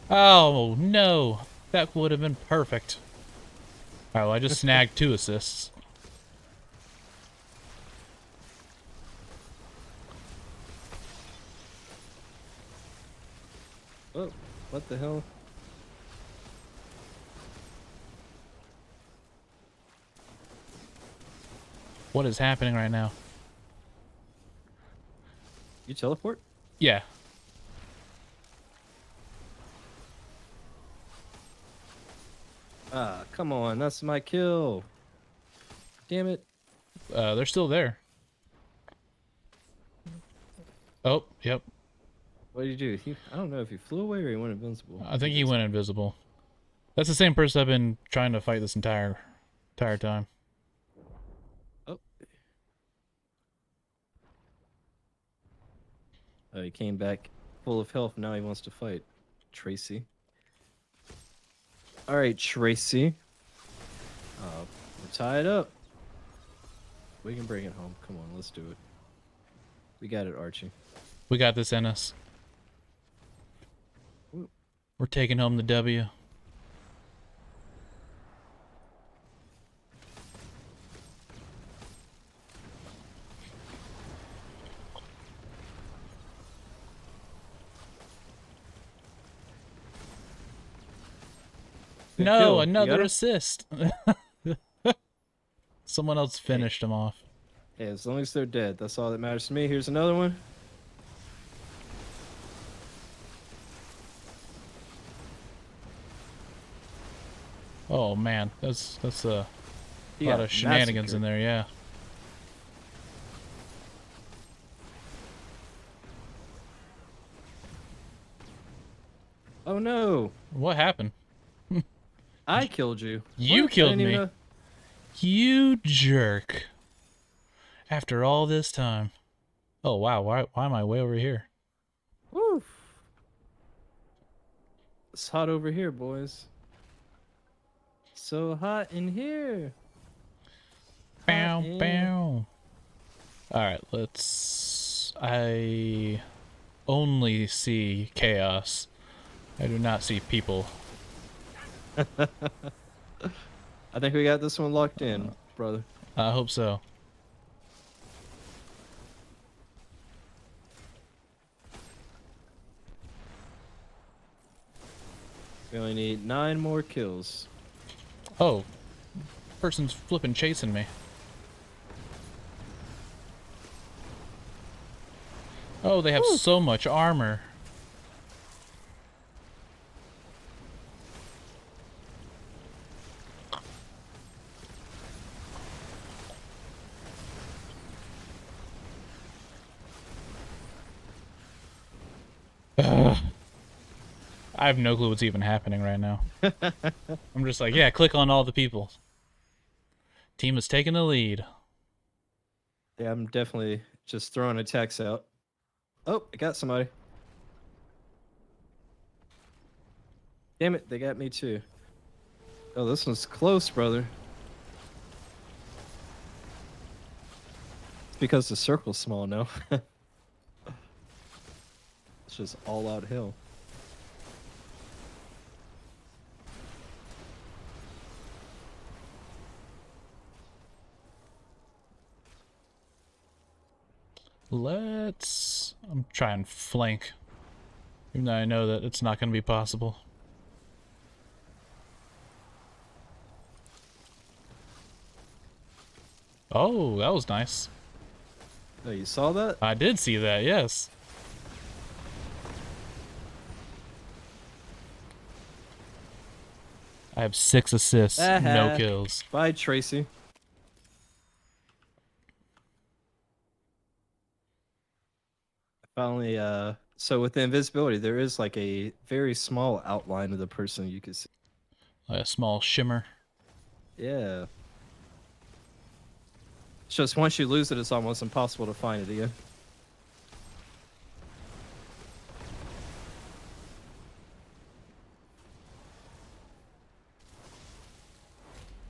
Oh no, that would have been perfect. All right, well, I just snagged 2 assists. Oh, what the hell? What is happening right now? You teleport? Yeah. Ah, come on. That's my kill. Damn it. They're still there. Oh, yep. What did you do? I don't know if he flew away or he went invincible. I think he went invisible. That's the same person I've been trying to fight this entire time. Oh. He came back full of health. Now he wants to fight. Tracy. All right, Tracy. We're tied up. We can bring it home. Come on, let's do it. We got it, Archie. We got this in us. Ooh. We're taking home the W. Good No, kill. You another got him? assist. Someone else finished him off. Hey, as long as they're dead, that's all that matters to me. Here's another one. Oh man, that's a He lot got of shenanigans in massacred. there. Yeah. Oh no! What happened? I killed you. You What? I killed didn't even me. know- You jerk. After all this time. Oh wow, why am I way over here? Woo! It's hot over here, boys. So hot in here. Bow, Hot in- bow. Alright, I only see chaos. I do not see people. I think we got this one locked in, brother. I hope so. We only need 9 more kills. Oh, person's flipping chasing me. Oh, they have so much armor. Ugh. I have no clue what's even happening right now. I'm just like, yeah, click on all the people. Team is taking the lead. Yeah, I'm definitely just throwing attacks out. Oh, I got somebody. Damn it, they got me too. Oh, this one's close, brother. It's because the circle's small now. It's just all out hill. I'm trying to flank. Even though I know that it's not going to be possible. Oh, that was nice. Oh, you saw that? I did see that, yes. I have 6 assists, no kills. Bye, Tracy. Finally, so with the invisibility, there is like a very small outline of the person you can see. A small shimmer. Yeah. It's just once you lose it, it's almost impossible to find it again.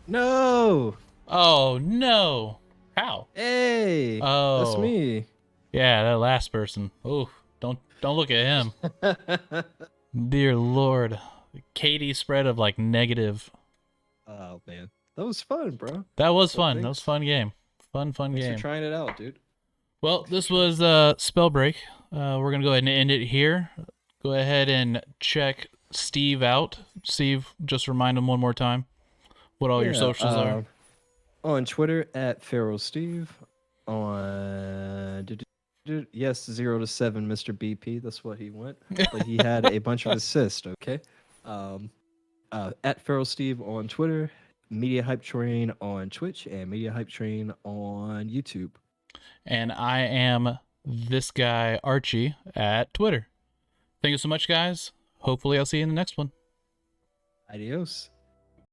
No! Oh, no. How? Hey! Oh. That's me. Yeah, that last person. Oh, don't look at him. Dear Lord. Katie spread of like negative. Oh, man. That was fun, bro. That was Well, fun. That was a fun game. Fun Thanks game. for trying it out, dude. Well, this was Spellbreak. We're going to go ahead and end it here. Go ahead and check Steve out. Steve, just remind him one more time what all your socials are. On Twitter at Feral Steve. On yes, 0 to 7, Mr. BP. That's what he went. But he had a bunch of assists. Okay. At Feral Steve on Twitter, Media Hype Train on Twitch, and Media Hype Train on YouTube. And I am this guy Archie at Twitter. Thank you so much, guys. Hopefully, I'll see you in the next one. Adios.